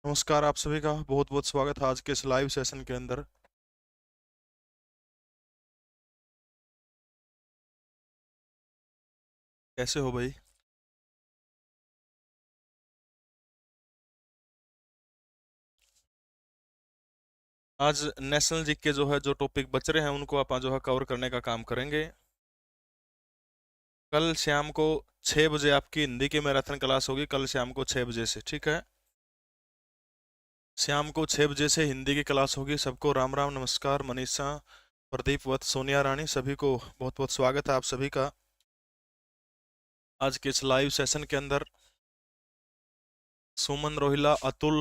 नमस्कार, आप सभी का बहुत बहुत स्वागत है आज के इस लाइव सेशन के अंदर। कैसे हो भाई? आज नेशनल जीके जो है, जो टॉपिक बच रहे हैं उनको आप जो है कवर करने का काम करेंगे। कल शाम को 6 बजे आपकी हिंदी की मैराथन क्लास होगी, कल शाम को 6 बजे से, ठीक है? शाम को 6 बजे से हिंदी की क्लास होगी। सबको राम राम, नमस्कार। मनीषा, प्रदीप, वत्स, सोनिया रानी, सभी को बहुत बहुत स्वागत है आप सभी का आज के इस लाइव सेशन के अंदर। सुमन, रोहिला, अतुल,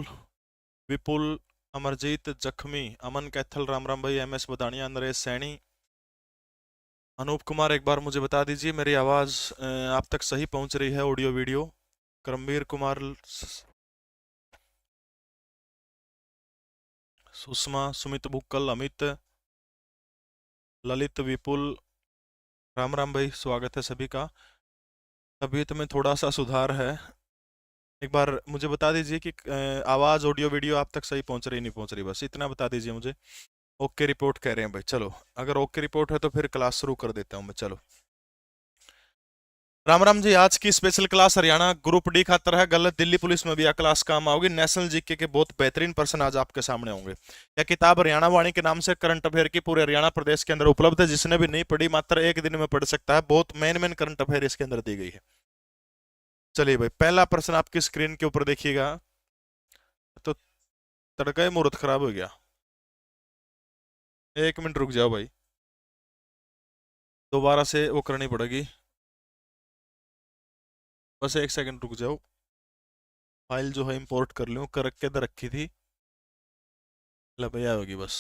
विपुल, अमरजीत, जख्मी, अमन कैथल, राम राम भाई, एम एस बदानिया, नरेश सैनी, अनूप कुमार। एक बार मुझे बता दीजिए मेरी आवाज़ आप तक सही पहुंच रही है, ऑडियो वीडियो। करमवीर कुमार, सुषमा, सुमित बुक्कल, अमित, ललित, विपुल, राम राम भाई, स्वागत है सभी का। तबीयत में थोड़ा सा सुधार है। एक बार मुझे बता दीजिए कि आवाज़, ऑडियो वीडियो आप तक सही पहुंच रही नहीं पहुंच रही, बस इतना बता दीजिए मुझे। ओके रिपोर्ट कह रहे हैं भाई, चलो अगर ओके रिपोर्ट है तो फिर क्लास शुरू कर देता हूँ मैं। चलो, राम राम जी। आज की special class Haryana group D खातर है, गलत दिल्ली पुलिस में भी यह क्लास काम आओगी। नेशनल जीके के बहुत बेहतरीन पर्सन आज आपके सामने होंगे। यह किताब हरियाणा वाणी के नाम से करंट अफेयर की पूरे हरियाणा प्रदेश के अंदर उपलब्ध है। जिसने भी नहीं पढ़ी मात्र एक दिन में पढ़ सकता है। बहुत मेन मेन करंट अफेयर इसके अंदर दी गई है। चलिए भाई, पहला प्रश्न आपकी स्क्रीन के ऊपर देखिएगा। तो तड़का ही मुहूर्त खराब हो गया। एक मिनट रुक जाओ भाई, दोबारा से वो करनी पड़ेगी। बस एक सेकंड रुक जाओ, फाइल जो है इंपोर्ट कर लूँ, कर के अंदर रखी थी, लपया होगी बस।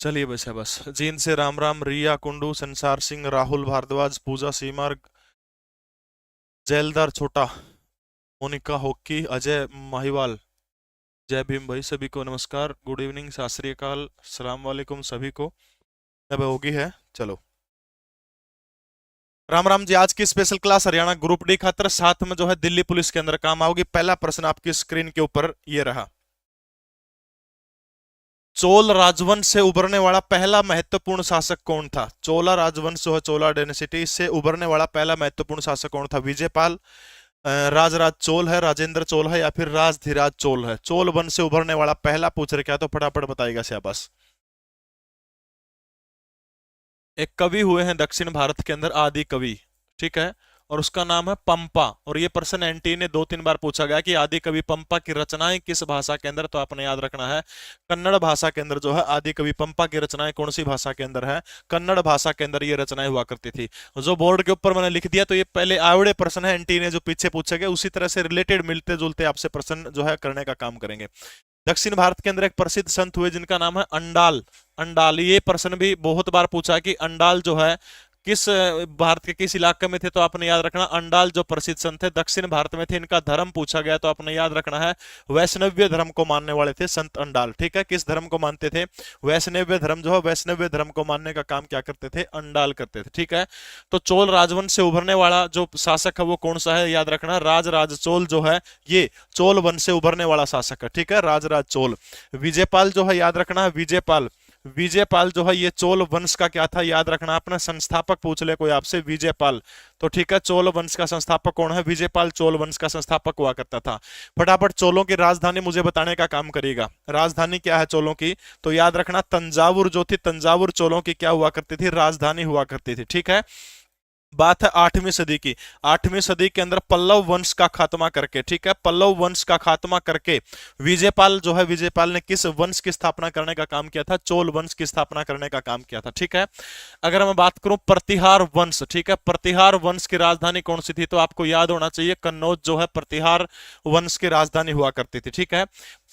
चलिए बस जीन से राम राम, रिया कुंडू, संसार सिंह, राहुल भारद्वाज, पूजा सीमार, जेलदार छोटा, मोनिका होक्की, अजय माहिवाल। जय भीम भाई, सभी को नमस्कार, गुड इवनिंग, सत श्री अकाल, सलाम वालेकुम सभी को। अब होगी है, चलो। राम राम जी। आज की special class Haryana group D खातर साथ में जो है दिल्ली पुलिस के अंदर काम आओगी। पहला प्रश्न आपकी स्क्रीन के ऊपर ये रहा। चोल राजवंश से उभरने वाला पहला महत्वपूर्ण शासक कौन था? चोला राजवंश जो है, चोला डायनेसिटी से उभरने वाला पहला महत्वपूर्ण शासक कौन था? विजयपाल, राजराज चोल है, राजेंद्र चोल है, या फिर राजधिराज चोल है? चोल वंश से उभरने वाला पहला पूछ रहे क्या, तो फटाफट बताएगा शाबाश। एक कवि हुए हैं दक्षिण भारत के अंदर, आदि कवि, ठीक है, और उसका नाम है पंपा। और ये प्रश्न एनटी ने 2-3 बार पूछा गया कि आदि कवि पंपा की रचनाएं किस भाषा के अंदर, तो आपने याद रखना है कन्नड़ भाषा के अंदर जो है आदि कवि पंपा की रचनाएं कौन सी भाषा के अंदर है? कन्नड़ भाषा के अंदर ये रचनाएं हुआ करती थी। जो बोर्ड के ऊपर मैंने लिख दिया, तो ये पहले आवड़े प्रश्न है एनटी ने जो पीछे पूछे गए, उसी तरह से रिलेटेड मिलते जुलते आपसे प्रश्न जो है करने का काम करेंगे। दक्षिण भारत के अंदर एक प्रसिद्ध संत हुए जिनका नाम है अंडाल। अंडाल, ये प्रश्न भी बहुत बार पूछा कि अंडाल जो है किस भारत के किस इलाके में थे, तो आपने याद रखना अंडाल जो प्रसिद्ध संत थे दक्षिण भारत में थे। इनका धर्म पूछा गया तो आपने याद रखना है वैष्णव्य धर्म को मानने वाले थे संत अंडाल, ठीक है। किस धर्म को मानते थे? वैष्णव्य धर्म जो है, वैष्णव्य धर्म को मानने का काम क्या करते थे? अंडाल करते थे, ठीक है। तो चोल राजवंश से उभरने वाला जो शासक है वो कौन सा है? याद रखना राजराज चोल जो है, ये चोल वंश से उभरने वाला शासक है, ठीक है, राजराज चोल। विजयपाल जो है, याद रखना है विजयपाल। विजयपाल जो है ये चोल वंश का क्या था? याद रखना, अपना संस्थापक पूछ ले कोई आपसे, विजयपाल। तो ठीक है, चोल वंश का संस्थापक कौन है? विजयपाल चोल वंश का संस्थापक हुआ करता था। फटाफट चोलों की राजधानी मुझे बताने का काम करिएगा। राजधानी क्या है चोलों की? तो याद रखना तंजावुर जो थी, तंजावुर चोलों की क्या हुआ करती थी? राजधानी हुआ करती थी, ठीक है। बात है 8वीं सदी की। 8वीं सदी के अंदर पल्लव वंश का खात्मा करके, ठीक है, पल्लव वंश का खात्मा करके विजयपाल जो है, विजयपाल ने किस वंश की स्थापना करने का काम किया था? चोल वंश की स्थापना करने का काम किया था, ठीक है। अगर मैं बात करूं प्रतिहार वंश, ठीक है, प्रतिहार वंश की राजधानी कौन सी थी? तो आपको याद होना चाहिए कन्नौज जो है प्रतिहार वंश की राजधानी हुआ करती थी, ठीक है।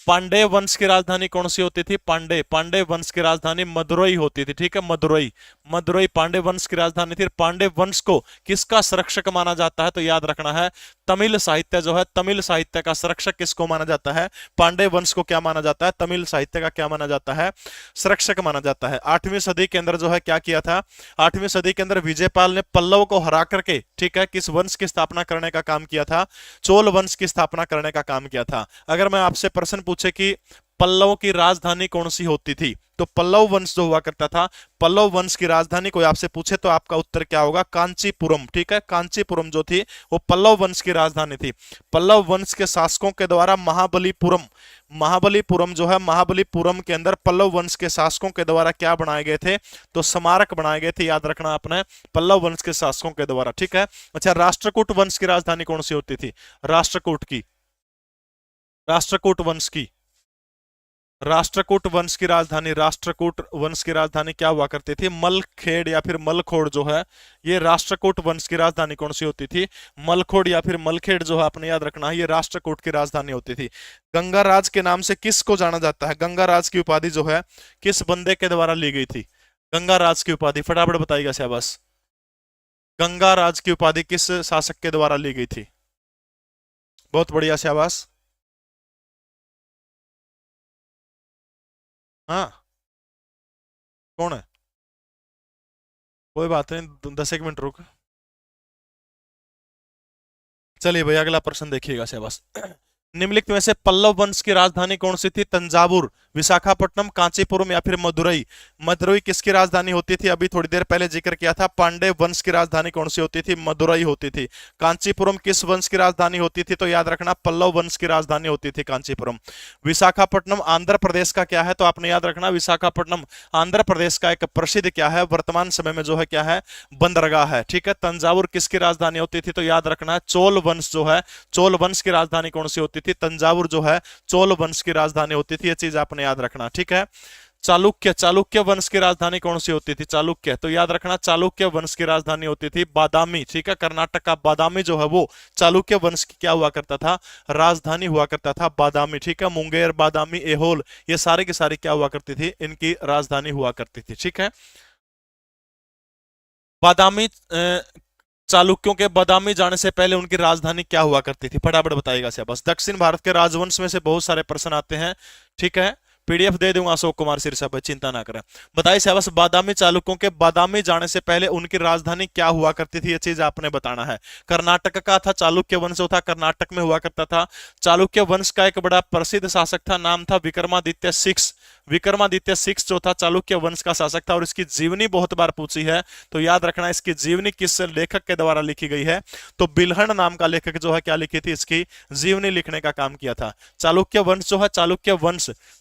पांडे वंश की राजधानी कौन सी होती थी? पांडे वंश की राजधानी मदुरई होती थी, ठीक है, मदुरई पांडे वंश की राजधानी थी। पांडे वंश को किसका संरक्षक माना जाता है? तो याद रखना है, तमिल साहित्य जो है, तमिल साहित्य का संरक्षक किसको माना जाता है? पांडे वंश को क्या माना जाता है? तमिल साहित्य का क्या माना जाता है? संरक्षक माना जाता है। 8वीं सदी के अंदर जो है क्या किया था? 8वीं सदी के अंदर विजयपाल ने पल्लव को हरा करके, ठीक है, किस वंश की स्थापना करने का काम किया था? चोल वंश की स्थापना करने का काम किया था। अगर मैं आपसे प्रश्न पूछे कि पल्लव की राजधानी कौन सी होती थी, तो पल्लव वंश जो हुआ करता था, पल्लव वंश की राजधानी कोई आपसे पूछे तो आपका उत्तर क्या होगा? कांचीपुरम, ठीक है, कांचीपुरम जो थी वो पल्लव वंश की राजधानी थी। पल्लव वंश के शासकों के द्वारा महाबलीपुरम जो है, महाबलीपुरम के अंदर पल्लव वंश के शासकों के द्वारा क्या बनाए गए थे? तो स्मारक बनाए गए थे, याद रखना आपने, पल्लव वंश के शासकों के द्वारा, ठीक है। अच्छा, राष्ट्रकूट वंश की राजधानी कौन सी होती थी? राष्ट्रकूट वंश की राष्ट्रकूट वंश की राजधानी क्या हुआ करती थी? मलखेड़ या फिर मलखोड़ जो है, ये राष्ट्रकूट वंश की राजधानी कौन सी होती थी? मलखोड़ या फिर मलखेड़ जो है, आपने याद रखना है, ये राष्ट्रकूट की राजधानी होती थी। गंगाराज के नाम से किसको जाना जाता है? गंगाराज की उपाधि जो है किस बंदे के द्वारा ली गई थी? गंगाराज की उपाधि फटाफट बताइएगा शाबाश। गंगाराज की उपाधि किस शासक के द्वारा ली गई थी? बहुत बढ़िया, शाबाश। हाँ, कौन है? कोई बात नहीं, 10 एक मिनट रुक। चलिए भैया अगला प्रश्न देखिएगा शाबाश। निम्नलिखित में से पल्लव वंश की राजधानी कौन सी थी? तंजावुर, विशाखापट्टनम, कांचीपुरम या फिर मदुरई? मदुरई किसकी राजधानी होती थी? अभी थोड़ी देर पहले जिक्र किया था, पांडे वंश की राजधानी कौन सी होती थी? मदुरई होती थी। कांचीपुरम किस वंश की राजधानी होती थी? तो याद रखना, पल्लव वंश की राजधानी होती थी कांचीपुरम। विशाखापट्टनम आंध्र प्रदेश का क्या है? तो आपने याद रखना, विशाखापट्टनम आंध्र प्रदेश का एक प्रसिद्ध क्या है, वर्तमान समय में जो है क्या है, बंदरगाह है, ठीक है। तंजावुर किसकी राजधानी होती थी? तो याद रखना है, चोल वंश जो है, चोल वंश की राजधानी कौन सी होती थी? तंजावुर जो है चोल वंश की राजधानी होती थी, यह चीज आपने याद रखना, ठीक है। चालुक्य वंश की राजधानी कौन सी होती थी? चालुक्य, तो याद रखना, चालुक्य वंश की राजधानी होती थी बादामी, ठीक है, कर्नाटक का बादामी जो है वो चालुक्य वंश की क्या हुआ करता था? राजधानी हुआ करता था, बादामी, ठीक है। मुंगेर, बादामी, एहोल, ये सारे की सारी क्या हुआ करती थी? इनकी राजधानी हुआ करती थी, ठीक है। बादामी चालुक्यों के बादामी जाने से पहले उनकी राजधानी क्या हुआ करती थी? फटाफट बताइएगा से बस। दक्षिण भारत के राजवंश में से बहुत सारे प्रश्न आते हैं, ठीक है। पीडीएफ दे दूंगा अशोक कुमार सिरसा पर, चिंता ना करें। बताइए शाबाश, बादामी चालुक्यों के बादामी जाने से पहले उनकी राजधानी क्या हुआ करती थी? ये चीज आपने बताना है। कर्नाटक का था, चालुक्य वंश जो था कर्नाटक में हुआ करता था। चालुक्य वंश का एक बड़ा प्रसिद्ध शासक था, नाम था विक्रमादित्य सिक्स। विक्रमादित्य सिक्स जो था चालुक्य वंश का शासक था, और इसकी जीवनी बहुत बार पूछी है, तो याद रखना इसकी जीवनी किस लेखक के द्वारा लिखी गई है? तो बिल्हण नाम का लेखक जो है क्या लिखी थी? इसकी जीवनी लिखने का काम किया था। चालुक्य वंश जो है,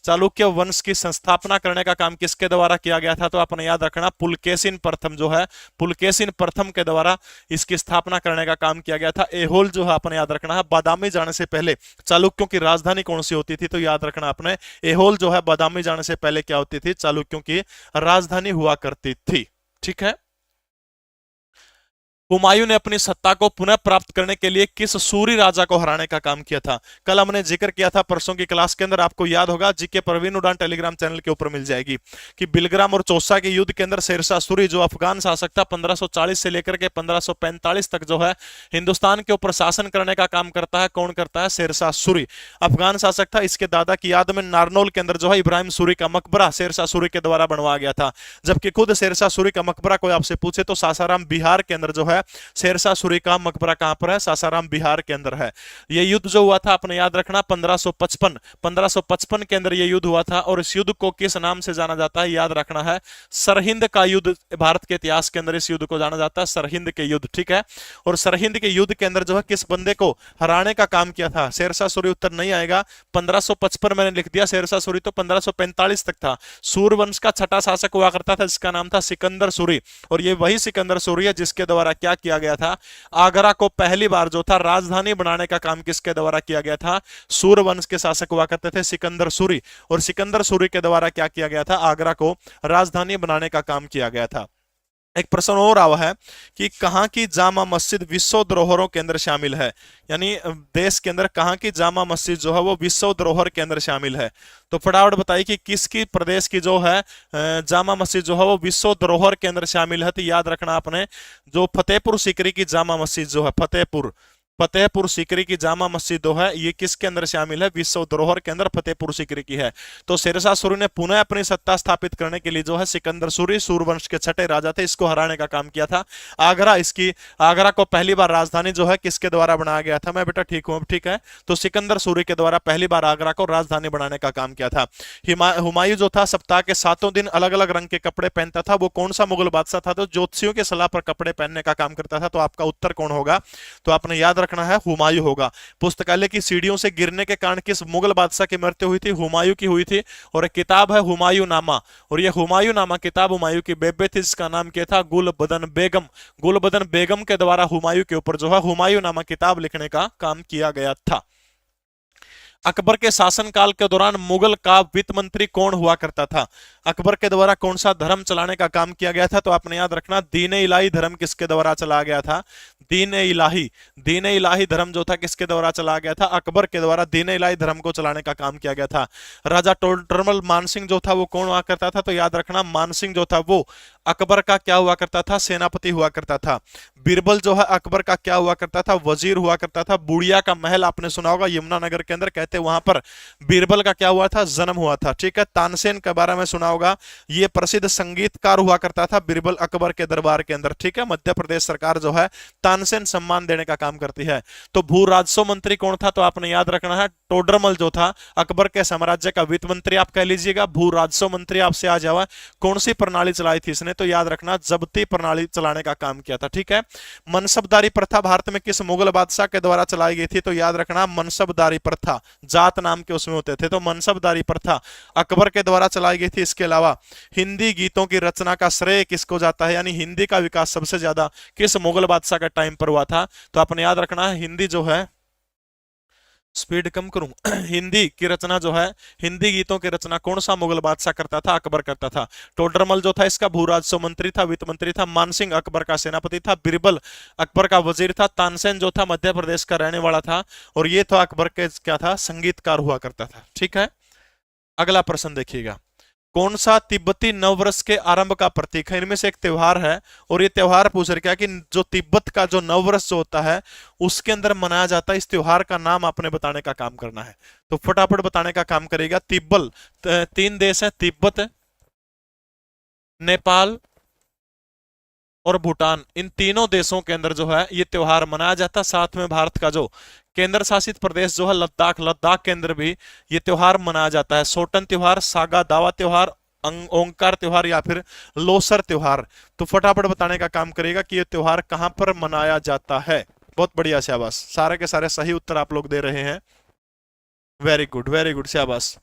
चालुक्य वंश की संस्थापना करने का काम किसके द्वारा किया गया था? तो आपने याद रखना, पुलकेशिन प्रथम जो है, पुलकेशिन प्रथम के द्वारा इसकी स्थापना करने का काम किया गया था। एहोल जो है आपने याद रखना है, बादामी जाने से पहले चालुक्यों की राजधानी कौन सी होती थी? तो याद रखना आपने, एहोल जो है बादामी जाने से पहले क्या होती थी? चालुक्यों की राजधानी हुआ करती थी, ठीक है। हुमायूं ने अपनी सत्ता को पुनः प्राप्त करने के लिए किस सूरी राजा को हराने का काम किया था? कल हमने जिक्र किया था परसों की क्लास के अंदर, आपको याद होगा, जीके प्रवीण उड़ान टेलीग्राम चैनल के ऊपर मिल जाएगी, कि बिलग्राम और चौसा के युद्ध के अंदर शेरशाह सूरी जो अफगान शासक था, 1540 से लेकर के 1545 तक जो है हिंदुस्तान के ऊपर शासन करने का काम करता है। कौन करता है? शेरशाह सूरी, अफगान शासक था। इसके दादा की याद में नारनौल के अंदर जो है इब्राहिम सूरी का मकबरा शेरशाह सूरी के द्वारा बनवाया गया था। जबकि खुद शेरशाह सूरी का मकबरा कोई आपसे पूछे तो सासाराम बिहार के अंदर जो है शेरशाह सूरी का मकबरा कहां पर है? सासाराम बिहार के अंदर है। यह युद्ध जो हुआ था आपने याद रखना, 1555 के अंदर यह युद्ध हुआ था, और इस युद्ध को किस नाम से जाना जाता है? याद रखना है, सरहिंद का युद्ध। भारत के इतिहास के अंदर इस युद्ध को जाना जाता है सरहिंद के युद्ध, ठीक है। और सरहिंद के युद्ध के अंदर जो है किस बंदे को हराने का काम किया था? शेरशाह सूरी उत्तर नहीं आएगा, 1555 मैंने लिख दिया, शेरशाह सूरी तो 1545 तक था। सूरवंश का छठा शासक हुआ करता था, जिसका नाम था सिकंदर सूरी, और ये वही सिकंदर सूरी है जिसके द्वारा क्या किया गया था? आगरा को पहली बार जो था राजधानी बनाने का काम किसके द्वारा किया गया था? सूरवंश के शासक हुआ करते थे सिकंदर सूरी, और सिकंदर सूरी के द्वारा क्या किया गया था? आगरा को राजधानी बनाने का काम किया गया था। एक प्रश्न और आवा है कि कहाँ की जामा मस्जिद विश्व धरोहरों के अंदर शामिल है, यानी देश के अंदर कहाँ की जामा मस्जिद जो है वो विश्व धरोहर के अंदर शामिल है। तो फटाफट बताइए कि किसकी प्रदेश की जो है जामा मस्जिद जो है वो विश्व धरोहर के अंदर शामिल है। तो याद रखना आपने, जो फतेहपुर सीकरी की जामा मस्जिद जो है, फतेहपुर फतेहपुर सीकरी की जामा मस्जिद जो है ये किसके अंदर शामिल है, विश्व धरोहर के अंदर फतेहपुर सीकरी की है। तो शेरशाह सूरी ने पुनः अपनी सत्ता स्थापित करने के लिए जो है सिकंदर सूरी सूरवंश के छठे राजा थे, इसको हराने का काम किया था। आगरा को पहली बार राजधानी जो है किसके द्वारा बनाया गया था, मैं बेटा ठीक हूं, ठीक है। तो सिकंदर सूरी के द्वारा पहली बार आगरा को राजधानी बनाने का काम किया था। हुमायूं जो था सप्ताह के 7 दिन अलग अलग रंग के कपड़े पहनता था। वो कौन सा मुगल बादशाह था तो ज्योतिषियों के सलाह पर कपड़े पहनने का काम करता था। तो आपका उत्तर कौन होगा, तो आपने याद रखना है हुमायूं होगा। पुस्तकालय की सीढ़ियों से गिरने के कारण किस मुगल बादशाह की मृत्यु हुई थी, हुमायूं की हुई थी। और एक किताब है हुमायूं नामा, और यह हुमायूं नामा किताब हुमायूं की बेबे थी, जिसका नाम क्या था, गुलबदन बेगम। गुलबदन बेगम के द्वारा हुमायूं के ऊपर जो है हुमायूं नामा किताब लिखने का काम किया गया था। अकबर के शासनकाल के दौरान मुगल का वित्त मंत्री कौन हुआ करता था, अकबर के द्वारा कौन सा धर्म चलाने का काम किया गया था। तो आपने याद रखना, दीन इलाही धर्म किसके द्वारा चला गया था, दीन इलाही धर्म जो था किसके द्वारा चला गया था, अकबर के द्वारा दीन इलाही धर्म को चलाने का काम किया गया था। राजा टोडरमल मानसिंह जो था वो कौन हुआ करता था, तो याद रखना मानसिंह जो था वो अकबर का क्या हुआ करता था, सेनापति हुआ करता था। बीरबल जो है अकबर का क्या हुआ करता था, वजीर हुआ करता था। बुढ़िया का महल आपने सुना होगा यमुनानगर के अंदर, कहते वहां पर बीरबल का क्या हुआ था, जन्म हुआ था। ठीक है, तानसेन के बारे में सुना होगा, ये प्रसिद्ध संगीतकार हुआ करता था बीरबल अकबर के दरबार के अंदर। ठीक है, मध्य प्रदेश सरकार जो है तानसेन सम्मान देने का काम करती है। तो भू राजस्व मंत्री कौन था, तो आपने याद रखना है टोडरमल जो था अकबर के साम्राज्य का वित्त मंत्री आप कह लीजिएगा। भू राजस्व मंत्री आपसे आ जावा, कौन सी प्रणाली चलाई थी इसने, तो याद रखना जब्ती प्रणाली चलाने का काम किया था। ठीक है, मनसबदारी प्रथा भारत में किस मुगल बादशाह के द्वारा चलाई गई थी, तो याद रखना मनसबदारी प्रथा, जात नाम के उसमें होते थे, तो मनसबदारी प्रथा अकबर के द्वारा चलाई गई थी। इसके अलावा हिंदी गीतों की रचना का श्रेय किसको जाता है, यानी हिंदी का विकास सबसे ज्यादा किस मुगल बादशाह का टाइम पर हुआ था, तो आपने याद रखना है हिंदी जो है, स्पीड कम करूं हिंदी की रचना जो है, हिंदी गीतों की रचना कौन सा मुगल बादशाह करता था, अकबर करता था। टोडरमल जो था इसका भू राजस्व मंत्री था, वित्त मंत्री था। मानसिंह अकबर का सेनापति था। बीरबल अकबर का वजीर था। तानसेन जो था मध्य प्रदेश का रहने वाला था, और ये तो अकबर के क्या था, संगीतकार हुआ करता था। ठीक है, अगला प्रश्न देखिएगा, कौन सा तिब्बती नववर्ष के आरंभ का प्रतीक है, इनमें से एक त्योहार है, और ये त्योहार पूछ रहे क्या कि जो तिब्बत का जो नववर्ष जो होता है उसके अंदर मनाया जाता है, इस त्योहार का नाम आपने बताने का काम करना है। तो फटाफट बताने का काम करेगा। तिब्बल 3 देश है, तिब्बत, नेपाल और भूटान, इन तीनों देशों के अंदर जो है ये त्योहार मनाया जाता है। साथ में भारत का जो केंद्र शासित प्रदेश जो है लद्दाख, लद्दाख के अंदर भी ये त्योहार मनाया जाता है। सोटन त्योहार, सागा दावा त्योहार, ओंकार त्योहार या फिर लोसर त्योहार। तो फटाफट बताने का काम करेगा कि ये त्योहार कहां पर मनाया जाता है। बहुत बढ़िया, शाबाश, सारे के सारे सही उत्तर आप लोग दे रहे हैं। वेरी गुड, शाबाश।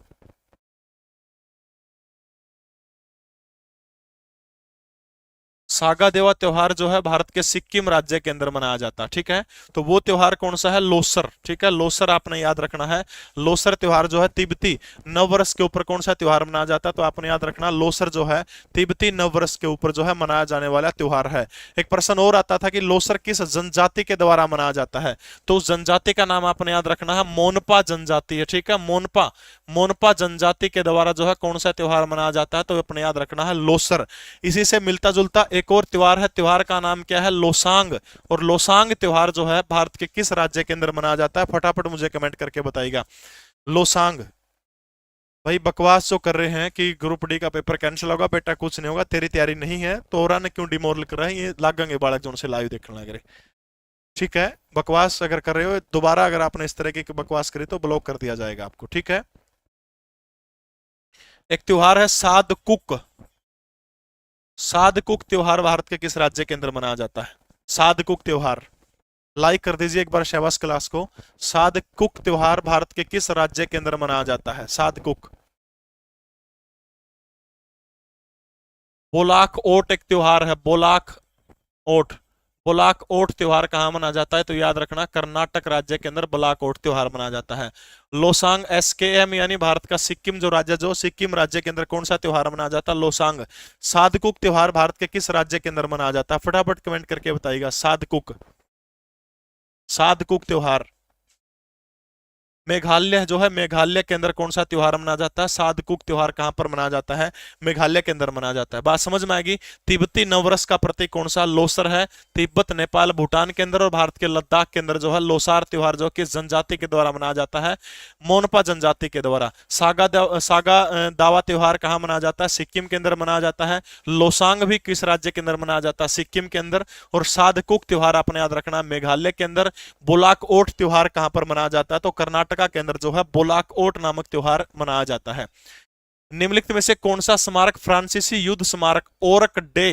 सागा देवा त्योहार जो है भारत के सिक्किम राज्य के अंदर मनाया जाता है। ठीक है, तो वो त्योहार कौन सा है, लोसर। ठीक है, लोसर आपने याद रखना है। लोसर त्योहार जो है तिब्बती नववर्ष के ऊपर कौन सा त्योहार मनाया जाता है, तो आपने याद रखना लोसर जो है तिब्बती नववर्ष के ऊपर जो है मनाया जाने वाला त्योहार है। एक प्रश्न और आता था कि लोसर किस जनजाति के द्वारा मनाया जाता है, तो उस जनजाति का नाम आपने याद रखना है मोनपा जनजाति है। ठीक है, मोनपा, मोनपा जनजाति के द्वारा जो है कौन सा त्योहार मनाया जाता है, तो अपने याद रखना है लोसर। इसी से मिलता जुलता एक और त्योहार है, त्योहार का नाम क्या है, लोसांग। और लोसांग त्योहार जो है भारत के किस राज्य के अंदर मनाया जाता है, फटाफट मुझे कमेंट करके बताइएगा। लोसांग, भाई बकवास जो कर रहे हैं कि ग्रुप डी का पेपर कैंसिल होगा, बेटा कुछ नहीं होगा, तेरी तैयारी नहीं है तो और ने क्यों डिमोरल कर रहा है, ये लागेंगे बालक जो से लाइव देखने लग रहे। ठीक है, बकवास अगर कर रहे हो दोबारा, अगर आपने इस तरह की बकवास करी तो ब्लॉक कर दिया जाएगा आपको। ठीक है, एक त्योहार है साद कुक। सादकुक त्योहार भारत के किस राज्य के अंदर मनाया जाता है, सादकुक त्योहार, लाइक कर दीजिए एक बार शहबाज क्लास को। सादकुक त्योहार भारत के किस राज्य के अंदर मनाया जाता है, सादकुक। बोलाक ओट एक त्योहार है, बोलाक ओट बुलाक ओट त्योहार कहाँ मनाया जाता है? तो याद रखना कर्नाटक राज्य के अंदर बुलाक ओट त्योहार मनाया जाता है। लोसांग एसकेएम यानी भारत का सिक्किम जो राज्य, जो सिक्किम राज्य के अंदर कौन सा त्योहार मनाया जाता है? लोसांग। सादकुक त्योहार भारत के किस राज्य के अंदर मनाया जाता है? फटाफट कमेंट करके बताइएगा। सादकुक, सादकुक त्योहार। मेघालय जो है, मेघालय के अंदर कौन सा त्योहार मनाया जाता है? सादकुक त्योहार कहां पर मनाया जाता है? मेघालय के अंदर मनाया जाता है। बात समझ में आएगी। तिब्बती नववर्ष का प्रतीक कौन सा? लोसर है। तिब्बत, नेपाल, भूटान के अंदर और भारत के लद्दाख के अंदर जो है लोसार त्योहार जो किस जनजाति के द्वारा मनाया जाता है? मोनपा जनजाति के द्वारा। सागा दावा त्योहार कहां मनाया जाता है? सिक्किम के अंदर मनाया जाता है। लोसांग भी किस राज्य के अंदर मनाया जाता है? सिक्किम के अंदर। और सादकुक त्योहार आपने याद रखना मेघालय के अंदर। बुलाक ओट त्योहार कहां पर मनाया जाता है? तो कर्नाटक के अंदर जो है बुलाक ओट नामक त्योहार मनाया जाता है। निम्नलिखित में से कौन सा स्मारक फ्रांसीसी युद्ध स्मारक ओरक डे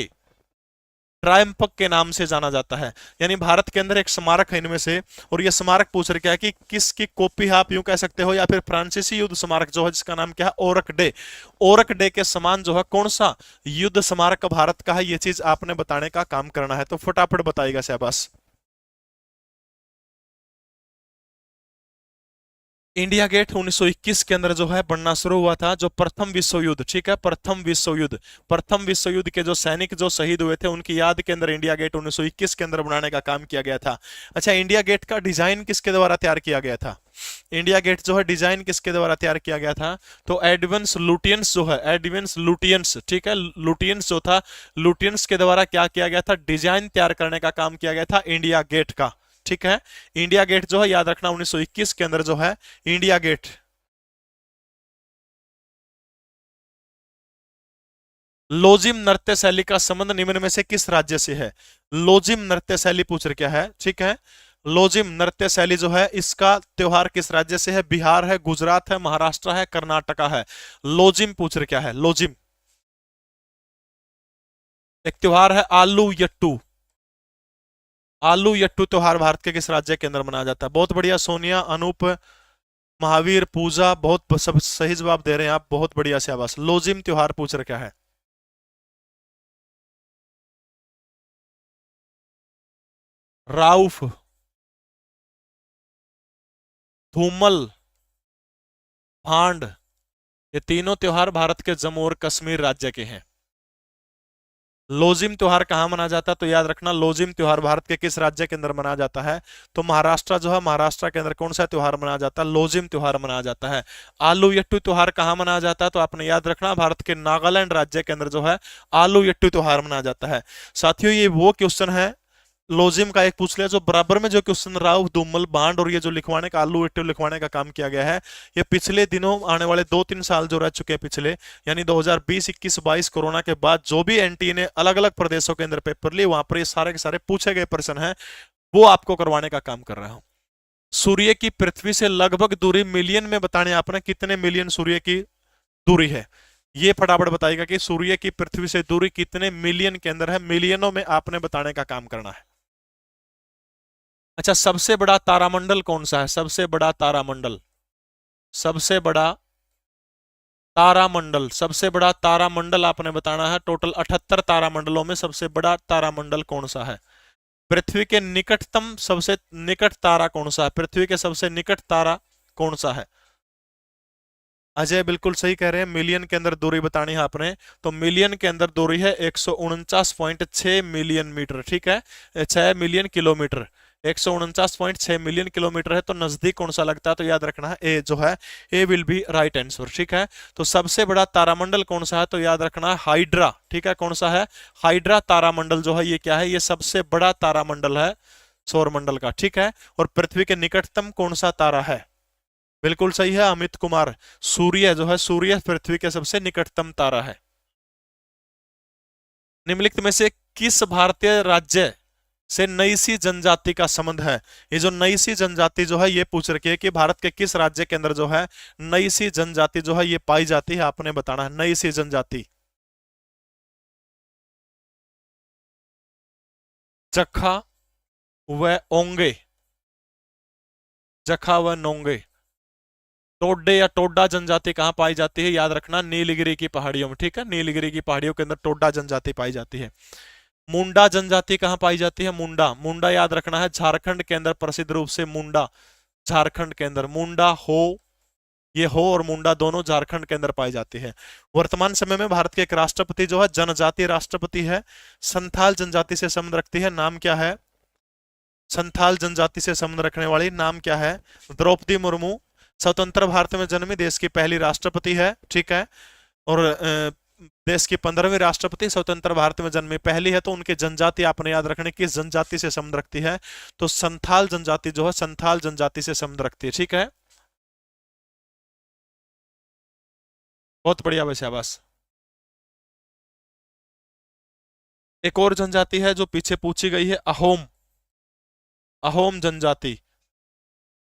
ट्रायम्फ के नाम से जाना जाता है? यानी भारत के अंदर एक स्मारक है इनमें से, और यह स्मारक पूछ रहा है कि किसकी कॉपी है, आप यूं कह सकते हो, या फिर फ्रांसीसी युद्ध स्मारक जो है जिसका नाम क्या है? ओरक डे। ओरक डे के समान जो है कौन सा युद्ध स्मारक भारत का है? यह चीज आपने बताने का काम करना है, तो फटाफट बताइएगा शाबाश। इंडिया गेट 1921 के अंदर जो है बनना शुरू हुआ था, जो प्रथम विश्व युद्ध, ठीक है, प्रथम विश्व युद्ध, प्रथम विश्व युद्ध के जो सैनिक जो शहीद हुए थे उनकी याद के अंदर इंडिया गेट 1921 के अंदर बनाने का काम किया गया था। अच्छा, इंडिया गेट का डिजाइन किसके द्वारा तैयार किया गया था? इंडिया गेट जो है डिजाइन किसके द्वारा तैयार किया गया था? तो एडविंस लुटियंस जो है, एडविंस लुटियंस, ठीक है, लुटियंस जो था, लुटियंस के द्वारा क्या किया गया था? डिजाइन तैयार करने का काम किया गया था इंडिया गेट का। ठीक है, इंडिया गेट जो है याद रखना 1921 के अंदर जो है इंडिया गेट। लोजिम नृत्य शैली का संबंध निम्न में से किस राज्य से है? लोजिम नृत्य शैली पूछ रहा है, ठीक है। लोजिम नृत्य शैली जो है इसका त्योहार किस राज्य से है? बिहार है, गुजरात है, महाराष्ट्र है, कर्नाटका है। लोजिम पूछ रहा है, लोजिम। एक त्योहार है आलू यट्टू। आलू यट्टू त्योहार भारत के किस राज्य के अंदर मनाया जाता है? बहुत बढ़िया सोनिया, अनूप, महावीर, पूजा, बहुत सब सही जवाब दे रहे हैं आप, बहुत बढ़िया से आवाज। लोजिम त्योहार पूछ रखा है। राउफ, धूमल, भांड, ये तीनों त्योहार भारत के जम्मू और कश्मीर राज्य के हैं। लोजिम त्योहार कहां मनाया जाता है? तो याद रखना लोजिम त्योहार भारत के किस राज्य के अंदर मनाया जाता है? तो महाराष्ट्र जो है, महाराष्ट्र के अंदर कौन सा त्योहार मनाया जाता है? लोजिम त्योहार मनाया जाता है। आलू यट्टू त्योहार कहां मनाया जाता है? तो आपने याद रखना भारत के नागालैंड राज्य के अंदर जो है आलू यट्टू त्योहार मनाया जाता है। साथियों, ये वो क्वेश्चन है लोजिम का एक पूछ लिया, जो बराबर में जो क्वेश्चन राव, दुम्मल, बांड और ये जो लिखवाने का आलू एक्टिव लिखवाने का काम किया गया है, ये पिछले दिनों आने वाले 2-3 साल जो रह चुके हैं पिछले, यानी 2020, 21, 22 कोरोना के बाद जो भी एनटीए ने अलग अलग प्रदेशों के अंदर पेपर लिए, वहां पर ये सारे के सारे पूछे गए प्रश्न है, वो आपको करवाने का काम कर रहा हूं। सूर्य की पृथ्वी से लगभग दूरी मिलियन में बताने आपने, कितने मिलियन सूर्य की दूरी है? ये फटाफट बताइएगा कि सूर्य की पृथ्वी से दूरी कितने मिलियन के अंदर है, मिलियनों में आपने बताने का काम करना है। अच्छा, सबसे बड़ा तारामंडल कौन सा है? सबसे बड़ा तारामंडल, सबसे बड़ा तारामंडल, सबसे बड़ा तारामंडल आपने बताना है। टोटल 78 तारामंडलों में सबसे बड़ा तारामंडल कौन सा है? पृथ्वी के निकटतम सबसे निकट तारा कौन सा है? पृथ्वी के सबसे निकट तारा कौन सा है? अजय बिल्कुल सही कह रहे हैं, मिलियन के अंदर दूरी बतानी है आपने। तो मिलियन के अंदर दूरी है 149.6 मिलियन मीटर, ठीक है, 6 मिलियन किलोमीटर। 149.6 मिलियन किलोमीटर है, तो नजदीक कौन सा लगता है? तो याद रखना है ए जो है, ए विल बी राइट आंसर, ठीक है। तो सबसे बड़ा तारामंडल कौन सा है? तो याद रखना है हाइड्रा, ठीक है, कौन सा है? हाइड्रा तारामंडल जो है ये क्या है? ये सबसे बड़ा तारामंडल है सौरमंडल का, ठीक है। और पृथ्वी के निकटतम कौन सा तारा है? बिल्कुल सही है अमित कुमार, सूर्य जो है, सूर्य पृथ्वी के सबसे निकटतम तारा है। निम्नलिखित में से किस भारतीय राज्य से नई सी जनजाति का संबंध है? ये जो नई सी जनजाति जो है ये पूछ रखी है कि भारत के किस राज्य के अंदर जो है नई सी जनजाति जो है ये पाई जाती है, आपने बताना है नई सी जनजाति। जखा व ओंगे, जखा व नोंगे। टोडे या टोडा जनजाति कहां पाई जाती है? याद रखना नीलगिरी की पहाड़ियों में, ठीक है, नीलगिरी की पहाड़ियों के अंदर टोडा जनजाति पाई जाती है। मुंडा जनजाति कहाँ पाई जाती है? मुंडा, मुंडा याद रखना है, झारखंड के अंदर प्रसिद्ध रूप से मुंडा, झारखंड के अंदर मुंडा हो, ये हो और मुंडा दोनों झारखंड के अंदर पाई जाती है। वर्तमान समय में भारत के एक राष्ट्रपति जो है जनजातीय राष्ट्रपति है, संथाल जनजाति से संबंध रखती है, नाम क्या है? संथाल जनजाति से संबंध रखने वाली नाम क्या है? द्रौपदी मुर्मू। स्वतंत्र भारत में जन्मी देश की पहली राष्ट्रपति है, ठीक है। और देश की 15वीं राष्ट्रपति स्वतंत्र भारत में जन्मी पहली है। तो उनकी जनजाति आपने याद रखने की, जनजाति से संबंध रखती है, तो संथाल जनजाति जो है संथाल जनजाति से संबंध रखती है, ठीक है। बहुत बढ़िया वैसे शाबाश। एक और जनजाति है जो पीछे पूछी गई है, अहोम, अहोम जनजाति।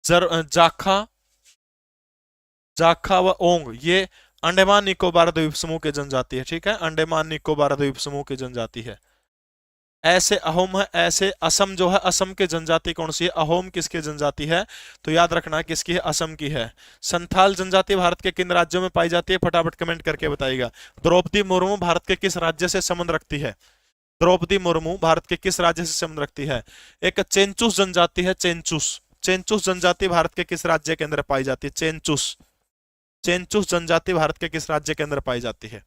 जाखा, जाखा व ओंग, ये अंडमान निकोबार द्वीप समूह के जनजाति है, ठीक है, अंडमान निकोबार द्वीप समूह की जनजाति है। ऐसे अहोम है, ऐसे असम जो है, असम के जनजाति कौन सी है? अहोम किसकी जनजाति है? तो याद रखना किसकी है? असम की है। संथाल जनजाति भारत के किन राज्यों में पाई जाती है? फटाफट कमेंट करके बताइएगा। द्रौपदी मुर्मू भारत के किस राज्य से संबंध रखती है? द्रौपदी मुर्मू भारत के किस राज्य से संबंध रखती है? एक चेंचुस जनजाति है, चेंचुस, चेंचुस जनजाति भारत के किस राज्य के अंदर पाई जाती है? चेंचुस, चेंचुस जनजाति भारत के किस राज्य के अंदर पाई जाती है?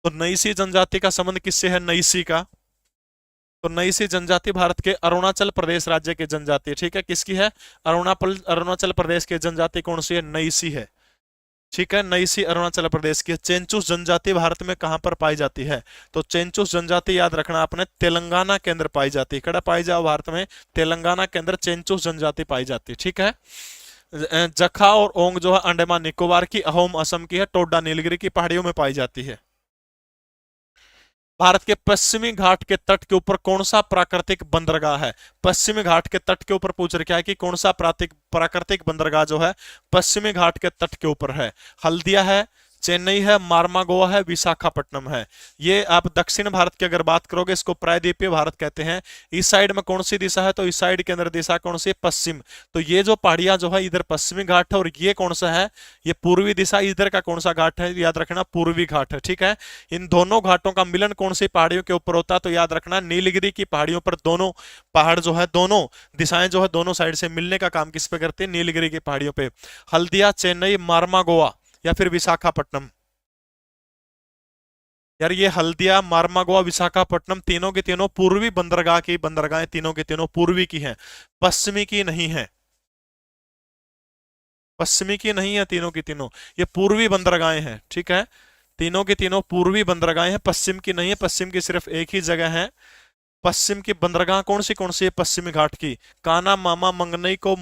तो नईसी जनजाति का संबंध किससे है? नईसी का, तो नईसी जनजाति भारत के अरुणाचल प्रदेश राज्य की जनजाति है, ठीक है। किसकी है? अरुणाचल प्रदेश की जनजाति कौन सी है? नईसी है, ठीक है, नईसी अरुणाचल प्रदेश की। चेंचुस जनजाति भारत में कहां पर पाई जाती है? तो चेंचुस जनजाति याद रखना आपने, तेलंगाना के अंदर पाई जाती है। कड़ा पाई जाओ भारत में? तेलंगाना के अंदर चेंचुस जनजाति पाई जाती है, ठीक है। जखा और ओंग जो है अंडमान निकोबार की, अहोम असम की है, टोडा नीलगिरी की पहाड़ियों में पाई जाती है। भारत के पश्चिमी घाट के तट के ऊपर कौन सा प्राकृतिक बंदरगाह है? पश्चिमी घाट के तट के ऊपर पूछ रखा है कि कौन सा प्राकृतिक बंदरगाह जो है पश्चिमी घाट के तट के ऊपर है? हल्दिया है, चेन्नई है, मार्मागोआ है, विशाखापट्टनम है। ये आप दक्षिण भारत की अगर बात करोगे इसको प्रायद्वीपीय भारत कहते हैं। इस साइड में कौन सी दिशा है? तो इस साइड के अंदर दिशा कौन सी है? पश्चिम। तो ये जो पहाड़ियां जो है इधर पश्चिमी घाट है, और ये कौन सा है? ये पूर्वी दिशा। इधर का कौन सा घाट है? याद रखना पूर्वी घाट है, ठीक है। इन दोनों घाटों का मिलन कौन सी पहाड़ियों के ऊपर होता है? तो याद रखना नीलगिरी की पहाड़ियों पर दोनों पहाड़ जो है, दोनों दिशाएं जो है दोनों साइड से मिलने का काम किस पे करते हैं? नीलगिरी की पहाड़ियों पे। हल्दिया, चेन्नई, मार्मागोआ या फिर विशाखापट्टनम? यार ये हल्दिया, मार्मागोआ, विशाखापट्टनम तीनों के तीनों पूर्वी बंदरगाह की बंदरगाहें, तीनों के तीनों पूर्वी की हैं, पश्चिमी की नहीं है, पश्चिमी की नहीं है तीनों की तीनों, ये पूर्वी बंदरगाहें हैं, ठीक है। तीनों की तीनों पूर्वी बंदरगाहें हैं, पश्चिम की नहीं है। पश्चिम की सिर्फ एक ही जगह है। पश्चिम की बंदरगाह कौन सी है पश्चिमी घाट की? काना मामा मंगनी को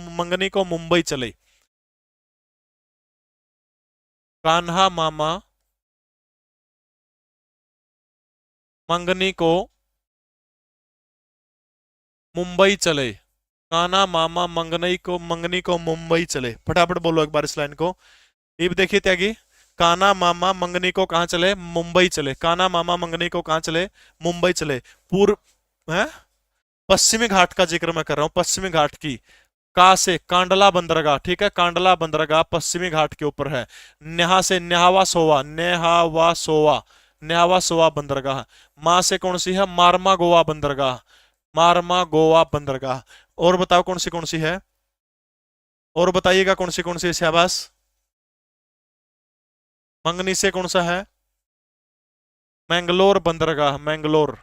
मुंबई चले, कान्हा मामा मंगनी को मुंबई चले, काना मामा मंगनी को मुंबई चले। फटाफट बोलो एक बार इस लाइन को। ये देखिए त्यागी, काना मामा मंगनी को कहां चले? मुंबई चले। काना मामा मंगनी को कहां चले? मुंबई चले। पूर्व है, पश्चिमी घाट का जिक्र मैं कर रहा हूं, पश्चिमी घाट की। का से कांडला बंदरगाह, ठीक है, कांडला बंदरगाह पश्चिमी घाट के ऊपर है। नेहा से न्यावा सोवा, नेहावा सोवा, न्यावा सोवा बंदरगाह। मां से कौन सी है? मारमा गोवा बंदरगाह, मारमा गोवा बंदरगाह। और बताओ कौन सी है? और बताइएगा कौन सी है? शाबाश। मंगनी से कौन सा है? मैंगलोर बंदरगाह, मैंगलोर।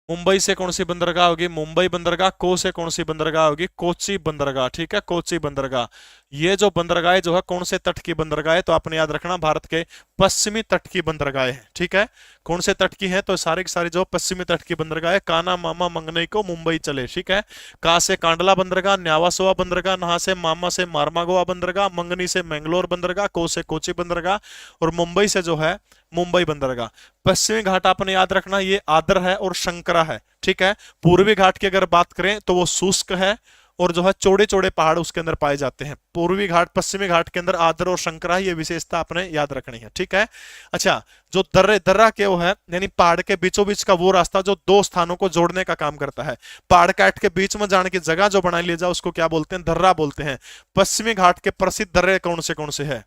मुंबई से कौन सी बंदरगाह होगी? मुंबई बंदरगाह। को से कौन सी बंदरगाह होगी? कोची बंदरगाह, ठीक है, कोची बंदरगाह। ये जो बंदरगाह जो है कौन से तट की बंदरगाह है? तो आपने याद रखना भारत के पश्चिमी तट की बंदरगाह है, ठीक है। कौन से तट की है? तो सारे के सारे जो पश्चिमी तट की बंदरगाह है। काना मामा मंगनई को मुंबई चले, ठीक है। का से कांडला बंदरगाह, न्यावासोवा बंदरगाह, नहा से मामा से मारमागोवा बंदरगाह, मंगनी से मैंगलोर बंदरगाह, को से कोची बंदरगाह, और मुंबई से जो है मुंबई बंदरगाह। पश्चिमी घाट आपने याद रखना ये आदर है और शंकरा है, ठीक है। पूर्वी घाट की अगर बात करें तो वो शुष्क है, और जो है चौड़े चौड़े पहाड़ उसके अंदर पाए जाते हैं। पूर्वी घाट पश्चिमी घाट के अंदर आदर और शंकरा, ये विशेषता आपने याद रखनी है, ठीक है। अच्छा, जो दर्रा के वो है यानी पहाड़ के बीचों बीच का वो रास्ता जो दो स्थानों को जोड़ने का काम करता है, पहाड़ काट के बीच में जाने की जगह जो बना लिया जाए उसको क्या बोलते हैं? दर्रा बोलते हैं। पश्चिमी घाट के प्रसिद्ध दर्रे कौन से है?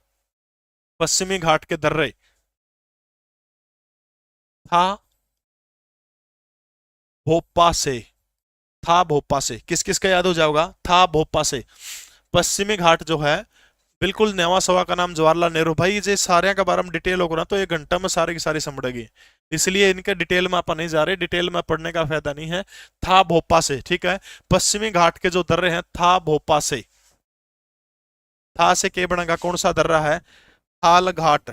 पश्चिमी घाट के दर्रे था भोपा से, था भोपा से, किस किस का याद हो जाएगा, था भोपा से। पश्चिमी घाट जो है, बिल्कुल नेवा सवा का नाम जवाहरलाल नेहरू। भाई ये सारे का बारे में डिटेल होगा ना तो 1 घंटा में सारी की सारी समझेगी, इसलिए इनके डिटेल में अपन नहीं जा रहे, डिटेल में पढ़ने का फायदा नहीं है। था भोपा से, ठीक है। पश्चिमी घाट के जो दर्रे हैं, था भोपा से, था से के बनेगा, कौन सा दर्रा है, थाल घाट,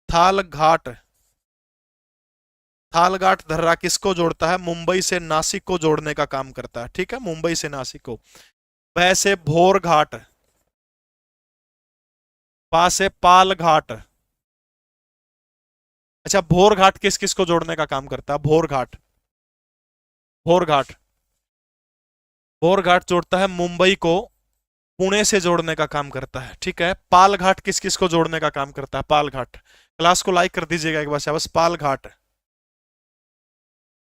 थाल घाट। थाल घाट दर्रा किसको जोड़ता है, मुंबई से नासिक को जोड़ने का काम करता है, ठीक है, मुंबई से नासिक को। वैसे भोर घाट, पास है पाल घाट। अच्छा, भोर घाट किस किस को जोड़ने का काम करता है, भोर घाट, भोर घाट, भोर घाट जोड़ता है मुंबई को पुणे से जोड़ने का काम करता है, ठीक है। पाल घाट किस किस को जोड़ने का काम करता है, पाल घाट। क्लास को लाइक कर दीजिएगा एक बार से बस, पाल घाट,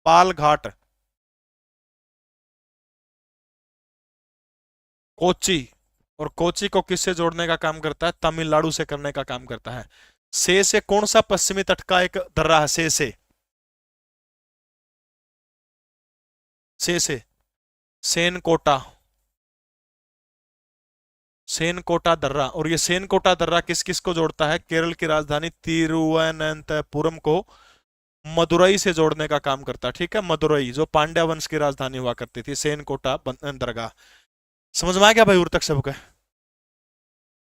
पाल घाट। कोची, और कोची को किससे जोड़ने का काम करता है, तमिलनाडु से करने का काम करता है। से कौन सा पश्चिमी तट का एक दर्रा है, से सेनकोटा, सेनकोटा दर्रा। और ये सेनकोटा दर्रा किस किस को जोड़ता है, केरल की राजधानी तिरुवनंतपुरम को मदुरई से जोड़ने का काम करता है, ठीक है। मदुरई जो पांड्या वंश की राजधानी हुआ करती थी, सेनकोटा दरगाह। समझ में आ गया भाई उर तक सबका,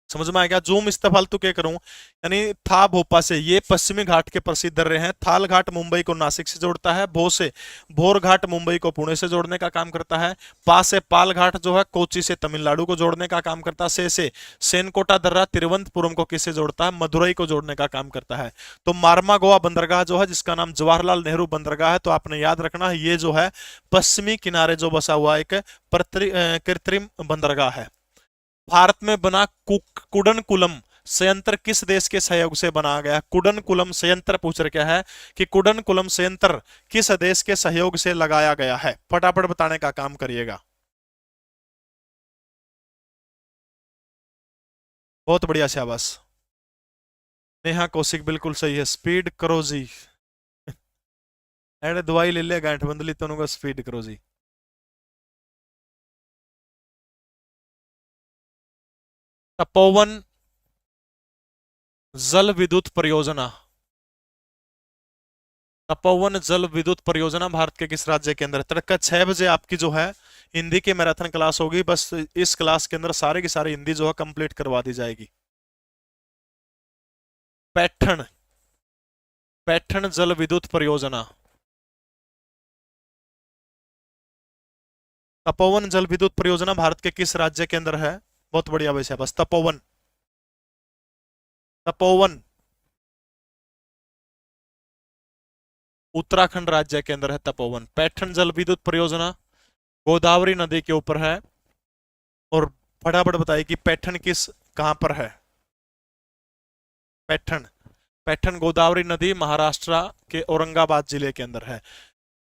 समझ में आ गया। जूम इस फालतू क्या करूं, यानी था भोपा से, ये पश्चिमी घाट के प्रसिद्ध दर्रे हैं। थाल घाट मुंबई को नासिक से जोड़ता है, भो से भोर घाट मुंबई को पुणे से जोड़ने का काम करता है। पा से पाल घाट जो है कोची से तमिलनाडु को जोड़ने का काम करता है। से सेनकोटा दर्रा तिरुवनंतपुरम को किससे जोड़ता है, मदुरई को जोड़ने का काम करता है। तो मार्मा गोवा बंदरगाह जो है, जिसका नाम जवाहरलाल नेहरू बंदरगाह है, तो आपने याद रखना है ये जो है पश्चिमी किनारे जो बसा हुआ एक कृत्रिम बंदरगाह है। भारत में बना कुडनकुलम संयंत्र किस देश के सहयोग से बनाया गया, कुडनकुलम संयंत्र पूछ रखा है कि कुडनकुलम संयंत्र किस देश के सहयोग से लगाया गया है, फटाफट बताने का काम करिएगा। बहुत बढ़िया, शाबाश। नेहा कौशिक बिल्कुल सही है, स्पीड करो जी। एड दवाई ले ले गांठ बंदली तो स्पीड करो जी। तपोवन जल विद्युत परियोजना, तपोवन जल विद्युत परियोजना भारत के किस राज्य के अंदर, तड़का 6 बजे आपकी जो है हिंदी की मैराथन क्लास होगी, बस इस क्लास के अंदर सारे की सारी हिंदी जो है कंप्लीट करवा दी जाएगी। पैठण, पैठण जल विद्युत परियोजना, तपोवन जल विद्युत परियोजना भारत के किस राज्य के अंदर है, बहुत बढ़िया वैसे, बस तपोवन, तपोवन उत्तराखंड राज्य के अंदर है तपोवन। पैठण जल विद्युत परियोजना गोदावरी नदी के ऊपर है। और फटाफट बताइए कि पैठण किस कहां पर है, पैठण, पैठण गोदावरी नदी महाराष्ट्र के औरंगाबाद जिले के अंदर है।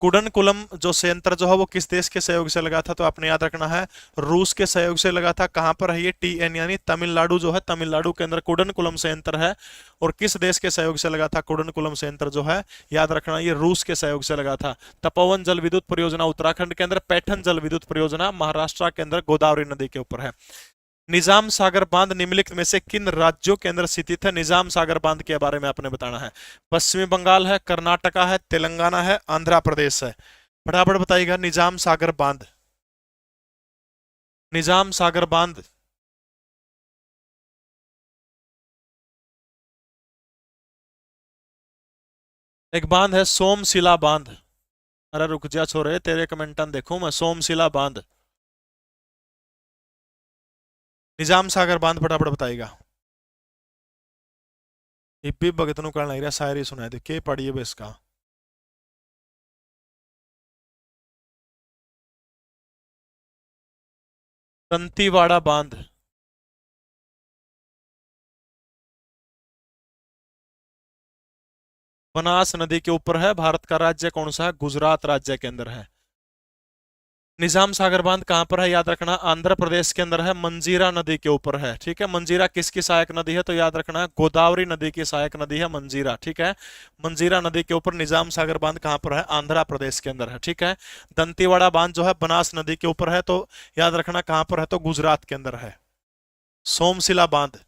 कुडनकुलम जो संयंत्र जो है वो किस देश के सहयोग से लगा था, तो आपने याद रखना है रूस के सहयोग से लगा था। कहां पर है ये, TN यानी तमिलनाडु जो है, तमिलनाडु के अंदर कुडनकुलम संयंत्र है। और किस देश के सहयोग से लगा था कुडनकुलम संयंत्र जो है, याद रखना ये रूस के सहयोग से लगा था। तपोवन जल विद्युत परियोजना उत्तराखंड के अंदर, पैठन जल विद्युत परियोजना महाराष्ट्र के अंदर गोदावरी नदी के ऊपर है। निजाम सागर बांध निम्नलिखित में से किन राज्यों के अंदर स्थित है, निजाम सागर बांध के बारे में आपने बताना है। पश्चिमी बंगाल है, कर्नाटका है, तेलंगाना है, आंध्र प्रदेश है, फटाफट बताइएगा। निजाम सागर बांध, निजाम सागर बांध, एक बांध है सोमशिला बांध। अरे रुक जा छोरे, तेरे कमेंटन देखूं मैं, सोमशिला बांध, निजाम सागर बांध, फटाफट बताइएगा। इब्बी भगत नु कहना लग रहा शायरी सुनाए दे के पढ़िए बे इसका। दंतीवाड़ा बांध, बनास नदी के ऊपर है। भारत का राज्य कौन सा है, गुजरात राज्य के अंदर है। निजाम सागर बांध कहाँ पर है याद रखना, आंध्र प्रदेश के अंदर है, मंजीरा नदी के ऊपर है। ठीक है, मंजीरा किसकी सहायक नदी है तो याद रखना गोदावरी नदी की सहायक नदी है मंजीरा। ठीक है, मंजीरा नदी के ऊपर निजाम सागर बांध कहाँ पर है, आंध्र प्रदेश के अंदर है। ठीक है, दंतेवाड़ा बांध जो है बनास नदी के ऊपर है, तो याद रखना कहाँ पर है तो गुजरात के अंदर है। सोमशिला बांध,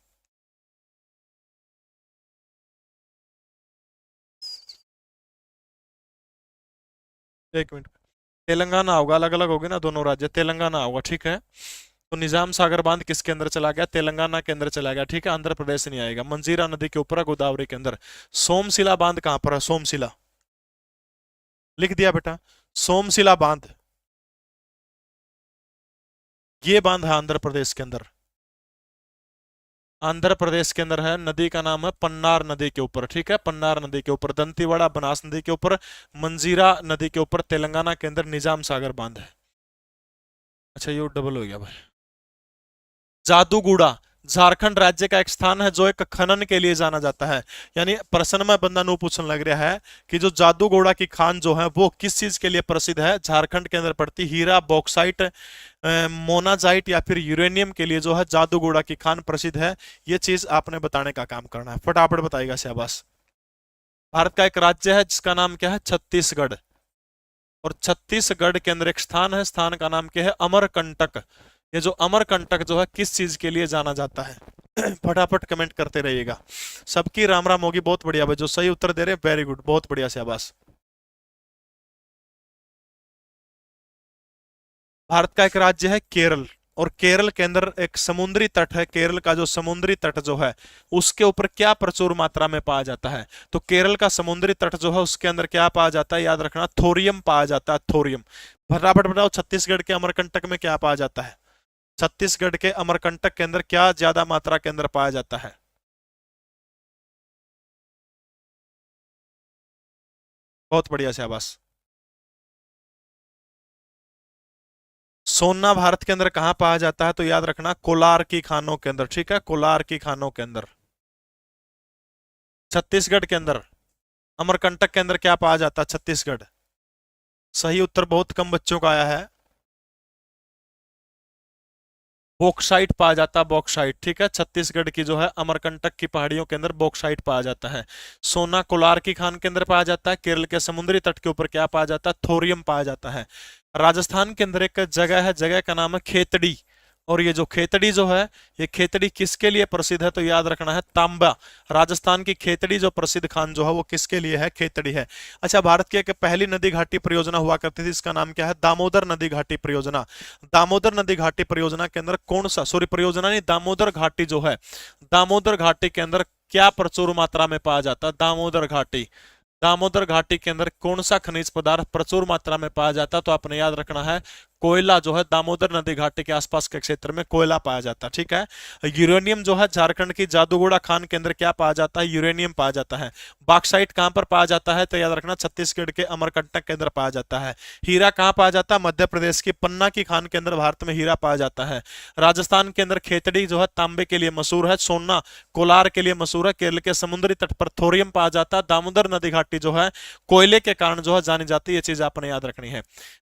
एक मिनट, तेलंगाना होगा, अलग अलग होगी ना दोनों राज्य, तेलंगाना होगा। ठीक है, तो निजाम सागर बांध किसके अंदर चला गया, तेलंगाना के अंदर चला गया। ठीक है, आंध्र प्रदेश नहीं आएगा। मंजीरा नदी के ऊपर है, गोदावरी के अंदर। सोमशिला बांध कहां पर है, सोमशिला, लिख दिया बेटा, सोमशिला बांध, ये बांध है आंध्र प्रदेश के अंदर। आंध्र प्रदेश के अंदर है, नदी का नाम है पन्नार नदी के ऊपर। ठीक है, पन्नार नदी के ऊपर, दंतीवाड़ा बनास नदी के ऊपर, मंजीरा नदी के ऊपर, तेलंगाना के अंदर निजाम सागर बांध है। अच्छा, ये डबल हो गया भाई। जादूगुड़ा झारखंड राज्य का एक स्थान है जो एक खनन के लिए जाना जाता है। यानी प्रश्न में बंदा नु पूछने लग रहा है कि जो जादूगोड़ा की खान जो है वो किस चीज के लिए प्रसिद्ध है, झारखंड के अंदर पड़ती हीरा, बॉक्साइट, मोनाजाइट या फिर यूरेनियम के लिए जो है जादूगोड़ा की खान प्रसिद्ध है। ये चीज आपने बताने का काम करना है, फटाफट बताइएगा शाबाश। भारत का एक राज्य है जिसका नाम क्या है, छत्तीसगढ़। और छत्तीसगढ़ के अंदर एक स्थान है, स्थान का नाम क्या है, अमरकंटक। ये जो अमरकंटक जो है किस चीज के लिए जाना जाता है फटाफट कमेंट करते रहिएगा। सबकी राम राम होगी, बहुत बढ़िया भाई, जो सही उत्तर दे रहे हैं वेरी गुड, बहुत बढ़िया शाबाश। भारत का एक राज्य है केरल, और केरल के अंदर एक समुद्री तट है। केरल का जो समुद्री तट जो है उसके ऊपर क्या प्रचुर मात्रा में पाया जाता है, तो केरल का समुद्री तट जो है उसके अंदर क्या पाया जाता है, याद रखना थोरियम पाया जाता है, थोरियम। फटाफट बताओ, छत्तीसगढ़ के अमरकंटक में क्या पाया जाता है, छत्तीसगढ़ के अमरकंटक के अंदर क्या ज्यादा मात्रा के अंदर पाया जाता है। बहुत बढ़िया शाबाश। सोना भारत के अंदर कहां पाया जाता है तो याद रखना कोलार की खानों के अंदर। ठीक है, कोलार की खानों के अंदर, छत्तीसगढ़ के अंदर। अमरकंटक के अंदर क्या पाया जाता है, छत्तीसगढ़। सही उत्तर बहुत कम बच्चों का आया है, बॉक्साइट पाया जाता है, बॉक्साइट। ठीक है, छत्तीसगढ़ की जो है अमरकंटक की पहाड़ियों के अंदर बॉक्साइट पाया जाता है। सोना कोलार की खान के अंदर पाया जाता है। केरल के समुद्री तट के ऊपर क्या पाया जाता है, थोरियम पाया जाता है। राजस्थान के अंदर एक जगह है, जगह का नाम है खेतड़ी। और ये जो खेतड़ी जो है, ये खेतड़ी किसके लिए प्रसिद्ध है तो याद रखना है तांबा। राजस्थान की खेतड़ी जो प्रसिद्ध खान जो है वो किसके लिए है, खेतड़ी है। अच्छा, भारत की एक पहली नदी घाटी परियोजना हुआ करती थी, इसका नाम क्या है, दामोदर नदी घाटी परियोजना। दामोदर नदी घाटी परियोजना के अंदर कौन सा, सॉरी परियोजना नहीं, दामोदर घाटी जो है, दामोदर घाटी के अंदर क्या प्रचुर मात्रा में पाया जाता है, दामोदर घाटी। दामोदर घाटी के अंदर कौन सा खनिज पदार्थ प्रचुर मात्रा में पाया जाता है तो आपने याद रखना है कोयला जो है, दामोदर नदी घाटी के आसपास के क्षेत्र में कोयला पाया जाता है। ठीक है, यूरेनियम जो है झारखंड की जादूगोड़ा खान के अंदर क्या पाया जाता है, यूरेनियम पाया जाता है। बॉक्साइट कहां पर पाया जाता है तो याद रखना छत्तीसगढ़ के अमरकंटक के अंदर पाया जाता है। हीरा कहां पाया जाता है, मध्य प्रदेश की पन्ना की खान के अंदर भारत में हीरा पाया जाता है। राजस्थान के अंदर खेतड़ी जो है तांबे के लिए मशहूर है। सोना कोलार के लिए मशहूर है। केरल के समुद्री तट पर थोरियम पाया जाता है। दामोदर नदी घाटी जो है कोयले के कारण जो है जानी जाती है। ये चीज आपने याद रखनी है।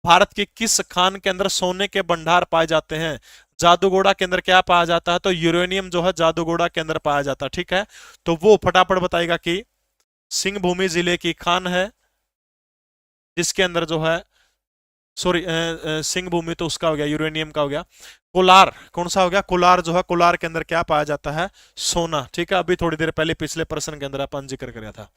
भारत की किस खान के अंदर सोने के भंडार पाए जाते हैं, जादूगोड़ा के अंदर क्या पाया जाता है तो यूरेनियम जो है जादूगोड़ा के अंदर पाया जाता है। ठीक है, तो वो फटाफट बताएगा कि सिंह भूमि जिले की खान है जिसके अंदर जो है, सॉरी सिंह भूमि तो उसका हो गया, यूरेनियम का हो गया। कोलार कौन सा हो गया, कोलार जो है, कोलार के अंदर क्या पाया जाता है, सोना। ठीक है, अभी थोड़ी देर पहले पिछले प्रश्न के अंदर अपन जिक्र किया था।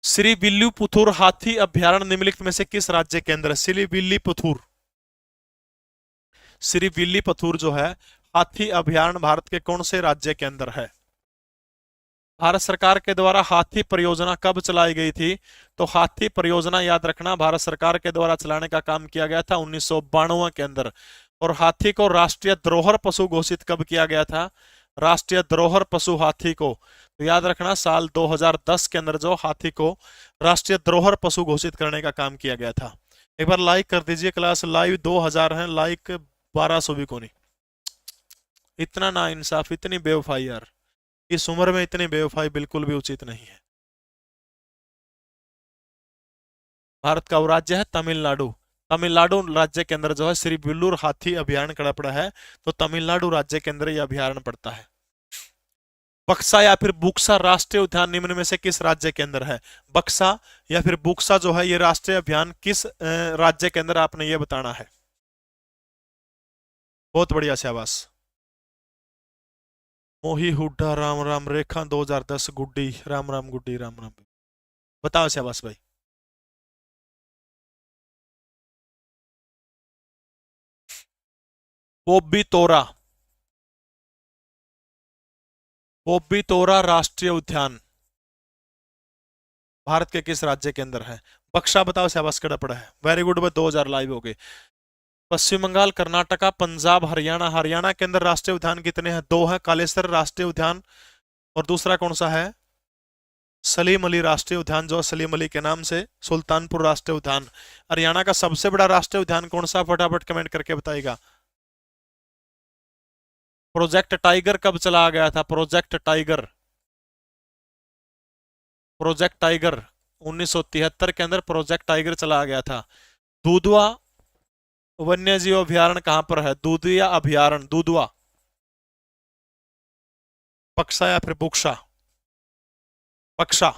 श्री विल्लुपुथुर हाथी अभ्यारण्य निम्नलिखित में से किस राज्य के अंदर है, श्री विल्लीपुथुर, श्री विल्लीपुथुर जो है हाथी अभ्यारण्य भारत के कौन से राज्य के अंदर है। भारत सरकार के द्वारा हाथी परियोजना कब चलाई गई थी तो हाथी परियोजना याद रखना भारत सरकार के द्वारा चलाने का काम किया गया था 1992 के अंदर। और हाथी को राष्ट्रीय धरोहर पशु घोषित कब किया गया था, राष्ट्रीय धरोहर पशु हाथी को, तो याद रखना साल 2010 के अंदर जो हाथी को राष्ट्रीय धरोहर पशु घोषित करने का काम किया गया था। एक बार लाइक कर दीजिए, क्लास लाइव 2000 है, लाइक 1200 भी को नहीं। इतना ना इंसाफ, इतनी बेवफाई यार, इस उम्र में इतनी बेवफाई बिल्कुल भी उचित नहीं है। भारत का वो राज्य है तमिलनाडु। तमिलनाडु राज्य के अंदर जो है श्री विल्लूर हाथी अभयारण्य खड़ा पड़ा है, तो तमिलनाडु राज्य के अंदर यह अभयारण्य पड़ता है। बक्सा या फिर बुक्सा राष्ट्रीय उद्यान निम्न में से किस राज्य के अंदर है? बक्सा या फिर बुक्सा जो है ये राष्ट्रीय अभियान किस राज्य के अंदर, आपने ये बताना है। बहुत बढ़िया, शाबाश। मोही हुड्डा राम राम रेखा 2010 गुड्डी राम राम गुड्डी राम राम। बताओ शाबाश भाई। पोब्बी तोरा, पोब्बी तोरा राष्ट्रीय उद्यान भारत के किस राज्य के अंदर है? बक्सा बताओ शाबाश, कड़ा पड़ा है, वेरी गुड भाई, 2000 लाइव हो गए। पश्चिम बंगाल, कर्नाटका, पंजाब, हरियाणा। हरियाणा के अंदर राष्ट्रीय उद्यान कितने हैं? 2 है, कालेसर राष्ट्रीय उद्यान, और दूसरा कौन सा है? सलीम अली राष्ट्रीय उद्यान, जो सलीम अली के नाम से सुल्तानपुर राष्ट्रीय उद्यान। हरियाणा का सबसे बड़ा राष्ट्रीय उद्यान कौन सा? फटाफट कमेंट करके बताइएगा। प्रोजेक्ट टाइगर कब चला गया था? प्रोजेक्ट टाइगर, प्रोजेक्ट टाइगर 1973 के अंदर प्रोजेक्ट टाइगर चला गया था। दूधवा वन्य जीव अभ्यारण्य कहां पर है? दूधिया अभ्यारण्य, दूधवा। बक्सा या फिर बुक्सा? बक्सा,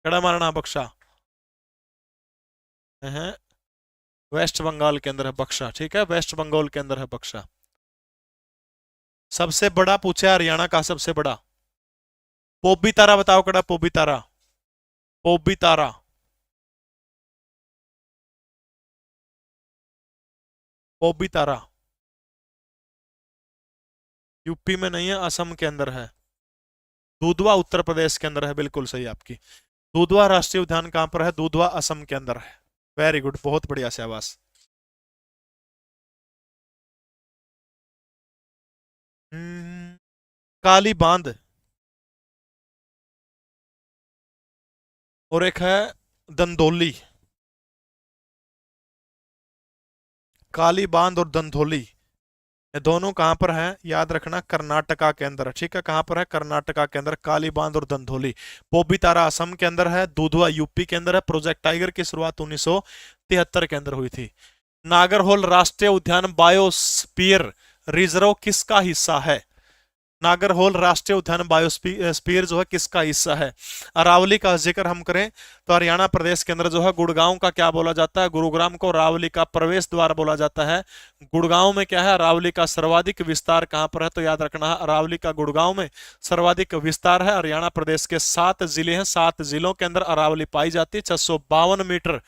कड़ा मारना बक्सा है, वेस्ट बंगाल के अंदर है बक्सा, ठीक है, वेस्ट बंगाल के अंदर है बक्सा। सबसे बड़ा पूछा हरियाणा का, सबसे बड़ा। पोब्बी तारा बताओ, कड़ा पोब्बी तारा, पोब्बी तारा, पोब्बी तारा यूपी में नहीं है, असम के अंदर है। दूधवा उत्तर प्रदेश के अंदर है, बिल्कुल सही आपकी। दूधवा राष्ट्रीय उद्यान कहां पर है? दूधवा असम के अंदर है। वेरी गुड, बहुत बढ़िया, शाबाश। काली बांध, और एक है दंदोली। काली बांध और दंदोली, ये दोनों कहां पर है? याद रखना, कर्नाटका के अंदर, ठीक है। कहां पर है? कर्नाटका के अंदर, काली बांध और दंधोली। पोब्बी तारा असम के अंदर है, दूधवा यूपी के अंदर है। प्रोजेक्ट टाइगर की शुरुआत 1973 के अंदर हुई थी। नागरहोल राष्ट्रीय उद्यान बायोस्फीयर रिजर्व किसका हिस्सा है? नागरहोल राष्ट्रीय उद्यान बायोस्फीयर जो है किसका हिस्सा है? अरावली का जिक्र हम करें तो हरियाणा प्रदेश के अंदर जो है गुड़गांव का क्या बोला जाता है? गुरुग्राम को अरावली का प्रवेश द्वार बोला जाता है। गुड़गांव में क्या है? अरावली का सर्वाधिक विस्तार कहां पर है? तो याद रखना है, अरावली का गुड़गांव में सर्वाधिक विस्तार है। हरियाणा प्रदेश के 7 जिले हैं, 7 जिलों के अंदर अरावली पाई जाती है। 652 मीटर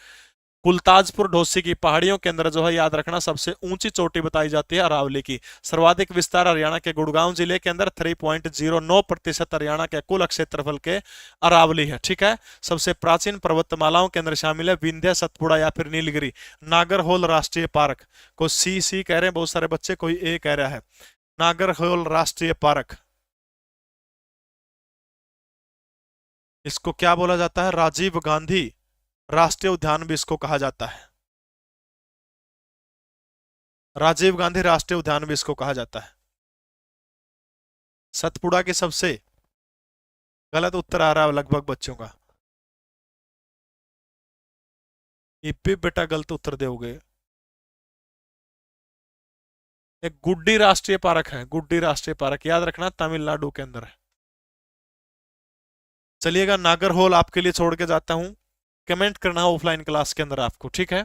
कुलताजपुर ढोसी की पहाड़ियों के अंदर जो है, याद रखना, सबसे ऊंची चोटी बताई जाती है अरावली की। सर्वाधिक विस्तार हरियाणा के गुड़गांव जिले के अंदर 3.09% हरियाणा के कुल क्षेत्रफल के अरावली है, ठीक है। सबसे प्राचीन पर्वतमालाओं के अंदर शामिल है विंध्य, सतपुड़ा या फिर नीलगिरी। नागरहोल राष्ट्रीय पार्क को सी कह रहे हैं बहुत सारे बच्चे, कोई ए कह रहा है। नागरहोल राष्ट्रीय पार्क, इसको क्या बोला जाता है? राजीव गांधी राष्ट्रीय उद्यान भी इसको कहा जाता है। राजीव गांधी राष्ट्रीय उद्यान भी इसको कहा जाता है। सतपुड़ा के सबसे गलत उत्तर आ रहा है लगभग बच्चों का। ये भी बेटा गलत उत्तर दोगे। एक गुड्डी राष्ट्रीय पार्क है, गुड्डी राष्ट्रीय पार्क, याद रखना, तमिलनाडु के अंदर है। चलिएगा, नागरहोल आपके लिए छोड़ के जाता हूं, कमेंट करना ऑफलाइन क्लास के अंदर आपको, ठीक है।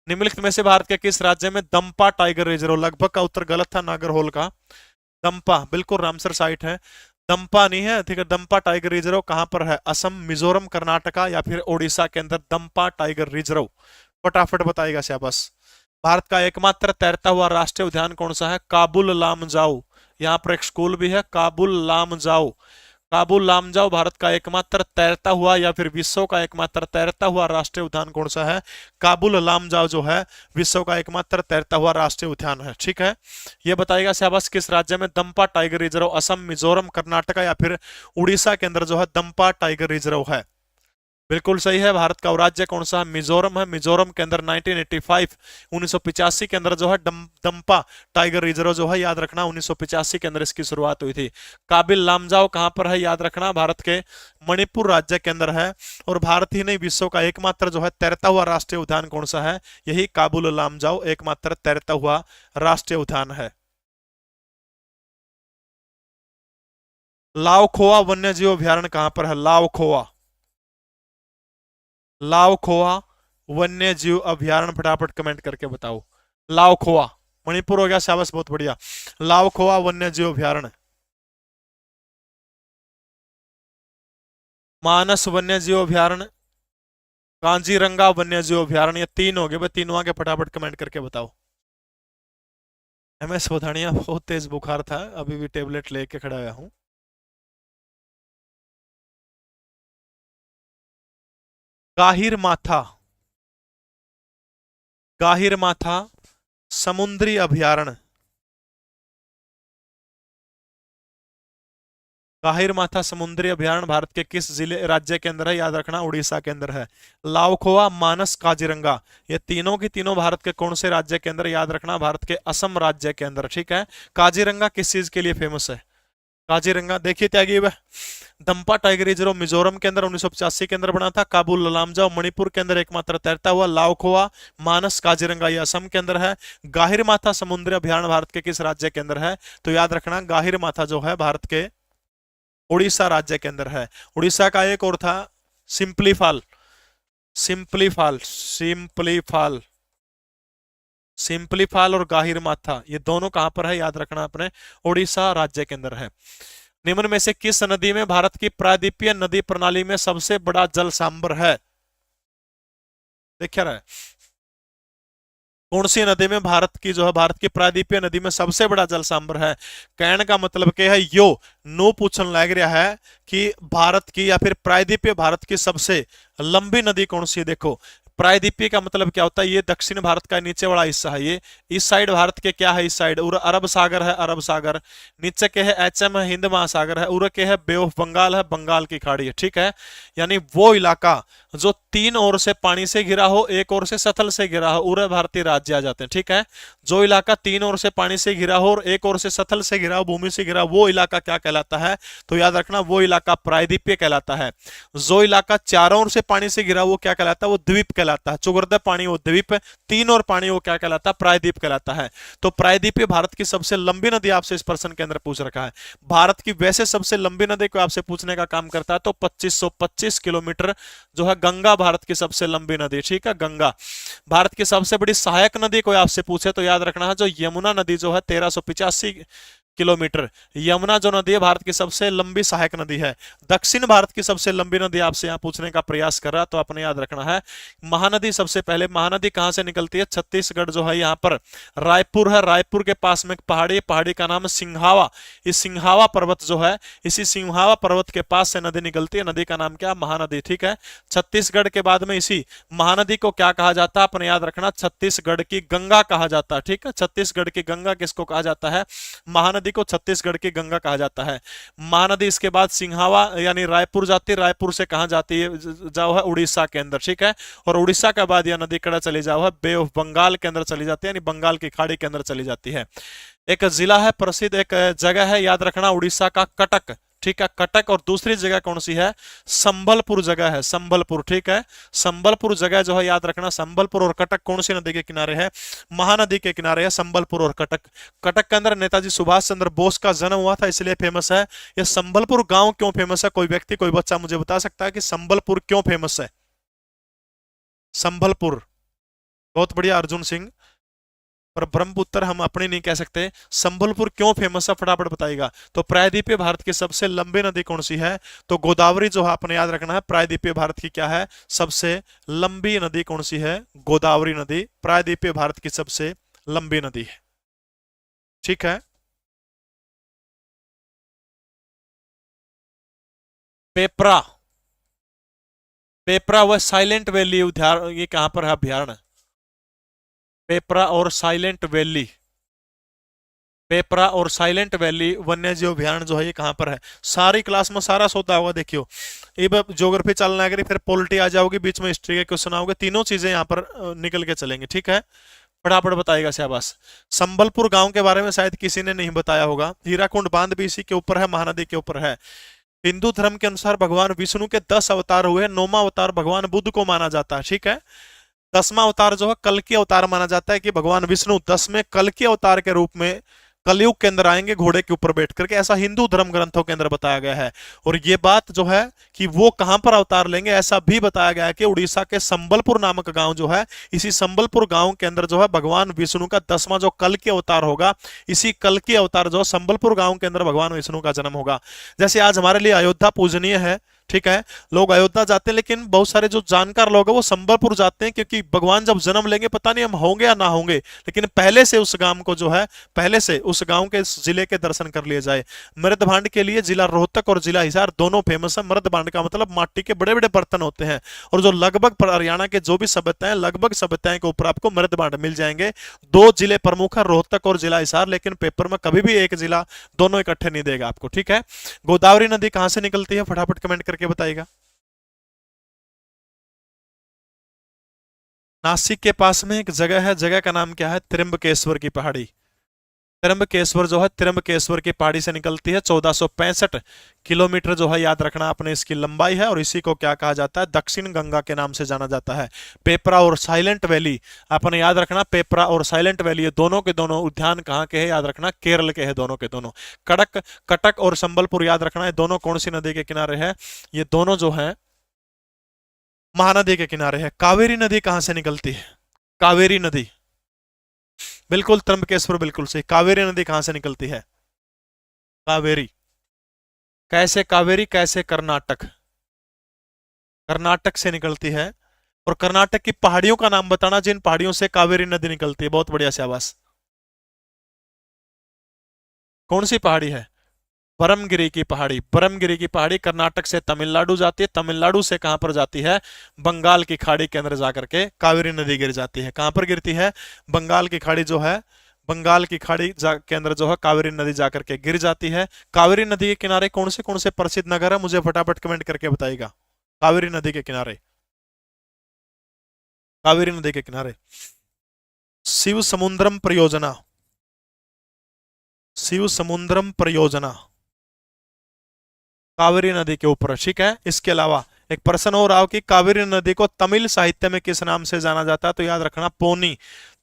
निम्नलिखित में से भारत के किस राज्य में दंपा टाइगर रिजर्व? लगभग का उत्तर गलत था नागरहोल का। दंपा बिल्कुल रामसर साइट है, दंपा नहीं है, ठीक है। दंपा टाइगर रिजर्व कहां पर है? असम, मिजोरम, कर्नाटका या फिर ओडिशा के अंदर दंपा टाइगर रिजर्व? फटाफट बताइएगा शाबाश। भारत का एकमात्र तैरता हुआ राष्ट्रीय उद्यान कौन सा है? काबुल लामजाओ। यहाँ पर एक स्कूल भी है, काबुल लामजाओ। काबुल लामजाओ भारत का एकमात्र तैरता हुआ या फिर विश्व का एकमात्र तैरता हुआ राष्ट्रीय उद्यान कौन सा है? काबुल लामजाओ जो है विश्व का एकमात्र तैरता हुआ राष्ट्रीय उद्यान है, ठीक है। ये बताइएगा शाबाश, किस राज्य में दंपा टाइगर रिजर्व? असम, मिजोरम, कर्नाटका या फिर उड़ीसा के अंदर जो है दंपा टाइगर रिजर्व है? बिल्कुल सही है। भारत का राज्य कौन सा है? मिजोरम है। मिजोरम के अंदर 1985 1985 के अंदर जो है दंपा टाइगर रिजर्व जो है, याद रखना, 1985 के अंदर इसकी शुरुआत हुई थी। काबिल लामजाओ कहां पर है? याद रखना, भारत के मणिपुर राज्य के अंदर है। और भारत ही नहीं, विश्व का एकमात्र जो है तैरता हुआ राष्ट्रीय उद्यान कौन सा है? यही काबुल लामजाओ एकमात्र तैरता हुआ राष्ट्रीय उद्यान है। लाओखोआ वन्य जीव अभ्यारण्य कहां पर है? लाओखोआ, लाओखोआ वन्य जीव अभ्यारण्य, फटाफट कमेंट करके बताओ। लाओखोआ, मणिपुर हो गया, शाबाश, बहुत बढ़िया। लाओखोआ वन्य जीव अभ्यारण्य। मानस वन्य जीव अभ्यारण्य, कांजीरंगा वन्य जीव अभ्यारण्य, ये तीन हो गए भाई, तीनों आगे फटाफट कमेंट करके बताओ। MS सोधानिया, बहुत तेज बुखार था, अभी भी टेबलेट लेके खड़ा हुआ हूँ। गाहिर माथा, गाहिर माथा समुद्री अभ्यारण्य, गाहिर माथा समुद्री अभ्यारण्य भारत के किस जिले राज्य के अंदर है? याद रखना, उड़ीसा के अंदर है। लाओखोआ, मानस, काजीरंगा, ये तीनों की तीनों भारत के कौन से राज्य के अंदर? याद रखना, भारत के असम राज्य के अंदर, ठीक है। काजीरंगा किस चीज के लिए फेमस है? काजीरंगा देखिए त्यागी वह दंपा टाइगर रिजर्व मिजोरम के अंदर 1985 के अंदर बना था। काबुल लामजाओ मणिपुर के अंदर एकमात्र तैरता हुआ। लाओखोआ, मानस, काजीरंगा ये असम के अंदर है। गाहिर माथा समुद्री अभ्यारण्य भारत के किस राज्य के अंदर है? तो याद रखना, गाहिर माथा जो है भारत के उड़ीसा राज्य के अंदर है। उड़ीसा का एक और था सिंपलीफाल, सिंपलीफाल, सिंपलीफाल, सिंपलीफाल और गाहिर माथा, ये दोनों कहां पर है? याद रखना अपने उड़ीसा राज्य के अंदर है। निम्न में से किस नदी में भारत की प्रायद्वीपीय नदी प्रणाली में सबसे बड़ा जल सांभर है? देखिए रहा है, कौन सी नदी में भारत की जो है, भारत की प्रायद्वीपीय नदी में सबसे बड़ा जल सांभर है? कहने का मतलब क्या है, यो नो पूछने लग रहा है कि भारत की या फिर प्रायद्वीपीय भारत की सबसे लंबी नदी कौन सी है। देखो, प्रायद्वीपीय का मतलब क्या होता है? ये दक्षिण भारत का नीचे वाला हिस्सा है। ये इस साइड भारत के क्या है? इस साइड अरब सागर है, अरब सागर। नीचे के है HM है, हिंद महासागर है। उर के है बे ऑफ बंगाल है, बंगाल की खाड़ी है, ठीक है। यानी वो इलाका जो तीन ओर से पानी से घिरा हो, एक ओर से सतल से घिरा हो, उरे भारतीय राज्य आ जाते हैं, ठीक है। जो इलाका तीन ओर से पानी से घिरा हो और एक ओर से सतल से घिरा हो, भूमि से घिरा हो, वो इलाका क्या कहलाता है? तो याद रखना, वो इलाका प्रायद्वीपीय कहलाता है। जो इलाका चारों ओर से पानी से घिरा, वो क्या कहलाता है? वो द्वीप कहलाता है। चुगर्द पानी वो द्वीप, तीन और पानी वो क्या कहलाता है? प्रायद्वीप कहलाता है। तो प्रायद्वीपीय भारत की सबसे लंबी नदी आपसे इस प्रश्न के अंदर पूछ रखा है। भारत की वैसे सबसे लंबी नदी को आपसे पूछने का काम करता है तो 2525 किलोमीटर जो है गंगा भारत की सबसे लंबी नदी, ठीक है, गंगा। भारत की सबसे बड़ी सहायक नदी कोई आपसे पूछे तो याद रखना है जो यमुना नदी जो है 1385 किलोमीटर। यमुना जो नदी है भारत की सबसे लंबी सहायक नदी है। दक्षिण भारत की सबसे लंबी नदी आपसे यहां पूछने का प्रयास कर रहा तो आपने याद रखना है महानदी। सबसे पहले महानदी कहां से निकलती है? छत्तीसगढ़ जो है यहां पर रायपुर है, रायपुर के पास में एक पहाड़ी, पहाड़ी का नाम है सिंहावा। इस सिंहावा पर्वत जो है, इसी सिंहावा पर्वत के पास से नदी निकलती है। नदी का नाम क्या? महानदी, ठीक है। छत्तीसगढ़ के बाद में इसी महानदी को क्या कहा जाता है? अपने याद रखना, छत्तीसगढ़ की गंगा कहा जाता है, ठीक है। छत्तीसगढ़ की गंगा किसको कहा जाता है? महानदी को छत्तीसगढ़ की गंगा कहा जाता है। महानदी इसके बाद सिंहावा यानी रायपुर जाती है, रायपुर से कहां जाती है? जाओ है उड़ीसा के अंदर, ठीक है। और उड़ीसा के बाद यह नदी कड़ा चली जाओ है बे ऑफ बंगाल के अंदर चली जाती है, यानी बंगाल की खाड़ी के अंदर चली जाती है। एक जिला है प्रसिद्ध, एक जगह है, याद रखना, उड़ीसा का कटक, ठीक है, कटक। और दूसरी जगह कौन सी है? संबलपुर जगह है, संबलपुर, ठीक है। संबलपुर जगह जो है याद रखना, संबलपुर और कटक कौन सी नदी के किनारे है? महानदी के किनारे है संबलपुर और कटक। कटक के अंदर नेताजी सुभाष चंद्र बोस का जन्म हुआ था, इसलिए फेमस है। यह संबलपुर गांव क्यों फेमस है? कोई व्यक्ति, कोई बच्चा मुझे बता सकता है कि संबलपुर क्यों फेमस है? संबलपुर, बहुत बढ़िया अर्जुन सिंह। पर ब्रह्मपुत्र हम अपनी नहीं कह सकते। संबलपुर क्यों फेमस है, फटाफट बताइएगा। तो प्रायद्वीपीय भारत की सबसे लंबी नदी कौन सी है? तो गोदावरी जो है अपने याद रखना है, प्रायद्वीपीय भारत की क्या है? सबसे लंबी नदी कौन सी है? गोदावरी नदी प्रायद्वीपीय भारत की सबसे लंबी नदी है, ठीक है। पेपरा, पेपरा व साइलेंट वैली उद्यान, ये कहां पर है अभ्यारण्य? पेपरा और साइलेंट वैली, पेपरा और साइलेंट वैली वन्य जीव अभ्यारण्य जो है ये कहाँ पर है? सारी क्लास में सारा सोता होगा, देखियो। ये ज्योग्राफी चलना है, फिर पॉलिटी आ जाओगी, बीच में हिस्ट्री के क्वेश्चन आओगे, तीनों चीजें यहाँ पर निकल के चलेंगे, ठीक है। फटाफट बताएगा शाबाश। संबलपुर गांव के बारे में शायद किसी ने नहीं बताया होगा। हीराकुंड बांध भी इसी के ऊपर है, महानदी के ऊपर है। हिंदू धर्म के अनुसार भगवान विष्णु के 10 अवतार हुए, 9वां अवतार भगवान बुद्ध को माना जाता है, ठीक है। 10वां अवतार जो है कल की अवतार माना जाता है, कि भगवान विष्णु 10वें कल की अवतार के रूप में कलयुग के अंदर आएंगे घोड़े के ऊपर बैठ करके, ऐसा हिंदू धर्म ग्रंथों के अंदर बताया गया है। और ये बात जो है कि वो कहां पर अवतार लेंगे, ऐसा भी बताया गया है कि उड़ीसा के संबलपुर नामक गांव जो है, इसी संबलपुर गांव के अंदर जो है भगवान विष्णु का 10वां जो कल की अवतार होगा, इसी कल की अवतार जो संबलपुर गांव के अंदर भगवान विष्णु का जन्म होगा। जैसे आज हमारे लिए अयोध्या पूजनीय है, ठीक है, लोग अयोध्या जाते हैं, लेकिन बहुत सारे जो जानकार लोग हैं वो संबलपुर जाते हैं, क्योंकि भगवान जब जन्म लेंगे पता नहीं हम होंगे या ना होंगे, लेकिन पहले से उस गांव को जो है, पहले से उस गांव के जिले के दर्शन कर लिए जाए। मृद भांड के लिए जिला रोहतक और जिला हिसार दोनों फेमस है। मृद भांड का मतलब माटी के बड़े बड़े बर्तन होते हैं, और जो लगभग हरियाणा के जो भी सभ्यताएं, लगभग सभ्यताएं के ऊपर आपको मृद भांड मिल जाएंगे। 2 जिले प्रमुख है, रोहतक और जिला हिसार, लेकिन पेपर में कभी भी एक जिला दोनों इकट्ठे नहीं देगा आपको, ठीक है। गोदावरी नदी कहां से निकलती है, फटाफट कमेंट करके बताइएगा। नासिक के पास में एक जगह है, जगह का नाम क्या है? त्र्यंबकेश्वर की पहाड़ी। त्र्यंबकेश्वर जो है, त्र्यंबकेश्वर की पहाड़ी से निकलती है। 1465 किलोमीटर जो है, याद रखना आपने, इसकी लंबाई है। और इसी को क्या कहा जाता है? दक्षिण गंगा के नाम से जाना जाता है। पेपरा और साइलेंट वैली आपने याद रखना, पेपरा और साइलेंट वैली ये दोनों के दोनों उद्यान कहाँ के हैं? याद रखना, केरल के हैं दोनों के दोनों। कड़क कटक और संबलपुर याद रखना, ये दोनों कौन सी नदी के किनारे है? ये दोनों जो है महानदी के किनारे है। कावेरी नदी कहां से निकलती है? कावेरी नदी, बिल्कुल त्र्यंबकेश्वर बिल्कुल सही। कावेरी नदी कहां से निकलती है? कावेरी। कैसे कावेरी? कैसे कर्नाटक, कर्नाटक से निकलती है। और कर्नाटक की पहाड़ियों का नाम बताना जिन पहाड़ियों से कावेरी नदी निकलती है। बहुत बढ़िया शाबाश। कौन सी पहाड़ी है? बरमगिरी की पहाड़ी। बरमगिरी की पहाड़ी कर्नाटक से तमिलनाडु जाती है, तमिलनाडु से कहां पर जाती है? बंगाल की खाड़ी के अंदर जाकर के कावेरी नदी गिर जाती है। कहां पर गिरती है? बंगाल की खाड़ी जो है, बंगाल की खाड़ी के अंदर जो है कावेरी नदी जाकर के गिर जाती है। कावेरी नदी के किनारे कौन से प्रसिद्ध नगर है? मुझे फटाफट कमेंट करके बताइएगा। कावेरी नदी के किनारे, कावेरी नदी के किनारे शिव समुद्रम परियोजना, शिव समुद्रम परियोजना कावेरी नदी के ऊपर, ठीक है। इसके अलावा एक प्रश्न और आओ कि कावेरी नदी को तमिल साहित्य में किस नाम से जाना जाता है? तो याद रखना, पोनी।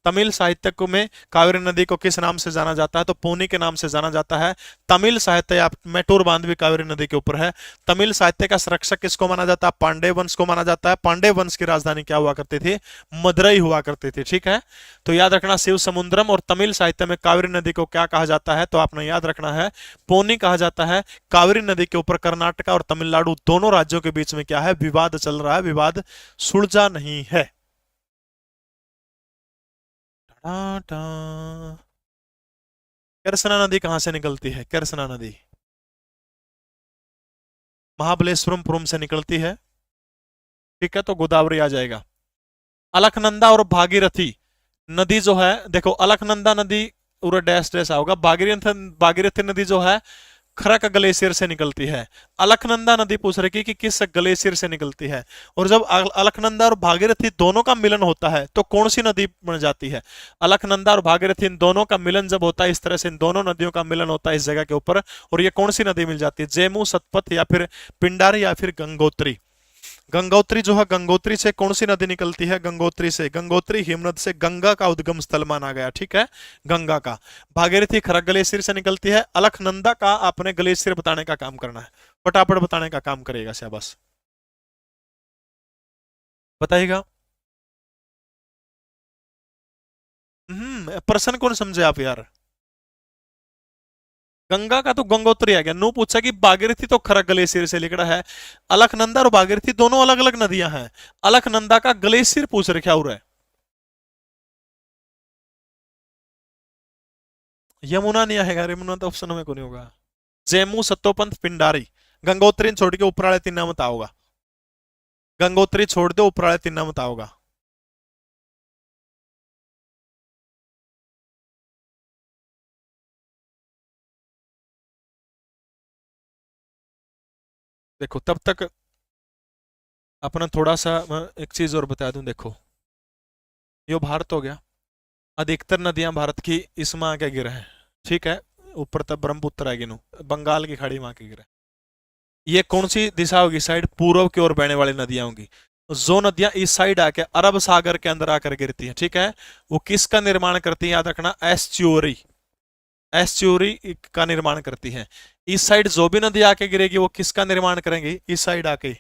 तमिल साहित्य में कावेरी नदी को किस नाम से जाना जाता है? तो पोनी के नाम से जाना जाता है। तमिल साहित्य या मैटूर बांध भी कावेरी नदी के ऊपर है। तमिल साहित्य का संरक्षक किसको माना जाता है? पांडे वंश को माना जाता है। पांडे वंश की राजधानी क्या हुआ करती थी? मदुरई हुआ करती थी, ठीक है। तो याद रखना, शिव समुद्रम और तमिल साहित्य में कावेरी नदी को क्या कहा जाता है? तो आपने याद रखना है, पोनी कहा जाता है। कावेरी नदी के ऊपर कर्नाटक और तमिलनाडु दोनों राज्यों के बीच में क्या है? विवाद चल रहा है, विवाद सुलझा नहीं है। टाटा। कृष्णा नदी कहां से निकलती है? कृष्णा नदी महाबलेश्वरम से निकलती है, ठीक है। तो गोदावरी आ जाएगा। अलकनंदा और भागीरथी नदी जो है, देखो अलकनंदा नदी पूरा डैश डैश होगा। भागीरथी, भागीरथी नदी जो है खरक ग्लेशियर से निकलती है। अलकनंदा नदी पूछ रही कि किस ग्लेशियर से निकलती है? और जब अलकनंदा और भागीरथी दोनों का मिलन होता है तो कौन सी नदी बन जाती है? अलकनंदा और भागीरथी इन दोनों का मिलन जब होता है, इस तरह से इन दोनों नदियों का मिलन होता है इस जगह के ऊपर, और ये कौन सी नदी मिल जाती है? जेमू, सतपथ, या फिर पिंडारी, या फिर गंगोत्री। गंगोत्री जो है, गंगोत्री से कौन सी नदी निकलती है? गंगोत्री से। गंगोत्री हिमनद से गंगा का उद्गम स्थल माना गया, ठीक है, गंगा का। भागीरथी खरक ग्लेशियर से निकलती है। अलकनंदा का आपने ग्लेशियर बताने का काम करना है, फटाफट बताने का काम करेगा शाबाश, बताइएगा। प्रश्न कौन समझे आप यार? गंगा का तो गंगोत्री आ गया। नो पूछा कि भागीरथी तो खरक ग्लेशियर से लिखड़ा है। अलकनंदा और भागीरथी दोनों अलग अलग नदियां हैं। अलकनंदा का ग्लेशियर पूछ रखा हो रहा है। यमुना नहीं आएगा, यमुना तो ऑप्शन में कौन होगा। जेमू, सत्तोपंथ, पिंडारी। गंगोत्री छोड़ के ऊपर वाले तीन मत आओगा। गंगोत्री छोड़ दो, ऊपर वाले तीन मत आओगा। देखो तब तक अपना थोड़ा सा मैं एक चीज और बता दूं। देखो ये भारत हो गया, अधिकतर नदियां भारत की इसमें आके गिरे हैं, ठीक है। ऊपर तक ब्रह्मपुत्र आएगी नु, बंगाल की खाड़ी में आके गिरे। ये कौन सी दिशा होगी, साइड पूर्व की ओर बहने वाली नदियां होंगी। जो नदियां इस साइड आके अरब सागर के अंदर आकर गिरती हैं, ठीक है, वो किसका निर्माण करती हैं, याद रखना, एस्च्यूरी, एस्च्यूरी का निर्माण करती हैं। इस साइड जो भी नदी आके गिरेगी वो किसका निर्माण करेंगी, इस साइड आके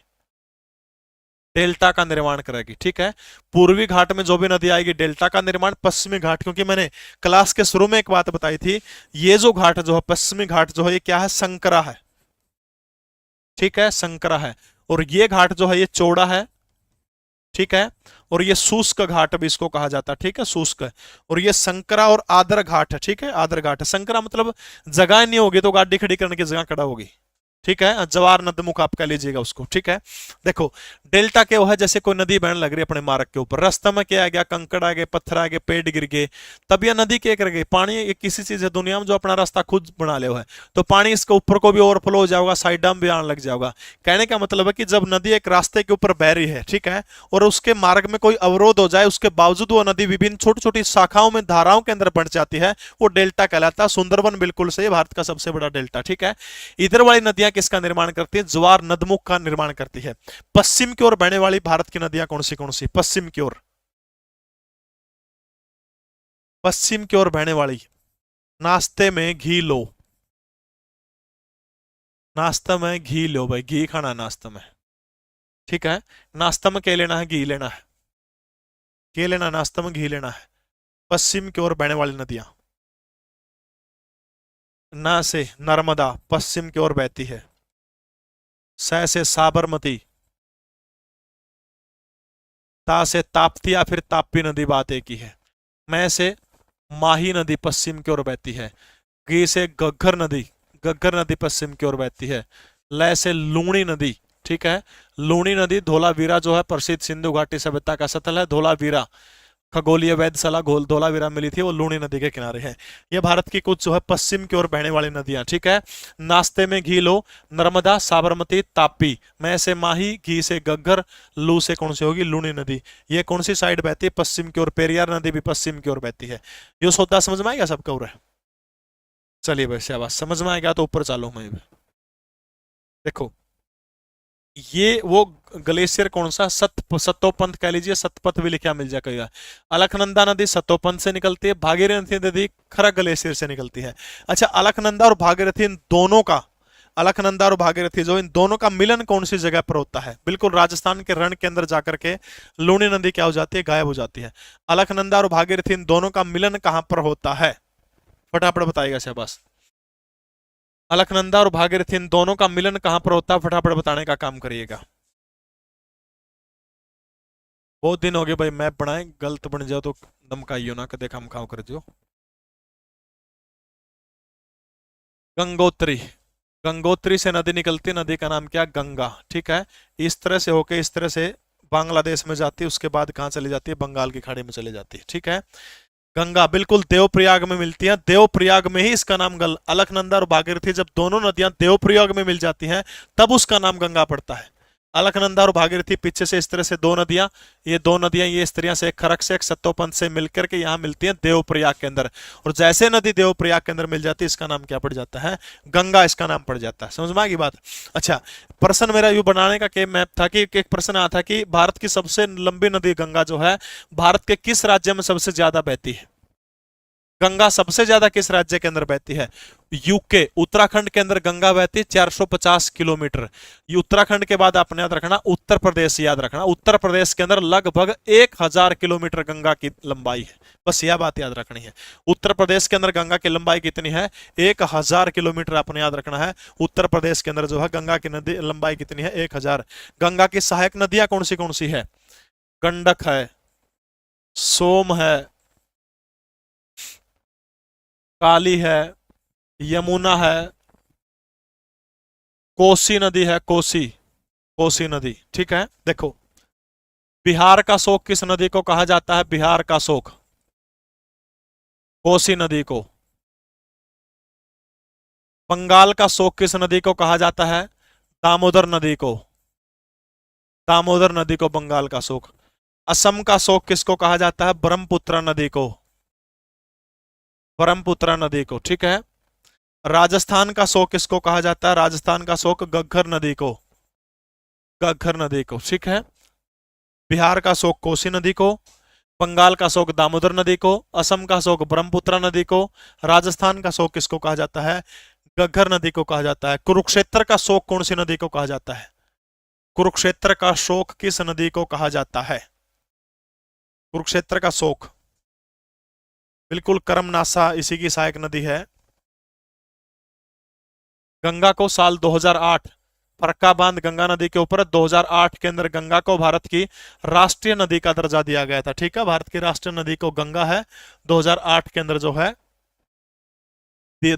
डेल्टा का निर्माण करेगी, ठीक है। पूर्वी घाट में जो भी नदी आएगी डेल्टा का निर्माण, पश्चिमी घाट, क्योंकि मैंने क्लास के शुरू में एक बात बताई थी, ये जो घाट जो है पश्चिमी घाट जो है ये क्या है, संकरा है, ठीक है, संकरा है। और ये घाट जो है ये चौड़ा है, ठीक है। और ये शुष्क घाट भी इसको कहा जाता है, ठीक है, शुष्क है। और ये संकरा और आदर घाट है, ठीक है, आदर घाट है। संकरा मतलब जगह नहीं होगी तो गाड़ी खड़ी करने की जगह खड़ा होगी, ठीक है, जवार नदमुख आप कह लीजिएगा उसको, ठीक है। देखो डेल्टा क्या है, जैसे कोई नदी बहने लग रही है अपने मार्ग के ऊपर, रास्ते में क्या आ गया, कंकड़ आ गए, पत्थर आ गए, पेड़ गिर गए, तब यह नदी क्या कर गई, पानी एक किसी चीज है दुनिया में जो अपना रास्ता खुद बना ले हुआ है, तो पानी इसके ऊपर को भी ओवरफ्लो हो जाएगा, साइड में भी आने लग जाएगा। कहने का मतलब है कि जब नदी एक रास्ते के ऊपर बह रही है, ठीक है, और उसके मार्ग में कोई अवरोध हो जाए, उसके बावजूद वो नदी विभिन्न छोटी छोटी शाखाओं में, धाराओं के अंदर बढ़ जाती है, वो डेल्टा कहलाता है। सुंदरबन बिल्कुल सही, भारत का सबसे बड़ा डेल्टा, ठीक है। इधर वाली नदियां किसका निर्माण करती है, ज्वार नदमुख का निर्माण करती है। पश्चिम की ओर बहने वाली भारत की नदियां कौन सी, पश्चिम की ओर, पश्चिम की ओर बहने वाली, नाश्ते में घी लो, नाश्ता में घी लो भाई, घी खाना है नाश्ता में, ठीक है। नाश्ता में क्या लेना है, घी लेना है, क्या लेना है, नाश्ता में घी लेना है। पश्चिम की ओर बहने वाली नदियां, न से नर्मदा पश्चिम की ओर बहती है, स से साबरमती, ता से ताप्ती या फिर ताप्ती नदी बात एक ही है, मैं से माही नदी पश्चिम की ओर बहती है, गी से घग्गर नदी, घग्गर नदी पश्चिम की ओर बहती है, लय से लूणी नदी, ठीक है। लूणी नदी धोलावीरा जो है प्रसिद्ध सिंधु घाटी सभ्यता का स्थल है, धोलावीरा खगोलीय वेधशाला घोल धोलावीरा मिली थी, वो लूणी नदी के किनारे है। ये भारत की कुछ जो है पश्चिम की ओर बहने वाली नदियां, ठीक है। नाश्ते में घी लो, नर्मदा, साबरमती, तापी, मैं से माही, घी से गग्गर, लू से कौन सी होगी, लूणी नदी। ये कौन सी साइड बहती है, पश्चिम की ओर। पेरियार नदी भी पश्चिम की ओर बहती है। ये सौदा समझ में आएगा सबका उरे। चलिए भाई शाबाश, समझ में आएगा तो ऊपर चालू मैं भी। देखो ये वो ग्लेशियर कौन सा, सतोपंथ कह लीजिए, सतपथ भी लिखा मिल जाएगा। अलकनंदा नदी सतोपंथ से निकलती है, भागीरथी नदी खरा ग्लेशियर से निकलती है। अच्छा, अलकनंदा और भागीरथी इन दोनों का, अलकनंदा और भागीरथी जो इन दोनों का मिलन कौन सी जगह पर होता है, बिल्कुल राजस्थान के रण के अंदर जाकर के लूणी नदी क्या हो जाती है, गायब हो जाती है। अलकनंदा और भागीरथी इन दोनों का मिलन कहां पर होता है, फटाफट बताइएगा शाबाश। अलकनंदा और भागीरथी इन दोनों का मिलन कहां पर होता है, फटाफट बताने का काम करिएगा। बहुत दिन हो गए भाई मैप बनाए, गलत बन जाओ तो धमकाइयो ना, कदे हम खाओ कर जो। गंगोत्री, गंगोत्री से नदी निकलती है, नदी का नाम क्या, गंगा, ठीक है। इस तरह से होके इस तरह से बांग्लादेश में जाती है, उसके बाद कहाँ चली जाती है, बंगाल की खाड़ी में चली जाती है, ठीक है। गंगा बिल्कुल देवप्रयाग में मिलती है, देवप्रयाग में ही इसका नाम अलकनंदा और भागीरथी जब दोनों नदियां देवप्रयाग में मिल जाती हैं तब उसका नाम गंगा पड़ता है। अलकनंदा और भागीरथी पीछे से इस तरह से दो नदियां ये इस तरह से एक खरक से एक सत्तोपंथ से मिलकर के यहाँ मिलती हैं देवप्रयाग के अंदर। और जैसे नदी देवप्रयाग के अंदर मिल जाती है इसका नाम क्या पड़ जाता है, गंगा इसका नाम पड़ जाता है। समझ में आ गई बात। अच्छा, प्रश्न मेरा यू बनाने का के मैप था कि एक प्रश्न आया था कि भारत की सबसे लंबी नदी गंगा जो है भारत के किस राज्य में सबसे ज्यादा बहती है, गंगा सबसे ज्यादा किस राज्य के अंदर बहती है, यूके उत्तराखंड के अंदर गंगा बहती है 450 किलोमीटर। ये उत्तराखंड के बाद आपने याद रखना उत्तर प्रदेश, याद रखना उत्तर प्रदेश के अंदर लगभग 1000 किलोमीटर गंगा की लंबाई है, बस यह बात याद रखनी है। उत्तर प्रदेश के अंदर गंगा की लंबाई कितनी है, 1000 किलोमीटर आपने याद रखना है। उत्तर प्रदेश के अंदर जो है गंगा की नदी लंबाई कितनी है, 1000। गंगा की सहायक नदियां कौन सी है, गंडक है, सोम है, काली है, यमुना है, कोसी नदी है, कोसी, कोसी नदी, ठीक है। देखो बिहार का शोक किस नदी को कहा जाता है, बिहार का शोक कोसी नदी को। बंगाल का शोक किस नदी को कहा जाता है, दामोदर नदी को, दामोदर नदी को बंगाल का शोक। असम का शोक किसको कहा जाता है? ब्रह्मपुत्र नदी को, ब्रह्मपुत्र नदी को, ठीक है। राजस्थान का शोक किसको कहा जाता है? राजस्थान का शोक घग्गर नदी को, घग्गर नदी को, ठीक है। बिहार का शोक कोसी नदी को, बंगाल का शोक दामोदर नदी को, असम का शोक ब्रह्मपुत्र नदी को, राजस्थान का शोक किसको कहा जाता है? घग्गर नदी को कहा जाता है। कुरुक्षेत्र का शोक कौन सी नदी को कहा जाता है? कुरुक्षेत्र का शोक किस नदी को कहा जाता है? कुरुक्षेत्र का शोक, बिल्कुल कर्मनासा इसी की सहायक नदी है। गंगा को साल 2008 फरक्का बांध गंगा नदी के ऊपर 2008 के अंदर गंगा को भारत की राष्ट्रीय नदी का दर्जा दिया गया था, ठीक है। भारत की राष्ट्रीय नदी को गंगा है 2008 के अंदर जो है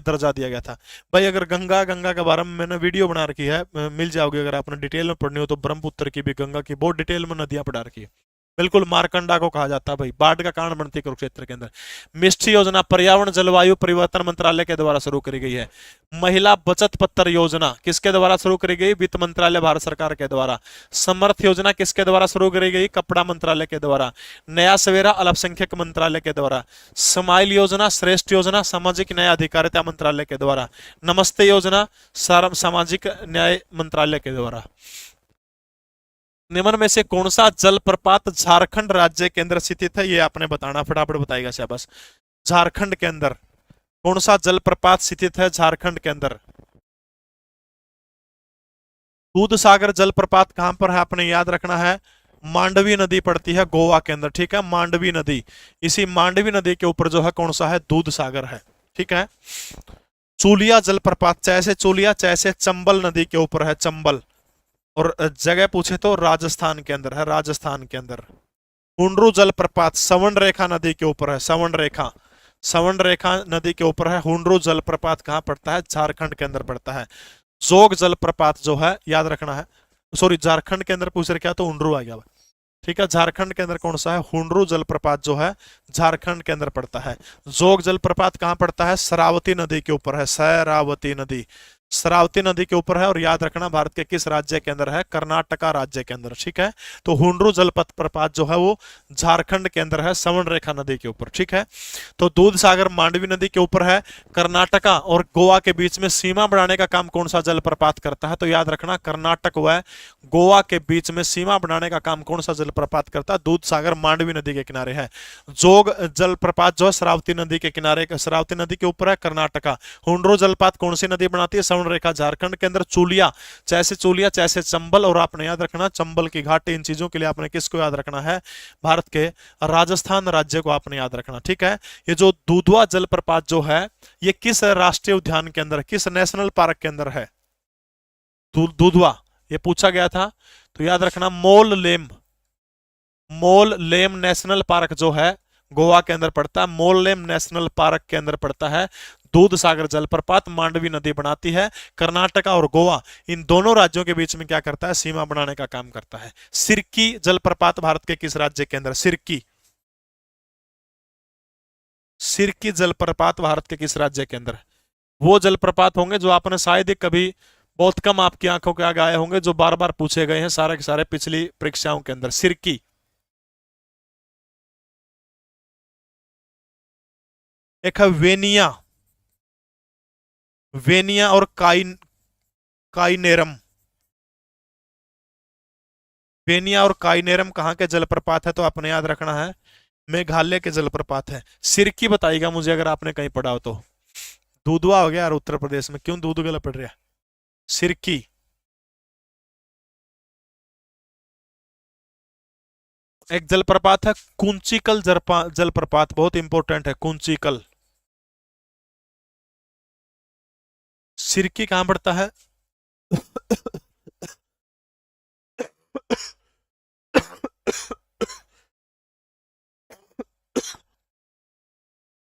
दर्जा दिया गया था। भाई अगर गंगा गंगा के बारे में मैंने वीडियो बना रखी है, मिल जाओगे अगर आपने डिटेल में पढ़नी हो तो। ब्रह्मपुत्र की भी, गंगा की बहुत डिटेल में नदियां पढ़ा रखी है। बिल्कुल मारकंडा को कहा जाता है भाई, बाढ़ का कारण बनती है कुरुक्षेत्र के अंदर। मिष्टी योजना पर्यावरण जलवायु परिवर्तन मंत्रालय के द्वारा शुरू करी गई है। महिला बचत पत्र योजना किसके द्वारा शुरू करी गई? वित्त मंत्रालय भारत सरकार के द्वारा। समर्थ योजना किसके द्वारा शुरू करी गई? कपड़ा मंत्रालय के द्वारा। नया सवेरा अल्पसंख्यक मंत्रालय के द्वारा। स्माइल योजना, श्रेष्ठ योजना सामाजिक न्याय अधिकारिता मंत्रालय के द्वारा। नमस्ते योजना सामाजिक न्याय मंत्रालय के द्वारा। निम्न में से कौन सा जलप्रपात झारखंड राज्य के अंदर स्थित है? ये आपने बताना, फटाफट बताएगा शाबाश। झारखंड के अंदर कौन सा जलप्रपात स्थित है? झारखंड के अंदर दूध सागर जलप्रपात कहां पर है? आपने याद रखना है, मांडवी नदी पड़ती है गोवा के अंदर, ठीक है। मांडवी नदी, इसी मांडवी नदी के ऊपर जो है कौन सा है? दूध सागर है, ठीक है। चूलिया जलप्रपात, जैसे चूलिया जैसे चंबल नदी के ऊपर है, चंबल। और जगह पूछे तो राजस्थान के अंदर है, राजस्थान के अंदर। हुंडरू जलप्रपात सवर्ण रेखा नदी के ऊपर है, सवर्ण रेखा, सवर्ण रेखा नदी के ऊपर है। हुंडरू जलप्रपात कहां पड़ता है? झारखंड के अंदर पड़ता है। जोग जलप्रपात जो है याद रखना है, सॉरी झारखंड के अंदर पूछ रहे क्या तो हुंडरू आ गया, ठीक है। झारखंड के अंदर कौन सा है? हुंडरू जलप्रपात जो है झारखंड के अंदर पड़ता है। जोग जलप्रपात कहां पड़ता है? शरावती नदी के ऊपर है, शरावती नदी, शरावती नदी के ऊपर है। और याद रखना भारत के किस राज्य के अंदर है? कर्नाटका राज्य के अंदर, ठीक है। तो हुंडरू जलप्रपात जो है वो झारखंड के अंदर है, सवर्ण रेखा नदी के ऊपर, ठीक है। तो दूध सागर मांडवी नदी के ऊपर है। कर्नाटका और गोवा के बीच में सीमा बनाने का काम कौन सा जलप्रपात करता है? तो याद रखना कर्नाटक व गोवा के बीच में सीमा बनाने का काम कौन सा जलप्रपात करता है? दूध सागर मांडवी नदी के किनारे है। जोग जलप्रपात जो है शरावती नदी के किनारे, शरावती नदी के ऊपर है, कर्नाटका। हुंडरू जलप्रपात कौन सी नदी बनाती है? सवर्ण रेखा, झारखंड के अंदर। चूलिया जैसे चंबल, और आपने याद रखना चंबल की घाटी। इन चीजों के लिए आपने किसको याद रखना है? भारत के राजस्थान राज्य को आपने याद रखना, ठीक है। ये जो दूधवा जलप्रपात जो है ये किस राष्ट्रीय उद्यान के अंदर, किस नेशनल पार्क के अंदर है? दूधवा, ये पूछा गया था, तो याद रखना मोल लेम नेशनल पार्क जो है गोवा के अंदर पड़ता है। मोललेम नेशनल पार्क के अंदर पड़ता है दूध सागर जलप्रपात। मांडवी नदी बनाती है। कर्नाटका और गोवा इन दोनों राज्यों के बीच में क्या करता है? सीमा बनाने का काम करता है। सिरकी जलप्रपात भारत के किस राज्य के अंदर? सिरकी, सिरकी जलप्रपात भारत के किस राज्य के अंदर? वो जलप्रपात होंगे जो आपने शायद ही कभी, बहुत कम आपकी आंखों के आगे आए होंगे, जो बार बार पूछे गए हैं सारे के सारे पिछली परीक्षाओं के अंदर। सिरकी। एक है वेनिया, वेनिया और काइनेरम। वेनिया और काइनेरम कहाँ के जलप्रपात है? तो आपने याद रखना है मेघालय के जलप्रपात है। सिरकी बताइएगा मुझे अगर आपने कहीं पढ़ा हो तो। दूधवा हो गया यार उत्तर प्रदेश में, क्यों दूध गला पड़ रहा है? सिरकी। एक जलप्रपात है कुंचिकल जलप्रपात, बहुत इंपॉर्टेंट है कुंचिकल। सिरकी कहां पड़ता है?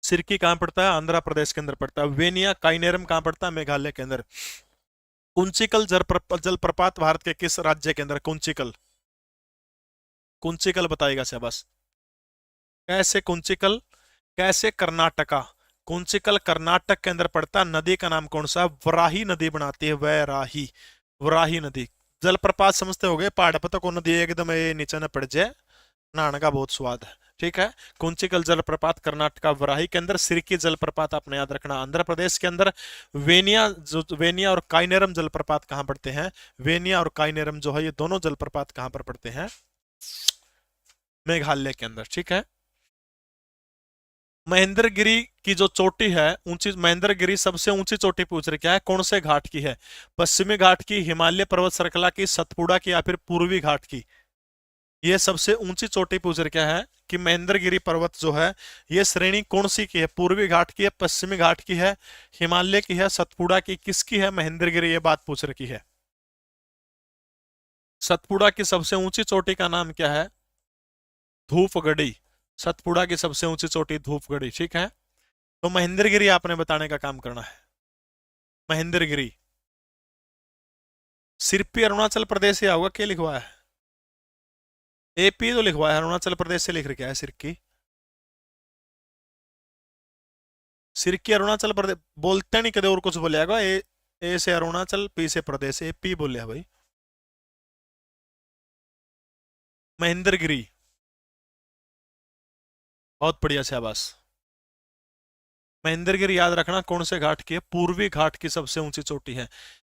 सिरकी कहां पड़ता है? आंध्र प्रदेश के अंदर पड़ता है। वेनिया काइनेरम कहां पड़ता है? मेघालय के अंदर। कुंचिकल जलप्रपात भारत के किस राज्य के अंदर? कुंचिकल, कुंचिकल बताइएगा शाबाश। कैसे कुंचिकल? कैसे कर्नाटका? कुंचिकल कर्नाटक के अंदर पड़ता है। नदी का नाम कौन सा? वराही नदी बनाती है, वैराही, वराही नदी। जलप्रपात समझते हो गए, पहाड़ पर तो नदी एकदम ये नीचे न पड़ जाए, नहाने का बहुत स्वाद है। ठीक है। कुंचिकल जलप्रपात कर्नाटक, वराही के अंदर, सिरकी जलप्रपात आपने याद रखना आंध्र प्रदेश के अंदर। वेनिया, जो वेनिया और काइनेरम जलप्रपात कहां पड़ते हैं? वेनिया और काइनेरम जो है ये दोनों जलप्रपात कहां पर पड़ते हैं? मेघालय के अंदर। ठीक है। महेंद्रगिरी की जो चोटी है ऊंची, महेंद्रगिरी सबसे ऊंची चोटी पूछ रही, क्या है, कौन से घाट की है? पश्चिमी घाट की, हिमालय पर्वत श्रृंखला की, सतपुड़ा की, या फिर पूर्वी घाट की? ये सबसे ऊंची चोटी पूछ रही क्या है कि महेंद्रगिरी पर्वत जो है ये श्रेणी कौन सी की है? पूर्वी घाट की है, पश्चिमी घाट की है, हिमालय की है, सतपुड़ा की, किसकी है महेंद्रगिरी? ये बात पूछ रखी है। सतपुड़ा की सबसे ऊंची चोटी का नाम क्या है? धूपगढ़ी। सतपुड़ा की सबसे ऊंची चोटी धूपगढ़ी। ठीक है। तो महेंद्रगिरी आपने बताने का काम करना है। महेंद्रगिरी सिर्फ अरुणाचल प्रदेश से होगा, क्या लिखवाया है? एपी तो लिखवाया है, अरुणाचल प्रदेश से लिख रखा है सिरकी। सिरकी अरुणाचल प्रदेश बोलते नहीं कदे और कुछ बोलेगा। ए से अरुणाचल, पी से प्रदेश, एपी बोलिया भाई। महेंद्रगिरी। बहुत बढ़िया, शाबाश। महेंद्रगिरी याद रखना कौन से घाट की है? पूर्वी घाट की सबसे ऊंची चोटी है।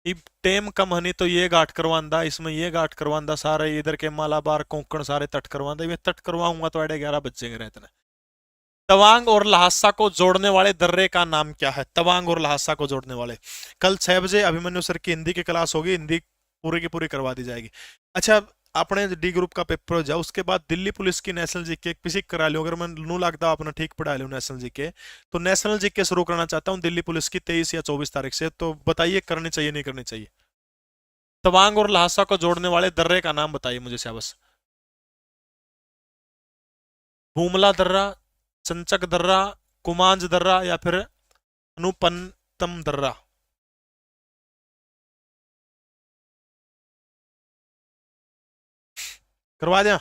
इब टेम कम हनी तो ये घाट करवांदा, इसमें ये घाट करवांदा, सारे इधर के मालाबार कोंकण सारे तट करवांदा। ये तट करवाऊंगा तो 11:30 बज जाएंगे रहते। तवांग और लहासा को जोड़ने वाले दर्रे का नाम क्या है? तवांग और लहासा को जोड़ने वाले। कल 6 बजे अभिमन्यु सर की हिंदी की क्लास होगी, हिंदी पूरी की पूरी करवा दी जाएगी। अच्छा, अपने डी ग्रुप का पेपर हो जाओ, उसके बाद दिल्ली पुलिस की नेशनल जीके पिसिक करा लो। अगर मैं नू लगता अपना ठीक पढ़ा लो नेशनल जीके, तो नेशनल जीके शुरू करना चाहता हूँ दिल्ली पुलिस की 23 या 24 तारीख से। तो बताइए करनी चाहिए नहीं करनी चाहिए? तवांग और लहासा को जोड़ने वाले दर्रे का नाम बताइए मुझे शाबाश। भूमला दर्रा, चंचक दर्रा, कुमांज दर्रा, या फिर अनुपनतम दर्रा? करवा दिया,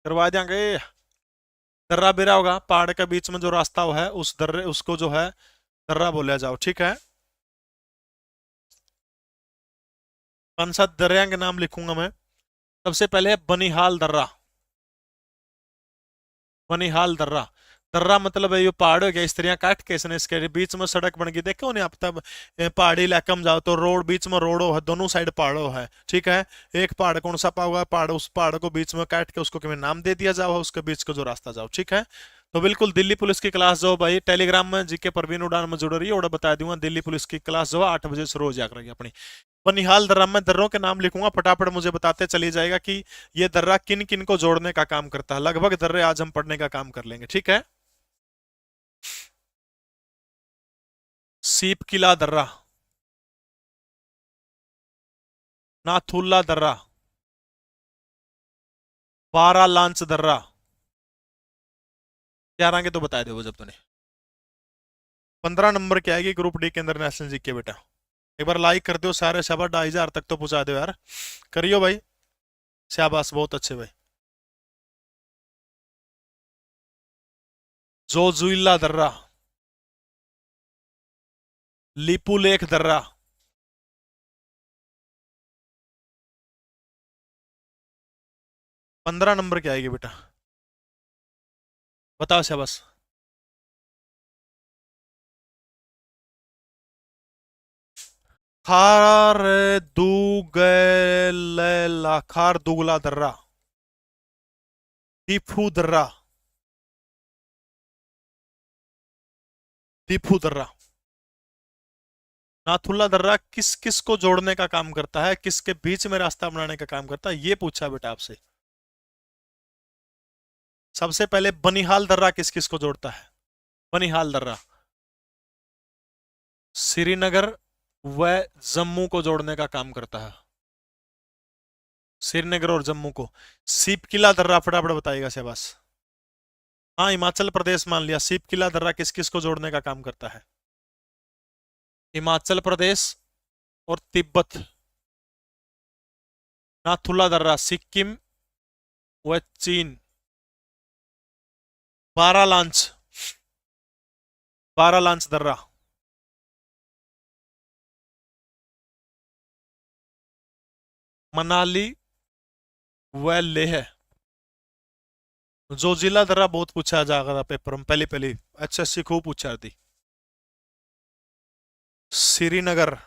करवा देंगे। दर्रा बेरा होगा पहाड़ के बीच में जो रास्ता है, उस दर्रे उसको जो है दर्रा बोला जाओ। ठीक है। 5-7 दर्या के नाम लिखूंगा मैं। सबसे पहले है बनिहाल दर्रा। बनिहाल दर्रा। दर्रा मतलब है ये पहाड़ हो गया, इस तरह काट के इसने इसके बीच में सड़क बन गई। देखो नहीं आप तब पहाड़ी इलाके में जाओ तो रोड, बीच में रोडो है, दोनों साइड पहाड़ो है। ठीक है। एक पहाड़ कौन सा पाओगा? पहाड़, उस पहाड़ को बीच में काट के उसको क्यों नाम दे दिया जाओ, उसके बीच का जो रास्ता जाओ। ठीक है। तो बिल्कुल दिल्ली पुलिस की क्लास जो भाई टेलीग्राम में जीके परवीन उड़ान में जुड़ रही है, और बता दूंगा दिल्ली पुलिस की क्लास जो है 8 बजे शुरू हो जाएगी अपनी। बनिहाल दर्रा में दर्रों के नाम लिखूंगा, फटाफट मुझे बताते चली जाएगा कि ये दर्रा किन किन को जोड़ने का काम करता है। लगभग दर्रे आज हम पढ़ने का काम कर लेंगे। ठीक है। सीप किला दर्रा, नाथुल्ला दर्रा, बारा लांच दर्रा। क्या रंगे तो बता दो जब तूने। 15 नंबर की आएगी ग्रुप डी के अंदर नेशनल जीके बेटा। एक बार लाइक कर दो सारे, शाबाश, 2,500 तक तो पहुंचा दो यार, करियो भाई, शाबाश, बहुत अच्छे भाई। जोजुइला दर्रा, लिपुलेख दर्रा। 15 नंबर की आएगी बेटा, बताओ शाबाश। खार दुगला, खार दुगला दर्रा, दीफू दर्रा, दीफू दर्रा। नाथुल्ला दर्रा किस किस को जोड़ने का काम करता है, किसके बीच में रास्ता बनाने का काम करता है, ये पूछा बेटा आपसे। सबसे पहले बनिहाल दर्रा किस किस को जोड़ता है? बनिहाल दर्रा श्रीनगर व जम्मू को जोड़ने का काम करता है। श्रीनगर और जम्मू को। सीप किला दर्रा फटाफट बताइएगा शाबाश। हाँ, हिमाचल प्रदेश मान लिया। सीप किला दर्रा किस किस को जोड़ने का काम करता है? हिमाचल प्रदेश और तिब्बत। नाथुला दर्रा सिक्किम व चीन। बारालांच, बारालांच दर्रा मनाली व लेह। जोजिला दर्रा बहुत पूछा जाएगा पेपर में, पहली पहली एचएससी खूब पूछा थी। श्रीनगर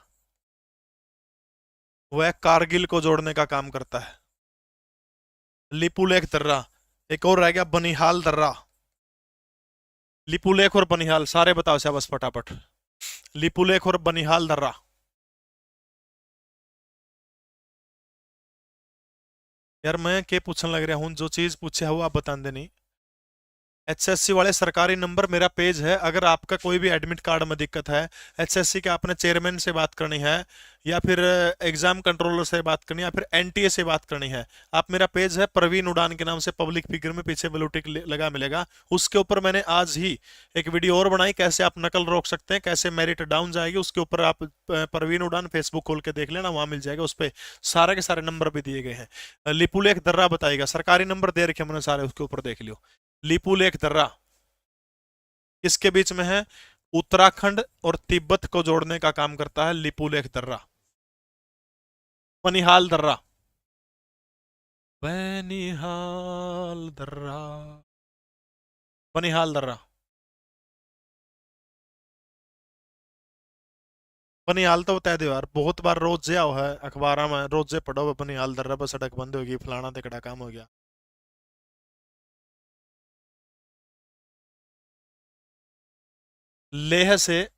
वह कारगिल को जोड़ने का काम करता है। लिपुलेख दर्रा। एक और रह गया बनिहाल दर्रा। लिपुलेख और बनिहाल सारे बताओ बस फटाफट। लिपुलेख और बनिहाल दर्रा। यार मैं क्या पूछने लग रहा हूँ, जो चीज पूछे हो आप बता देनी। एचएससी वाले सरकारी नंबर मेरा पेज है, अगर आपका कोई भी एडमिट कार्ड में दिक्कत है, एचएससी के आपने चेयरमैन से बात करनी है, या फिर एग्जाम कंट्रोलर से बात करनी है, या फिर एनटीए से बात करनी है, आप मेरा पेज है प्रवीण उड़ान के नाम से, पब्लिक फिगर में पीछे ब्लू टिक लगा मिलेगा, उसके ऊपर मैंने आज ही एक वीडियो और बनाई, कैसे आप नकल रोक सकते हैं, कैसे मेरिट डाउन जाएगी, उसके ऊपर आप प्रवीण उड़ान फेसबुक खोल के देख लेना, वहां मिल जाएगा, उस पर सारे के सारे नंबर भी दिए गए हैं। लिपुलेख दर्रा बताएगा, सरकारी नंबर दे रखे मैंने सारे, उसके ऊपर देख लियो। लिपुलेख दर्रा किसके बीच में है? उत्तराखंड और तिब्बत को जोड़ने का काम करता है लिपुलेख दर्रा। बनिहाल दर्रा। बनिहाल दर्रा। बनिहाल दर्रा। बनिहाल तो बता दो यार, बहुत बार रोजे आओ है अखबार में, रोजे पढ़ो बनिहाल दर्रा पर सड़क बंद होगी, फलाना तिकड़ा काम हो गया। लेह से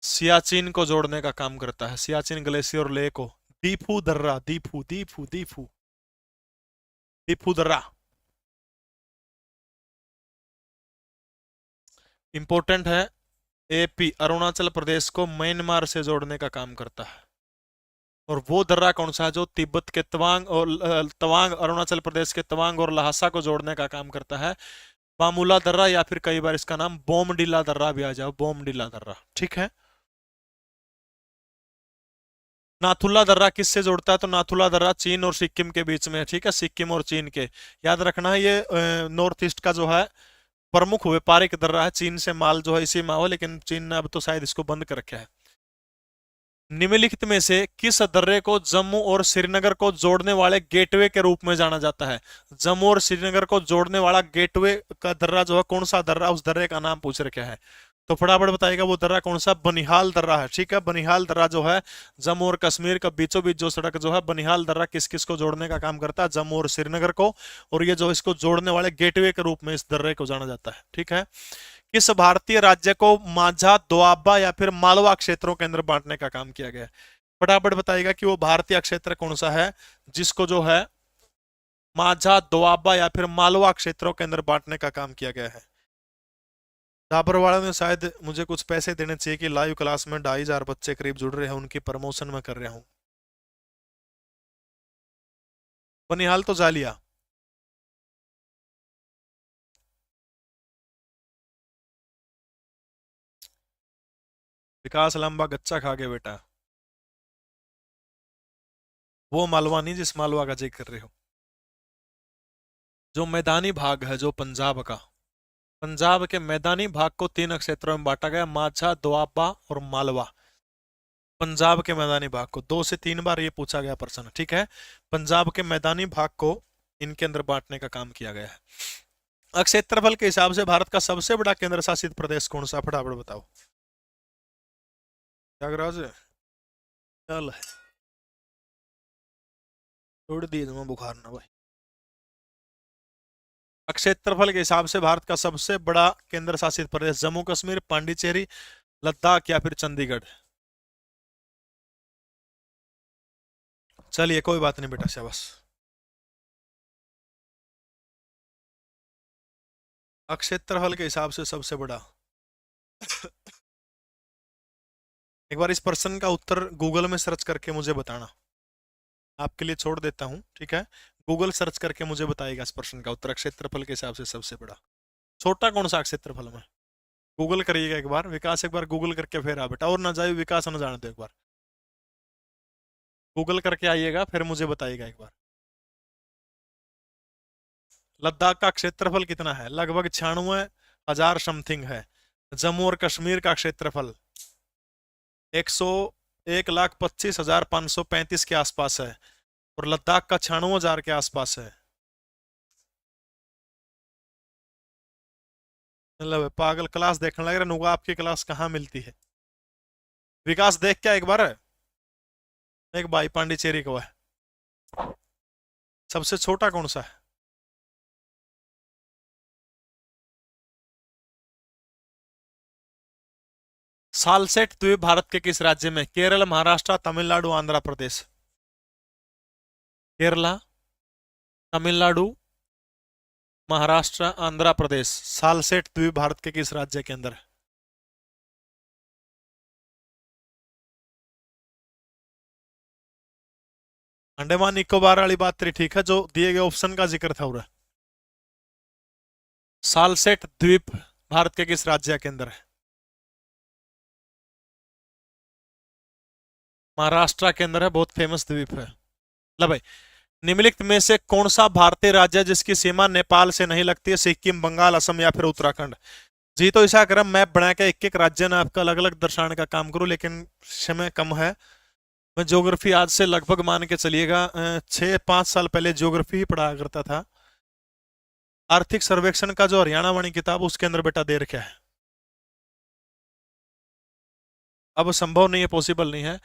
सियाचिन को जोड़ने का काम करता है, सियाचिन ग्लेशियर और लेह को। दीफू दर्रा। दीफू दीफू दीफू दीफू दर्रा इंपॉर्टेंट है। एपी अरुणाचल प्रदेश को म्यांमार से जोड़ने का काम करता है। और वो दर्रा कौन सा है? जो तिब्बत के तवांग और तवांग, अरुणाचल प्रदेश के तवांग और लहासा को जोड़ने का काम करता है। बामुला दर्रा, या फिर कई बार इसका नाम बोमडिला दर्रा भी आ जाओ, बोमडिला दर्रा। ठीक है। नाथुला दर्रा किससे जोड़ता है? तो नाथुला दर्रा चीन और सिक्किम के बीच में है। ठीक है, सिक्किम और चीन के, याद रखना है, ये नॉर्थ ईस्ट का जो है प्रमुख व्यापारिक दर्रा है। चीन से माल जो है इसी में हो, लेकिन चीन ने अब तो शायद इसको बंद कर रखा है। निम्नलिखित में से किस दर्रे को जम्मू और श्रीनगर को जोड़ने वाले गेटवे के रूप में जाना जाता है? जम्मू और श्रीनगर को जोड़ने वाला गेटवे का दर्रा जो है, कौन सा दर्रा, उस दर्रे का नाम पूछ रखा है। तो फटाफट बताइएगा वो दर्रा कौन सा? बनिहाल दर्रा है। ठीक है, बनिहाल दर्रा जो है जम्मू और कश्मीर का बीचों बीच जो सड़क जो है, बनिहाल दर्रा किस किस को जोड़ने का काम करता है? जम्मू और श्रीनगर को। और ये जो इसको जोड़ने वाले गेटवे के रूप में इस दर्रे को जाना जाता है। ठीक है। किस भारतीय राज्य को माझा, दोआबा या फिर मालवा क्षेत्रों के अंदर बांटने का काम किया गया है? फटाफट बताइएगा कि वो भारतीय क्षेत्र कौन सा है जिसको जो है माझा, दोआबा या फिर मालवा क्षेत्रों के अंदर बांटने का काम किया गया है। डाबर वालों ने शायद मुझे कुछ पैसे देने चाहिए कि लाइव क्लास में 2,500 बच्चे करीब जुड़ रहे हैं, उनकी प्रमोशन में कर रहा हूँ। बनिहाल तो जालिया। विकास लंबा गच्चा खा गया बेटा। वो मालवा नहीं जिस मालवा का जिक्र कर रहे हो। जो मैदानी भाग है जो पंजाब का, पंजाब के मैदानी भाग को 3 क्षेत्रों में बांटा गया, माझा, दोआबा और मालवा। पंजाब के मैदानी भाग को 2 से 3 बार ये पूछा गया प्रश्न। ठीक है, पंजाब के मैदानी भाग को इनके अंदर बांटने का काम किया गया है। क्षेत्रफल के हिसाब से भारत का सबसे बड़ा केंद्र शासित प्रदेश कौन सा? फटाफट बताओ। प्रयागराज। चल छोड़ दिए बुखार ना भाई। क्षेत्रफल के हिसाब से भारत का सबसे बड़ा केंद्र शासित प्रदेश जम्मू कश्मीर, पांडिचेरी, लद्दाख या फिर चंडीगढ़? चलिए कोई बात नहीं बेटा, शाबाश। क्षेत्रफल के हिसाब से सबसे बड़ा। एक बार इस प्रश्न का उत्तर गूगल में सर्च करके मुझे बताना, आपके लिए छोड़ देता हूं। ठीक है, गूगल सर्च करके मुझे बताएगा इस प्रश्न का उत्तर, क्षेत्रफल के हिसाब से सबसे बड़ा। छोटा कौन सा क्षेत्रफल में? गूगल करिएगा एक बार, विकास एक बार गूगल करके फिर आ बेटा, और ना जाए विकास न जाने दो, एक बार गूगल करके आइएगा फिर मुझे बताइएगा एक बार। लद्दाख का क्षेत्रफल कितना है? लगभग 96,000 समथिंग है। जम्मू और कश्मीर का क्षेत्रफल 1,25,535 के आसपास है। और लद्दाख का 96,000 के आसपास है। मतलब पागल, क्लास देखने लग रहा है, नुगा आपकी क्लास कहाँ मिलती है। विकास देख क्या एक बार, एक भाई पांडिचेरी को है। सबसे छोटा कौन सा है? सालसेट द्वीप भारत के किस राज्य में? केरल, महाराष्ट्र, तमिलनाडु, आंध्र प्रदेश। केरला, तमिलनाडु, महाराष्ट्र, आंध्र प्रदेश। सालसेट द्वीप भारत के किस राज्य के अंदर है? अंडमान निकोबार वाली बात तेरी ठीक है, जो दिए गए ऑप्शन का जिक्र था उधर। सालसेट द्वीप भारत के किस राज्य के अंदर है? महाराष्ट्र के अंदर है, बहुत फेमस द्वीप है। ला भाई, निम्नलिखित में से कौन सा भारतीय राज्य है जिसकी सीमा नेपाल से नहीं लगती है? सिक्किम, बंगाल, असम या फिर उत्तराखंड। जी तो ऐसा करें, मैप बना के एक एक राज्य ने आपका अलग अलग दर्शाने का काम करूं, लेकिन समय कम है। मैं ज्योग्राफी आज से लगभग मान के चलिएगा 6-5 साल पहले ज्योग्राफी ही पढ़ा करता था। आर्थिक सर्वेक्षण का जो हरियाणा वाणी किताब, उसके अंदर बेटा दे रखा है। अब संभव नहीं है, पॉसिबल नहीं है।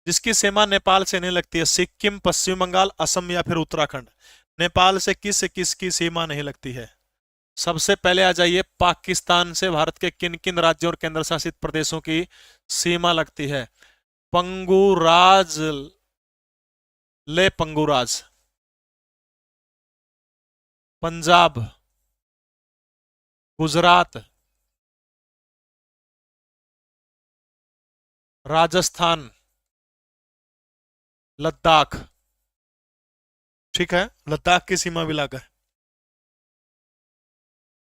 जिसकी सीमा नेपाल से नहीं लगती है? सिक्किम, पश्चिम बंगाल, असम या फिर उत्तराखंड। नेपाल से किस किस की सीमा नहीं लगती है? सबसे पहले आ जाइए, पाकिस्तान से भारत के किन किन राज्यों और केंद्र शासित प्रदेशों की सीमा लगती है? पंगुराज, ले पंगुराज। पंजाब, गुजरात, राजस्थान, लद्दाख। ठीक है, लद्दाख की सीमा भी लगा है।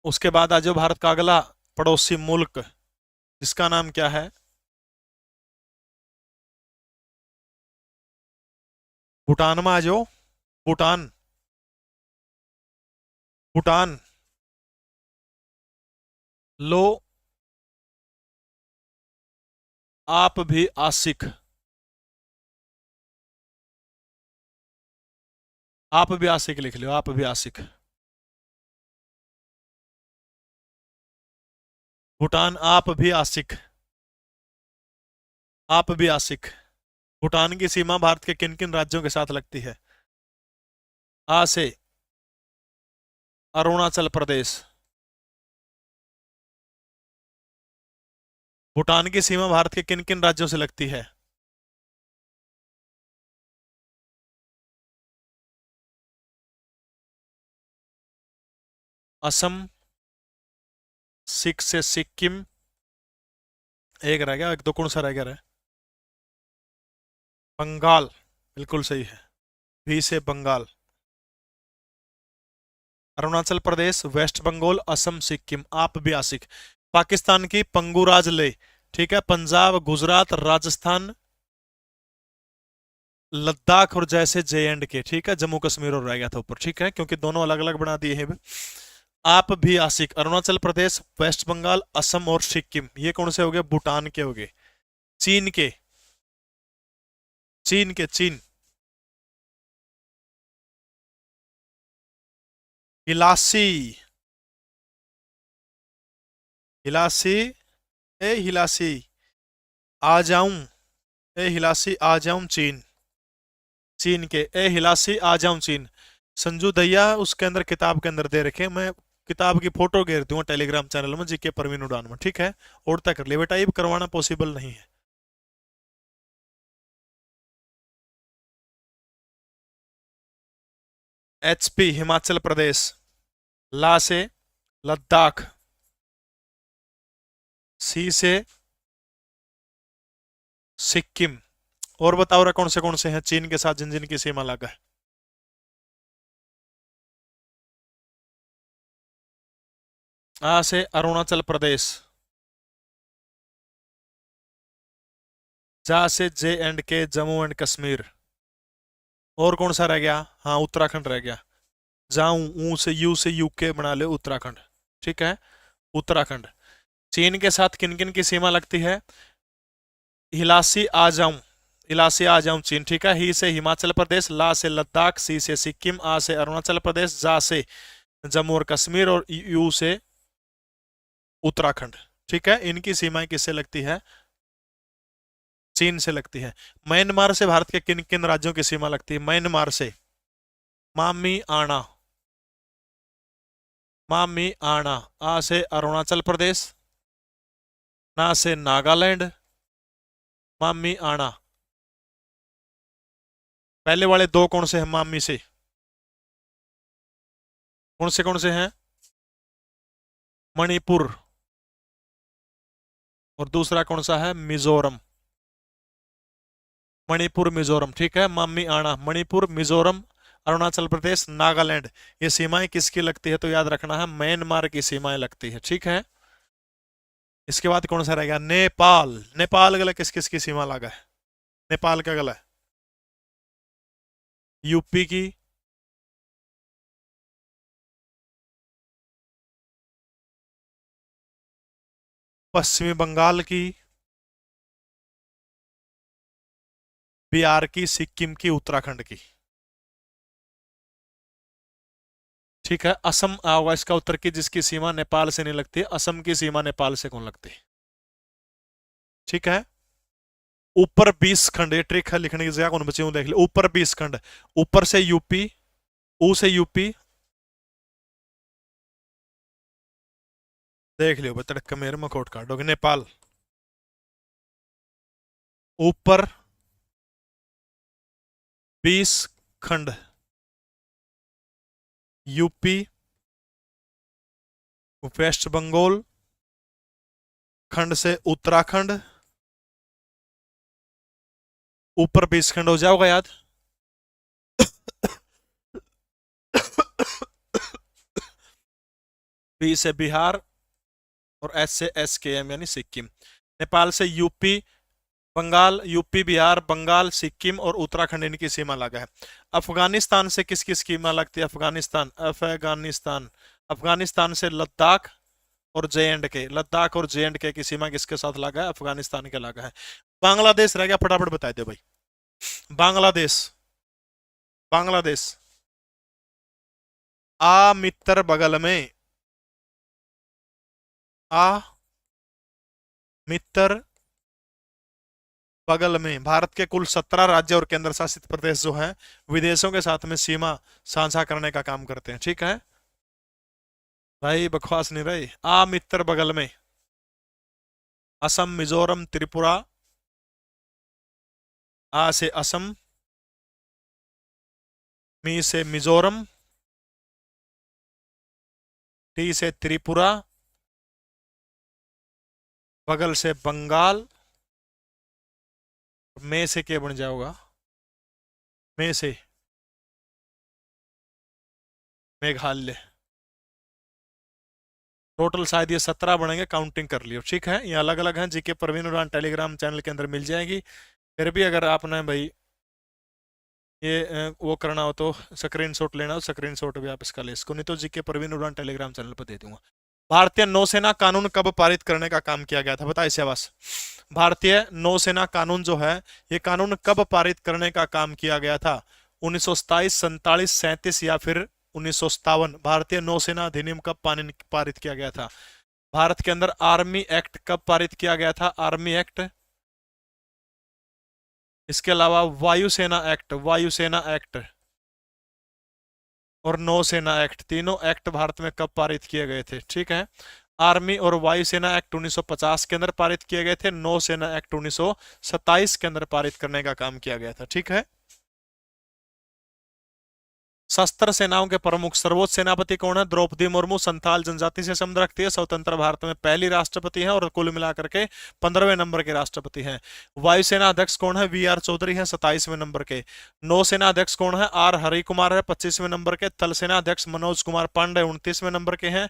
उसके बाद आ जाओ भारत का अगला पड़ोसी मुल्क, जिसका नाम क्या है? भूटान में आ जाओ। भूटान, भूटान। लो, आप भी आशिक। आप भी आशिक लिख लो, आप भी आशिक। भूटान, आप भी आशिक। आप भी आशिक। भूटान की सीमा भारत के किन किन राज्यों के साथ लगती है? आ से अरुणाचल प्रदेश। भूटान की सीमा भारत के किन किन राज्यों से लगती है? असम, सिख से सिक्किम। एक रह गया, एक दो कौन सा रह गया? बंगाल, बिल्कुल सही है। भी से बंगाल। अरुणाचल प्रदेश, वेस्ट बंगाल, असम, सिक्किम। आप भी आशिक। पाकिस्तान की पंगुराज ले। ठीक है, पंजाब, गुजरात, राजस्थान, लद्दाख और जैसे JNK। ठीक है, जम्मू कश्मीर और रह गया था ऊपर। ठीक है, क्योंकि दोनों अलग अलग बना दिए हैं। आप भी आशिक। अरुणाचल प्रदेश, वेस्ट बंगाल, असम और सिक्किम, ये कौन से हो गए? भूटान के हो गए। चीन के, चीन के, चीन। हिलासी, हिलासी, ए हिलासी आ जाऊं, ए हिलासी आ जाऊं चीन। चीन के, ए हिलासी आ जाऊं चीन। संजू दैया उसके अंदर किताब के अंदर दे रखे, मैं किताब की फोटो घेर दूंगा टेलीग्राम चैनल में, जीके परवीन उड़ान में। ठीक है, और तक कर लिया बेटा, ये करवाना पॉसिबल नहीं है। HP हिमाचल प्रदेश। ला से लद्दाख। सी से सिक्किम। और बताओ रहा कौन से हैं चीन के साथ जिन जिन की सीमा लगा है? आ से अरुणाचल प्रदेश। जा से JNK, जम्मू एंड कश्मीर। और कौन सा रह गया? हाँ, उत्तराखंड रह गया। जाऊं, ऊ से यू से UK बना ले, उत्तराखंड। ठीक है, उत्तराखंड। चीन के साथ किन किन की सीमा लगती है? हिलासी आ जाऊं, इला से आ जाऊं चीन, ठीक है। ही से हिमाचल प्रदेश, ला से लद्दाख, सी से सिक्किम, आ से अरुणाचल प्रदेश, जा से जम्मू और कश्मीर और यू से उत्तराखंड, ठीक है। इनकी सीमाएं किससे लगती है? चीन से लगती है। म्यांमार से भारत के किन किन राज्यों की सीमा लगती है? म्यांमार से मामी आना, मामी आना, आ से अरुणाचल प्रदेश, ना से नागालैंड, मामी आना। पहले वाले दो कौन से हैं? मामी से कौन से हैं? मणिपुर, और दूसरा कौन सा है? मिजोरम। मणिपुर मिजोरम, ठीक है। मामी आना, मणिपुर, मिजोरम, अरुणाचल प्रदेश, नागालैंड, ये सीमाएं किसकी लगती है? तो याद रखना है म्यांमार की सीमाएं लगती है, ठीक है। इसके बाद कौन सा रहेगा? नेपाल। नेपाल गला किस किस की सीमा लगा है? नेपाल का गला है यूपी की, पश्चिमी बंगाल की, बिहार की, सिक्किम की, उत्तराखंड की, ठीक है। असम होगा इसका उत्तर की, जिसकी सीमा नेपाल से नहीं लगती। असम की सीमा नेपाल से कौन लगती है? ठीक है। ऊपर 20 खंड, ये ट्रिक है लिखने की जगह कौन बचे देख ले। ऊपर 20 खंड, ऊपर से यूपी, ऊ से यूपी, देख लियो तड़क मेरे मखोट काटोगे। नेपाल ऊपर 20 खंड, यूपी, वेस्ट बंगाल, खंड से उत्तराखंड, ऊपर 20 खंड हो जाओगा याद। बी से बिहार और एस से एस के एम यानी सिक्किम। नेपाल से यूपी, बंगाल, यूपी, बिहार, बंगाल, सिक्किम और उत्तराखंड इनकी सीमा लगा है। अफगानिस्तान से किस किस सीमा लगती है? अफगानिस्तान, अफगानिस्तान, अफगानिस्तान से लद्दाख और जे एंड के, लद्दाख और जे एंड के की सीमा किसके साथ लगा है? अफगानिस्तान के लगा है। बांग्लादेश रह गया, फटाफट बता दो भाई। बांग्लादेश, बांग्लादेश आ मित्र बगल में, आ मित्र बगल में। भारत के कुल 17 राज्य और केंद्र शासित प्रदेश जो हैं विदेशों के साथ में सीमा साझा करने का काम करते हैं, ठीक है भाई, बकवास नहीं रही। आ मित्र बगल में असम, मिजोरम, त्रिपुरा, आ से असम, मी से मिजोरम, टी से त्रिपुरा, बगल से बंगाल, में से क्या बन जाओगा? में से मेघालय। टोटल शायद ये 17 बनेंगे, काउंटिंग कर लियो, ठीक है। ये अलग अलग हैं। जीके प्रवीण उड़ान टेलीग्राम चैनल के अंदर मिल जाएगी। फिर भी अगर आपने भाई ये वो करना हो तो स्क्रीनशॉट लेना हो, स्क्रीनशॉट भी आप इसका ले इसको, नहीं तो जीके प्रवीण उड़ान टेलीग्राम चैनल पर दे दूंगा। भारतीय नौसेना कानून कब पारित करने का काम किया गया था? बताइए शाबाश। भारतीय नौसेना कानून जो है, ये कानून कब पारित करने का काम किया गया था? 1927, 47, 37 या फिर 1957? भारतीय नौसेना अधिनियम कब पारित किया गया था? भारत के अंदर आर्मी एक्ट कब पारित किया गया था? आर्मी एक्ट, इसके अलावा वायुसेना एक्ट, वायुसेना एक्ट और नौसेना एक्ट, तीनों एक्ट भारत में कब पारित किए गए थे? ठीक है। आर्मी और वायुसेना एक्ट 1950 के अंदर पारित किए गए थे। नौसेना एक्ट 1927 के अंदर पारित करने का काम किया गया था, ठीक है। सशस्त्र सेनाओं के प्रमुख सर्वोच्च सेनापति कौन है? द्रौपदी मुर्मू, संथाल जनजाति से संबंध रखती है, स्वतंत्र भारत में पहली राष्ट्रपति है और कुल मिलाकर के 15वें नंबर के राष्ट्रपति हैं। वायुसेना अध्यक्ष कौन है? वी आर चौधरी है, 27वें नंबर के। नौसेना अध्यक्ष कौन है? आर हरि कुमार है, 25वें नंबर के। थल सेना अध्यक्ष मनोज कुमार पांडे 29वें नंबर के हैं।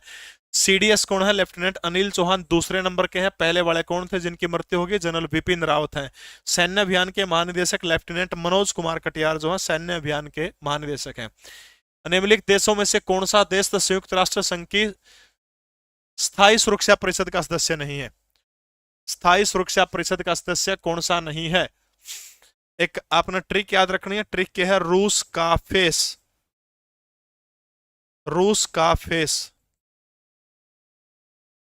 सीडीएस कौन है? लेफ्टिनेंट अनिल चौहान दूसरे नंबर के हैं। पहले वाले कौन थे जिनकी मृत्यु होगी? जनरल बिपिन रावत हैं। सैन्य अभियान के महानिदेशक लेफ्टिनेंट मनोज कुमार कटियार जो है सैन्य अभियान के महानिदेशक हैं। निम्नलिखित देशों में से कौन सा देश संयुक्त राष्ट्र संघ की स्थायी सुरक्षा परिषद का सदस्य नहीं है? स्थायी सुरक्षा परिषद का सदस्य कौन सा नहीं है? एक आपने ट्रिक याद रखनी है, ट्रिक क्या है, रूस का फेस, रूस का फेस।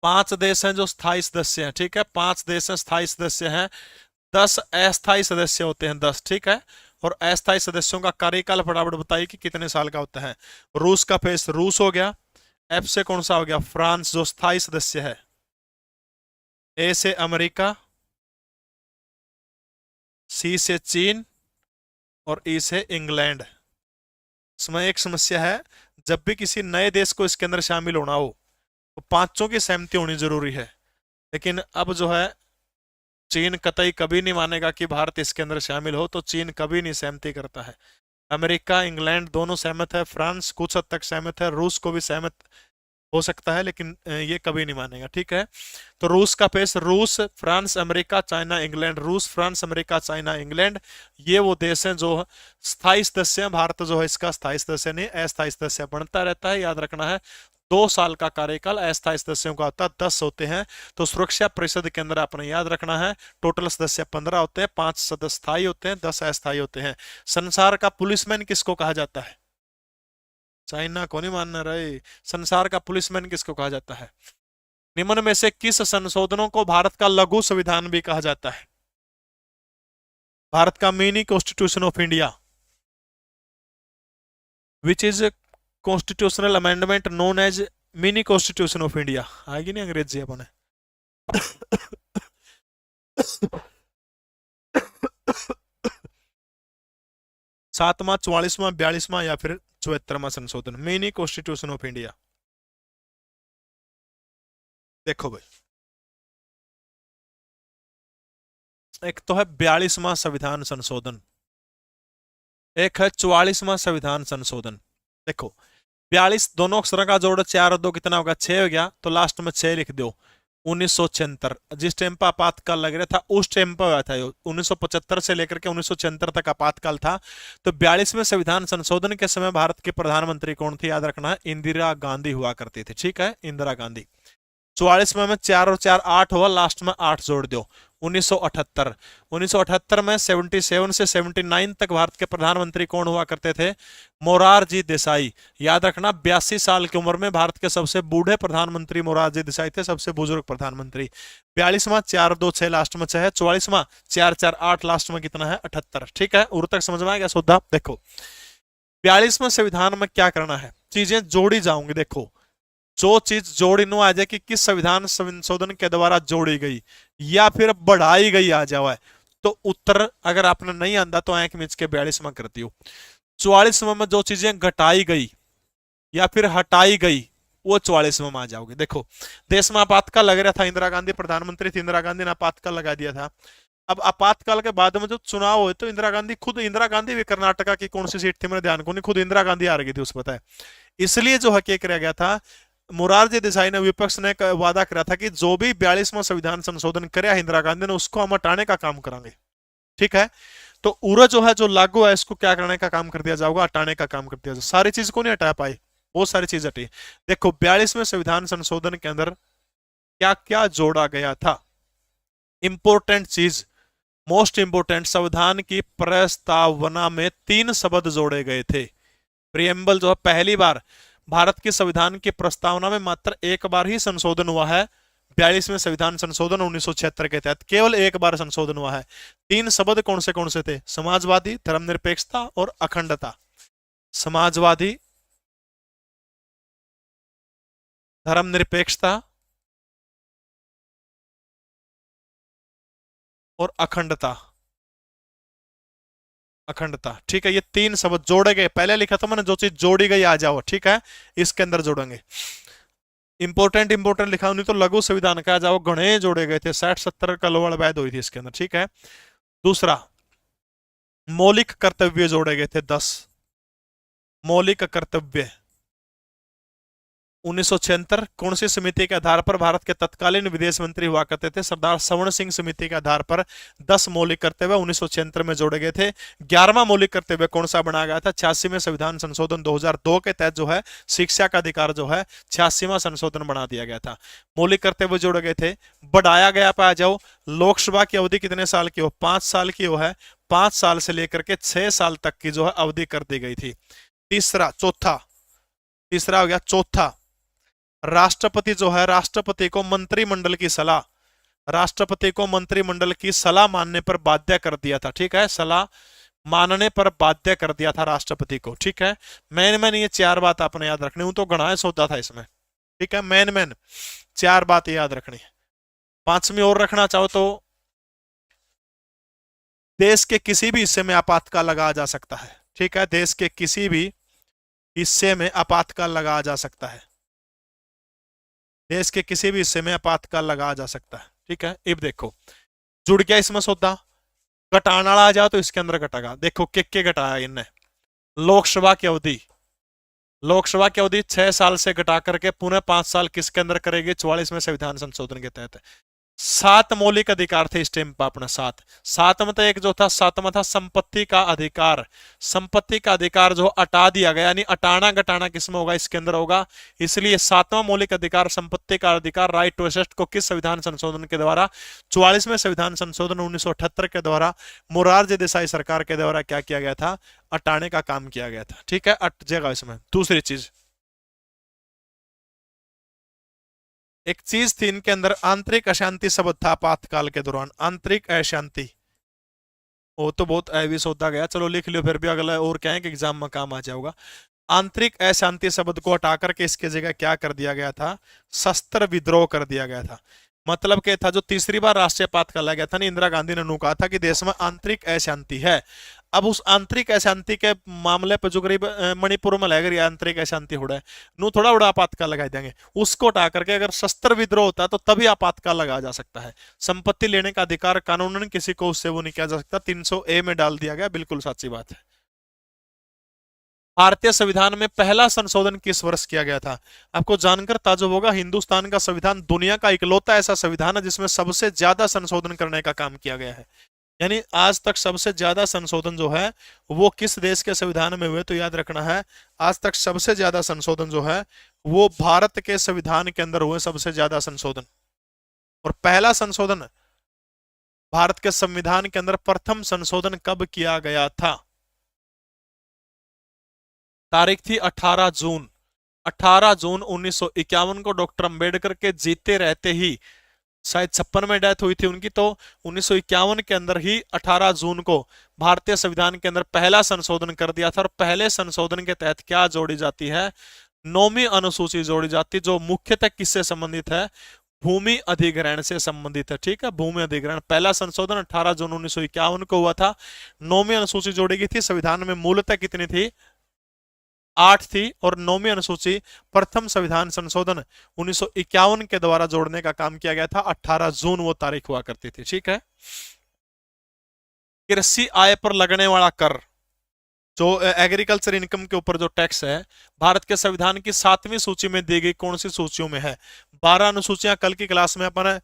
5 देश हैं जो स्थायी सदस्य हैं, ठीक है, 5 देश हैं स्थायी सदस्य हैं, 10 अस्थायी सदस्य होते हैं, 10, ठीक है। और अस्थायी सदस्यों का कार्यकाल फटाफट बताइए कि कितने साल का होता है। रूस का फेस रूस हो गया, एफ से कौन सा हो गया, फ्रांस जो स्थायी सदस्य है, ए से अमेरिका, सी से चीन, और ई से इंग्लैंड। इसमें एक समस्या है, जब भी किसी नए देश को इसके अंदर शामिल होना हो तो पांचों की सहमति होनी जरूरी है, लेकिन अब जो है चीन कतई कभी नहीं मानेगा कि भारत इसके अंदर शामिल हो, तो चीन कभी नहीं सहमति करता है। अमेरिका इंग्लैंड दोनों सहमत है, फ्रांस कुछ हद तक सहमत है, रूस को भी सहमत हो सकता है, लेकिन ये कभी नहीं मानेगा, ठीक है। तो रूस का पेश, रूस, फ्रांस, अमेरिका, चाइना, इंग्लैंड, रूस, फ्रांस, अमेरिका, चाइना, इंग्लैंड, ये वो देश हैं जो स्थायी सदस्य हैं। भारत जो है इसका स्थायी सदस्य नहीं, अस्थायी सदस्य बनता रहता है, याद रखना है। 2 साल का कार्यकाल अस्थायी सदस्यों का होता है, 10 होते हैं। तो सुरक्षा परिषद के अंदर आपने याद रखना है, टोटल सदस्य 15 होते हैं, 5 सदस्य स्थायी होते हैं, 10 अस्थायी होते हैं। संसार का पुलिसमैन किसको कहा जाता है, चाइना को नहीं मानना रहे, संसार का पुलिसमैन किसको कहा जाता है। निम्न में से किस संशोधनों को भारत का लघु संविधान भी कहा जाता है, भारत का mini constitution of India, which is constitutional amendment known as mini constitution of India. आएगी नहीं अंग्रेजी अपने। 7वां, 44वां, 42वां या फिर 74वां संशोधन, मिनी कॉन्स्टिट्यूशन ऑफ इंडिया। देखो भाई, एक तो है 42वां संविधान संशोधन, एक है 44वां संविधान संशोधन। देखो 42 दोनों अक्षरों का जोड़ 4 और 2 कितना होगा, 6 हो गया, तो लास्ट में 6 लिख दो। 1976 जिस टाइम पर आपातकाल लग रहा था उस टाइम पर हुआ था, 1975 से लेकर के 1976 तक आपातकाल था। तो 42वें संविधान संशोधन के समय भारत के प्रधानमंत्री कौन थे, याद रखना है, इंदिरा गांधी हुआ करती थी, ठीक है, इंदिरा गांधी। 44 में 4 और 4 8 हुआ, लास्ट में 8 जोड़ दो। 1978, 1978 में 77 से 79 तक भारत के प्रधानमंत्री कौन हुआ करते थे, मोरारजी देसाई। याद रखना 82 साल की उम्र में भारत के सबसे बूढ़े प्रधानमंत्री मोरारजी देसाई थे, सबसे बुजुर्ग प्रधानमंत्री। 42वां 4 2 6 लास्ट में 6 है, 44वां 4 4 8 लास्ट में कितना है, 78, ठीक है। उर तक समझ में आ गया सौदा। देखो 42वें संविधान में क्या करना है, चीजें जोड़ी जाऊंगी। देखो जो चीज जोड़ी नो आ जाए कि किस संविधान संशोधन के द्वारा जोड़ी गई या फिर बढ़ाई गई आ जाए, तो उत्तर अगर आपने नहीं आंदा तो आंख मीच के 42 में करती हो। 44 में जो चीजें घटाई गई या फिर हटाई गई वो 44 में आ जाओगे। देखो देश में आपातकाल लग रहा था, इंदिरा गांधी प्रधानमंत्री थी, इंदिरा गांधी ने आपातकाल लगा दिया था। अब आपातकाल के बाद में जो चुनाव हुए तो इंदिरा गांधी, खुद इंदिरा गांधी भी कर्नाटका की कौन सी सीट थी मेरे ध्यान को नहीं, खुद इंदिरा गांधी आ रही थी उस पता है। इसलिए जो हक रह गया था, मोरारजी देसाई ने, विपक्ष ने वादा करा था कि जो भी 42वां संविधान संशोधन करे इंदिरा गांधी ने, उसको हम हटाने का काम करेंगे, ठीक है। तो उरा जो है जो लागू है इसको क्या करने का काम कर दिया जाएगा, हटाने का काम कर दिया जाएगा। सारी चीज को नहीं हटा पाए, बहुत सारी चीज हटी। देखो 42वें संविधान संशोधन के अंदर क्या क्या जोड़ा गया था, इंपॉर्टेंट चीज, मोस्ट इंपोर्टेंट, संविधान की प्रस्तावना में 3 शब्द जोड़े गए थे। प्रियम्बल जो है पहली बार भारत के संविधान की प्रस्तावना में मात्र एक बार ही संशोधन हुआ है, 42वें संविधान संशोधन 1976 के तहत केवल एक बार संशोधन हुआ है। 3 शब्द कौन से थे, समाजवादी, धर्मनिरपेक्षता और अखंडता। समाजवादी, धर्मनिरपेक्षता और अखंडता, अखंडता, ठीक है। ये 3 शब्द जोड़े गए, पहले लिखा था मैंने जो चीज जोड़ी गई आ जाओ, ठीक है, इसके अंदर जोड़ेंगे। इंपोर्टेंट इंपोर्टेंट लिखा, नहीं तो लघु संविधान का जाओ, घने जोड़े गए थे, 60-70 कलोड़ वैध हुई थी इसके अंदर, ठीक है। दूसरा मौलिक कर्तव्य जोड़े गए थे 10 मौलिक कर्तव्य। 1976 कौन सी समिति के आधार पर, भारत के तत्कालीन विदेश मंत्री हुआ करते थे सरदार सवर्ण सिंह समिति के आधार पर 10 मौलिक कर्तव्य 1976 में जोड़े गए थे। 11वां मौलिक कर्तव्य कौन सा बनाया गया था, 86वें संविधान संशोधन 2002 के तहत जो है शिक्षा का अधिकार जो है 86वां संशोधन बना दिया गया था। मौलिक कर्तव्य जोड़े गए थे। बढ़ाया गया, पाया जाओ, लोकसभा की अवधि कितने साल की हो, 5 साल की हो है, 5 साल से लेकर के 6 साल तक की जो है अवधि कर दी गई थी। तीसरा हो गया चौथा, राष्ट्रपति जो है, राष्ट्रपति को मंत्रिमंडल की सलाह मानने पर बाध्य कर दिया था। ठीक है, सलाह मानने पर बाध्य कर दिया था राष्ट्रपति को। ठीक है, मेन ये 4 बात आपने याद रखनी, हूं तो गणा सोचा था इसमें। ठीक है, मेन 4 बात याद रखनी है। 5वीं और रखना चाहो तो देश के किसी भी हिस्से में आपातकाल लगाया जा सकता है। ठीक है, देश के किसी भी हिस्से में आपातकाल लगाया जा सकता है। देश के किसी भी हिस्से में आपातकाल लगाया जा सकता है। ठीक है, अब देखो जुड़ गया इसमें सौदा, घटाना आ जाओ तो इसके अंदर घटेगा। देखो के घटाया इनने। लोकसभा की अवधि 6 साल से घटा करके पुनः 5 साल किसके अंदर करेगी? 44वें संविधान संशोधन के तहत। 7 मौलिक अधिकार थे इस टाइम पर अपना। 7 में तो एक जो था, 7वां था संपत्ति का अधिकार। संपत्ति का अधिकार जो हटा दिया गया, यानी हटाना घटाना किसमें होगा? इसके अंदर होगा। इसलिए 7वां मौलिक अधिकार संपत्ति का अधिकार, राइट टू एसेट, को किस संविधान संशोधन के द्वारा? 44वें संविधान संशोधन 1978 के द्वारा, मोरारजी देसाई सरकार के द्वारा क्या किया गया था? हटाने का काम किया गया था। ठीक है, हट जाएगा इसमें। दूसरी चीज, एक चीज थी इनके अंदर, आंतरिक अशांति शब्द था आपातकाल के दौरान। आंतरिक अशांति, वो तो बहुत एविस होता गया, चलो लिख लियो फिर भी, अगला और क्या है कि एग्जाम में काम आ जाएगा। आंतरिक अशांति शब्द को हटा करके इसके जगह क्या कर दिया गया था? शस्त्र विद्रोह कर दिया गया था। मतलब क्या था? जो तीसरी बार राष्ट्रीय आपातकाल लाया गया था ना, इंदिरा गांधी ने कहा था कि देश में आंतरिक अशांति है। अब उस आंतरिक अशांति के मामले पर जो करीब मणिपुर में लग रही आंतरिक अशांति हो रहा है, नू थोड़ा बड़ा आपातकाल लगा देंगे। उसको हटा करके अगर शस्त्र विद्रोह होता है तो तभी आपातकाल लगाया जा सकता है। संपत्ति लेने का अधिकार कानूनन किसी को उससे वो नहीं किया जा सकता, 300A में डाल दिया गया। बिल्कुल सच्ची बात है। भारतीय संविधान में पहला संशोधन किस वर्ष किया गया था? आपको जानकर ताज्जुब होगा, हिंदुस्तान का संविधान दुनिया का इकलौता ऐसा संविधान है जिसमें सबसे ज्यादा संशोधन करने का काम किया गया है। यानी आज तक सबसे ज्यादा संशोधन जो है वो किस देश के संविधान में हुए? तो याद रखना है, आज तक सबसे ज्यादा संशोधन जो है वो भारत के संविधान के अंदर हुए, सबसे ज्यादा संशोधन। और पहला संशोधन भारत के संविधान के अंदर प्रथम संशोधन कब किया गया था? तारीख थी 18 जून। 18 जून 1951 को डॉक्टर अंबेडकर के जीते रहते ही, शायद 56 में डेथ हुई थी उनकी, तो 1951 के अंदर ही 18 जून को भारतीय संविधान के अंदर पहला संशोधन कर दिया था। और पहले संशोधन के तहत क्या जोड़ी जाती है? 9वीं अनुसूची जोड़ी जाती, जो मुख्यतः किससे संबंधित है? भूमि अधिग्रहण से संबंधित है। ठीक है, भूमि अधिग्रहण। पहला संशोधन 18 जून 1951 को हुआ था। 9वीं अनुसूची जोड़ी गई थी। संविधान में मूलतः कितनी थी? 8 थी। और 9वीं अनुसूची प्रथम संविधान संशोधन 1951 के द्वारा जोड़ने का काम किया गया था। 18 जून वो तारीख हुआ करती थी। ठीक है, कृषि आय पर लगने वाला कर, जो एग्रीकल्चर इनकम के ऊपर जो टैक्स है, भारत के संविधान की 7वीं सूची में दी गई कौन सी सूचियों में है? 12 अनुसूचियां कल की क्लास में अपन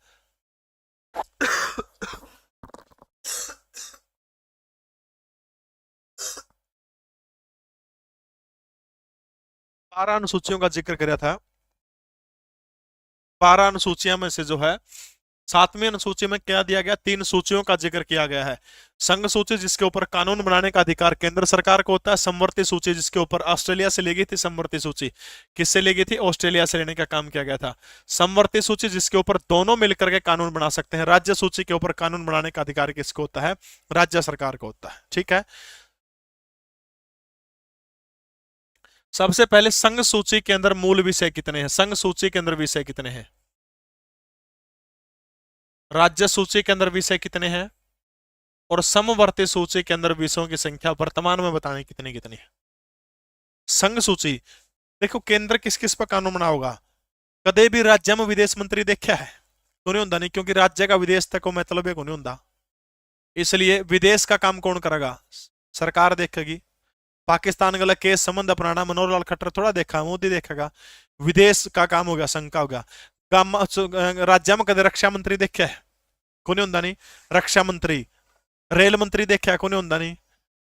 12 अनुसूचियों का जिक्र किया था। 12 अनुसूचियों में से जो है 7वीं अनुसूची में क्या दिया गया? 3 सूचियों का जिक्र किया गया है। संघ सूची, जिसके ऊपर कानून बनाने का अधिकार केंद्र सरकार को होता है। समवर्ती सूची, जिसके ऊपर ऑस्ट्रेलिया से ली गई थी। समवर्ती सूची किससे ली गई थी? ऑस्ट्रेलिया से लेने का काम किया गया था। समवर्ती सूची, जिसके ऊपर दोनों मिलकर के कानून बना सकते हैं। राज्य सूची के ऊपर कानून बनाने का अधिकार किसको होता है? राज्य सरकार को होता है। ठीक है, सबसे पहले संघ सूची के अंदर मूल विषय कितने हैं? संघ सूची के अंदर विषय कितने हैं? राज्य सूची के अंदर विषय कितने हैं? और समवर्ती सूची के अंदर विषयों की संख्या वर्तमान में बताने कितनी कितनी है? संघ सूची, देखो केंद्र किस किस पर कानून बना होगा? कदे भी राज्य में विदेश मंत्री देखा है? तो नहीं होता, नहीं, क्योंकि राज्य का विदेश तक को मतलब है को नहीं होता। इसलिए विदेश का काम कौन करेगा? सरकार देखेगी। पाकिस्तान गला केस संबंध अपनाना मनोहर लाल खट्टर थोड़ा देखा, मोदी देखेगा। विदेश का काम हो गया, संघ का हो गया। राज्य में कदे रक्षा मंत्री देखा है? को नहीं होता, नहीं। रक्षा मंत्री, रेल मंत्री देखा है? को नहीं होता, नहीं।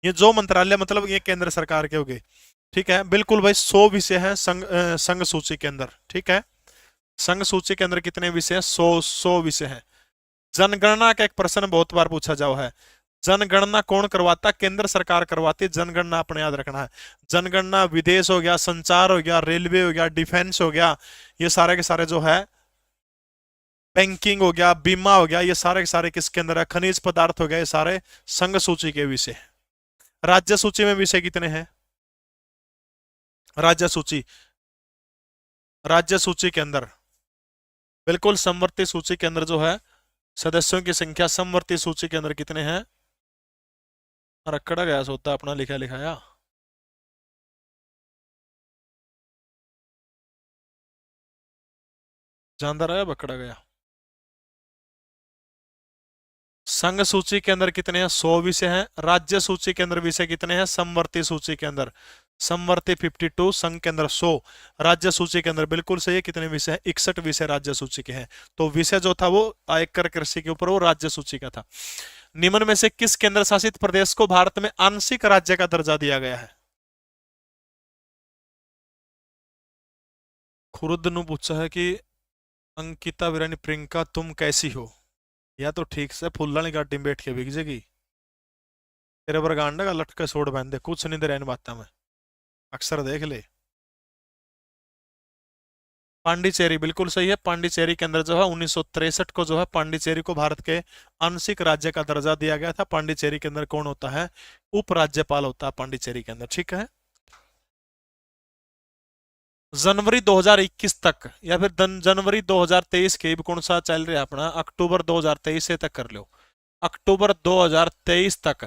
ये जो मंत्रालय मतलब ये केंद्र सरकार के हो गए। ठीक है, बिल्कुल भाई 100 विषय है संघ सूची के अंदर। ठीक है, संघ सूची के अंदर कितने विषय हैं? 100 विषय हैं। जनगणना का एक प्रश्न बहुत बार पूछा जाओ है, जनगणना कौन करवाता? केंद्र सरकार करवाती। जनगणना अपने याद रखना है। जनगणना विदेश हो गया, संचार हो गया, रेलवे हो गया, डिफेंस हो गया, ये सारे के सारे जो है, बैंकिंग हो गया, बीमा हो गया, ये सारे के सारे किसके अंदर है? खनिज पदार्थ हो गया, ये सारे संघ सूची के विषय। राज्य सूची में विषय कितने हैं? राज्य सूची, राज्य सूची के अंदर बिल्कुल समवर्ती सूची के अंदर जो है सदस्यों की संख्या समवर्ती सूची के अंदर कितने हैं? रखड़ा गया सोता अपना लिखा लिखाया। जानदार आया बकड़ा गया। संघ सूची के अंदर कितने हैं? 100 विषय हैं। राज्य सूची के अंदर विषय कितने हैं? समवर्ती सूची के अंदर समवर्ती 52, संघ के अंदर 100, राज्य सूची के अंदर बिल्कुल सही है। कितने विषय हैं? 61 विषय राज्य सूची के हैं। तो विषय जो था वो आयकर कृषि के ऊपर, वो राज्य सूची का था। निम्न में से किस केंद्र शासित प्रदेश को भारत में आंशिक राज्य का दर्जा दिया गया है? खुरुद नु पूछा है कि अंकिता वीरानी प्रियंका तुम कैसी हो? या तो ठीक से फुल्ला नहीं गाड़ी में बैठ के बिक जाएगी तेरे पर गांडा का लटके सोड़ पहन दे, कुछ नहीं दे रहा इन बातों में, अक्सर देख ले। पांडिचेरी बिल्कुल सही है। पांडिचेरी के अंदर जो है 1963 को जो है पांडिचेरी को भारत के आंशिक राज्य का दर्जा दिया गया था। पांडिचेरी के अंदर कौन होता है? उपराज्यपाल होता है पांडिचेरी के अंदर, ठीक है। जनवरी 2021 तक या फिर जनवरी 2023 के भी कौन सा चल रहा है अपना, अक्टूबर 2023 से तक कर लो। अक्टूबर 2023 तक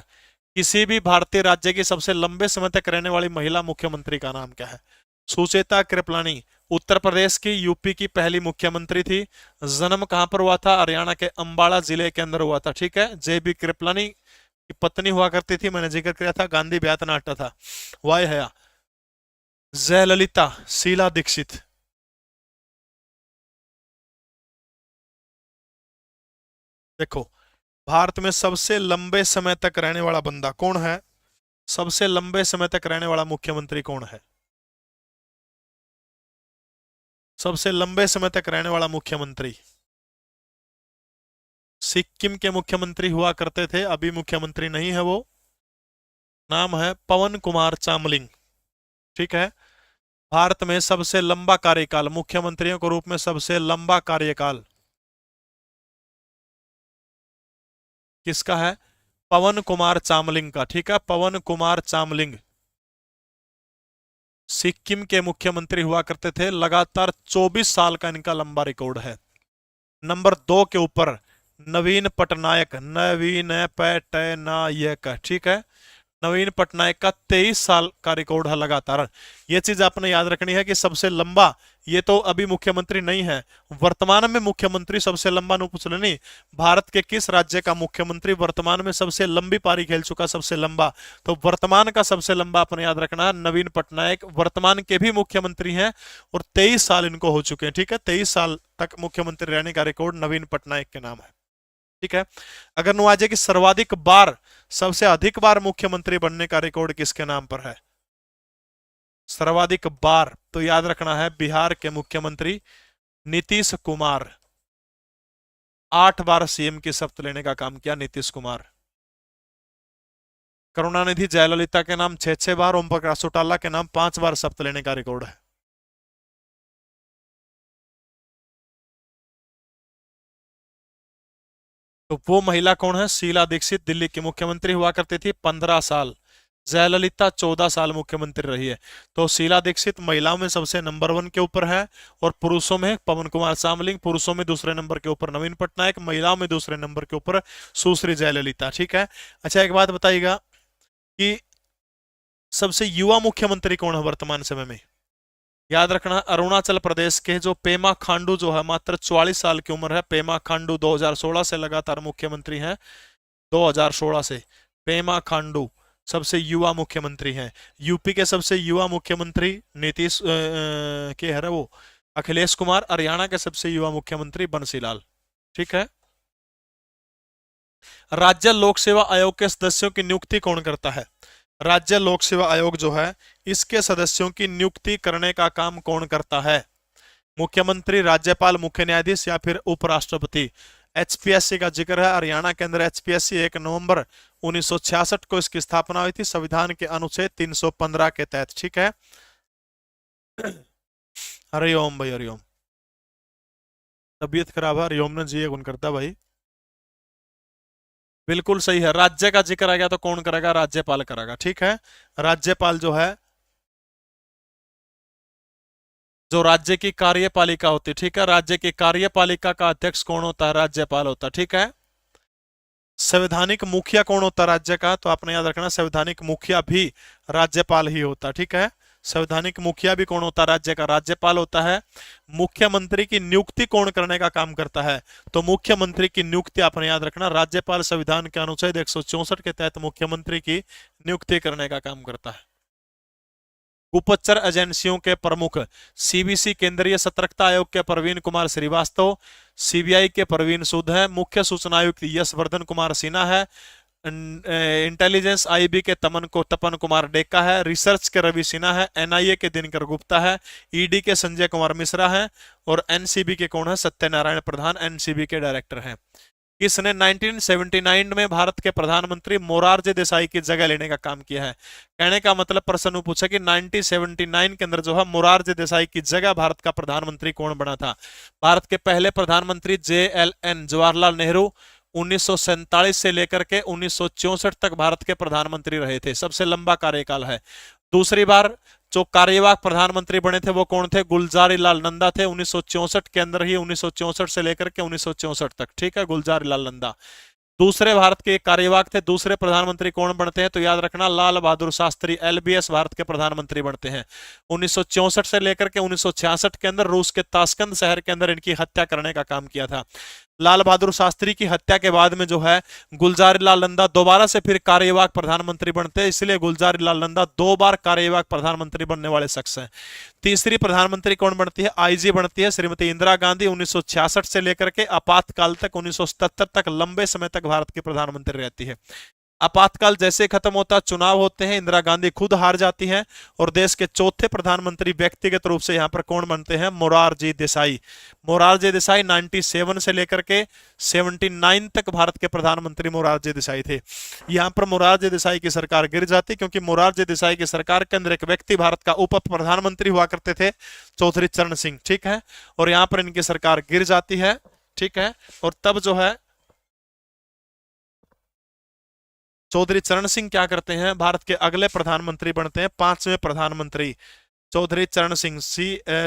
किसी भी भारतीय राज्य की सबसे लंबे समय तक रहने वाली महिला मुख्यमंत्री का नाम क्या है? सुचेता कृपलानी उत्तर प्रदेश की, यूपी की पहली मुख्यमंत्री थी। जन्म कहां पर हुआ था? हरियाणा के अंबाला जिले के अंदर हुआ था, ठीक है। जेबी कृपलानी की पत्नी हुआ करती थी, मैंने जिक्र किया था, गांधी ब्यातनाट्य था। वाय हया जयललिता, शीला दीक्षित। देखो भारत में सबसे लंबे समय तक रहने वाला बंदा कौन है? सबसे लंबे समय तक रहने वाला मुख्यमंत्री कौन है? सबसे लंबे समय तक रहने वाला मुख्यमंत्री सिक्किम के मुख्यमंत्री हुआ करते थे, अभी मुख्यमंत्री नहीं है वो। नाम है पवन कुमार चामलिंग, ठीक है। भारत में सबसे लंबा कार्यकाल, मुख्यमंत्रियों के रूप में सबसे लंबा कार्यकाल किसका है? पवन कुमार चामलिंग का, ठीक है। पवन कुमार चामलिंग सिक्किम के मुख्यमंत्री हुआ करते थे, लगातार 24 साल का इनका लंबा रिकॉर्ड है। नंबर 2 के ऊपर नवीन पटनायक, नवीन पटनायक, ठीक है। नवीन पटनायक का 23 साल का रिकॉर्ड है लगातार। यह चीज आपने याद रखनी है कि सबसे लंबा, ये तो अभी मुख्यमंत्री नहीं है, वर्तमान में मुख्यमंत्री सबसे लंबा नु पूछ नहीं, भारत के किस राज्य का मुख्यमंत्री वर्तमान में सबसे लंबी पारी खेल चुका, सबसे लंबा। तो वर्तमान का सबसे लंबा अपने याद रखना है नवीन पटनायक, वर्तमान के भी मुख्यमंत्री हैं और 23 साल इनको हो चुके हैं, ठीक है। 23 साल तक मुख्यमंत्री रहने का रिकॉर्ड नवीन पटनायक के नाम है, ठीक है। अगर नु आ जाए कि सर्वाधिक बार, सबसे अधिक बार मुख्यमंत्री बनने का रिकॉर्ड किसके नाम पर है? सर्वाधिक बार तो याद रखना है बिहार के मुख्यमंत्री नीतीश कुमार। 8 बार सीएम की शपथ लेने का काम किया नीतीश कुमार। करुणानिधि जयललिता के नाम 6 बार, ओम प्रकाश चौटाला के नाम 5 बार शपथ लेने का रिकॉर्ड है। तो वो महिला कौन है? शीला दीक्षित, दिल्ली की मुख्यमंत्री हुआ करती थी 15 साल। जयललिता 14 साल मुख्यमंत्री रही है। तो शीला दीक्षित महिलाओं में सबसे नंबर 1 के ऊपर है, और पुरुषों में पवन कुमार चामलिंग, पुरुषों में दूसरे नंबर के ऊपर नवीन पटनायक, महिलाओं में दूसरे नंबर के ऊपर सुश्री जयललिता, ठीक है। अच्छा एक बात बताइएगा कि सबसे युवा मुख्यमंत्री कौन है वर्तमान समय में? याद रखना अरुणाचल प्रदेश के जो पेमा खांडू जो है, मात्र 44 साल की उम्र है। पेमा खांडू 2016 से लगातार मुख्यमंत्री हैं, 2016 से पेमा खांडू सबसे युवा मुख्यमंत्री हैं। यूपी के सबसे युवा मुख्यमंत्री नीतीश के है वो अखिलेश कुमार। हरियाणा के सबसे युवा मुख्यमंत्री बंसीलाल, ठीक है। राज्य लोक सेवा आयोग के सदस्यों की नियुक्ति कौन करता है? राज्य लोक सेवा आयोग जो है, इसके सदस्यों की नियुक्ति करने का काम कौन करता है? मुख्यमंत्री, राज्यपाल, मुख्य न्यायाधीश या फिर उपराष्ट्रपति? एचपीएससी का जिक्र है। हरियाणा के अंदर एचपीएससी 1 नवंबर 1966 को इसकी स्थापना हुई थी संविधान के अनुच्छेद 315 के तहत। ठीक है, हरिओम भाई हरिओम। तबीयत खराब है, हरिओम ने जी गुण करता भाई। बिल्कुल सही है, राज्य का जिक्र आ गया तो कौन करेगा? राज्यपाल करेगा। ठीक है, राज्यपाल जो है, जो राज्य की कार्यपालिका होती है, ठीक है, राज्य की कार्यपालिका का अध्यक्ष कौन होता है? राज्यपाल होता है। ठीक है, संवैधानिक मुखिया कौन होता है राज्य का? तो आपने याद रखना संवैधानिक मुखिया भी राज्यपाल ही होता है। ठीक है, संवैधानिक मुखिया भी कौन होता है? राज्य का राज्यपाल होता है। मुख्यमंत्री की नियुक्ति कौन करने का काम करता है? तो मुख्यमंत्री की नियुक्ति आपने याद रखना राज्यपाल संविधान के अनुच्छेद 164 के तहत मुख्यमंत्री की नियुक्ति करने का काम करता है। गुप्तचर एजेंसियों के प्रमुख सीबीसी केंद्रीय सतर्कता आयोग के प्रवीण कुमार श्रीवास्तव, सीबीआई के प्रवीण सूद है, मुख्य सूचना आयुक्त यशवर्धन कुमार सिन्हा है, इंटेलिजेंस आईबी के तपन कुमार डेका है, रिसर्च के रवि सिन्हा है, एनआईए के दिनकर गुप्ता है, ईडी के संजय कुमार मिश्रा है, और एनसीबी के कौन है? सत्यनारायण प्रधान एनसीबी के डायरेक्टर हैं। किसने 1979 में भारत के प्रधानमंत्री मोरारजी देसाई की जगह लेने का काम किया है? कहने का मतलब प्रश्न पूछा कि 1979 के अंदर जो है मोरारजी देसाई की जगह भारत का प्रधानमंत्री कौन बना था? भारत के पहले प्रधानमंत्री JLN जवाहरलाल नेहरू 1947 से लेकर के 1964 तक भारत के प्रधानमंत्री रहे थे, सबसे लंबा कार्यकाल है। दूसरी बार जो कार्यवाहक प्रधानमंत्री बने थे वो कौन थे? गुलजारी लाल नंदा थे 1964 के अंदर ही, 1964 से लेकर के 1964 तक। ठीक है, गुलजारी लाल नंदा दूसरे भारत के कार्यवाहक थे। दूसरे प्रधानमंत्री कौन बनते हैं? तो याद रखना लाल बहादुर शास्त्री LBS भारत के प्रधानमंत्री बनते हैं 1964 से लेकर के 1966 के अंदर। रूस के ताशकंद शहर के अंदर इनकी हत्या करने का काम किया था। लाल बहादुर शास्त्री की हत्या के बाद में जो है गुलजारी लाल नंदा दोबारा से फिर कार्यवाहक प्रधानमंत्री बनते हैं, इसलिए गुलजारी लाल नंदा 2 बार कार्यवाहक प्रधानमंत्री बनने वाले शख्स हैं। तीसरी प्रधानमंत्री कौन बनती है? आईजी बनती है श्रीमती इंदिरा गांधी 1966 से लेकर के आपातकाल तक 1977 तक लंबे समय तक भारत की प्रधानमंत्री रहती है। आपातकाल जैसे खत्म होता, चुनाव होते हैं, इंदिरा गांधी खुद हार जाती हैं और देश के चौथे प्रधानमंत्री व्यक्तिगत रूप से यहां पर कौन बनते हैं? मोरारजी देसाई। मोरारजी देसाई 97 से लेकर के 79 तक भारत के प्रधानमंत्री मोरारजी देसाई थे। यहां पर मोरारजी देसाई की सरकार गिर जाती क्योंकि मोरारजी देसाई की सरकार के अंदर एक व्यक्ति भारत का उप प्रधानमंत्री हुआ करते थे, चौधरी चरण सिंह। ठीक है, और यहां पर इनकी सरकार गिर जाती है। ठीक है, और तब जो है चौधरी चरण सिंह क्या करते हैं? भारत के अगले प्रधानमंत्री बनते हैं, 5वें प्रधानमंत्री चौधरी चरण सिंह।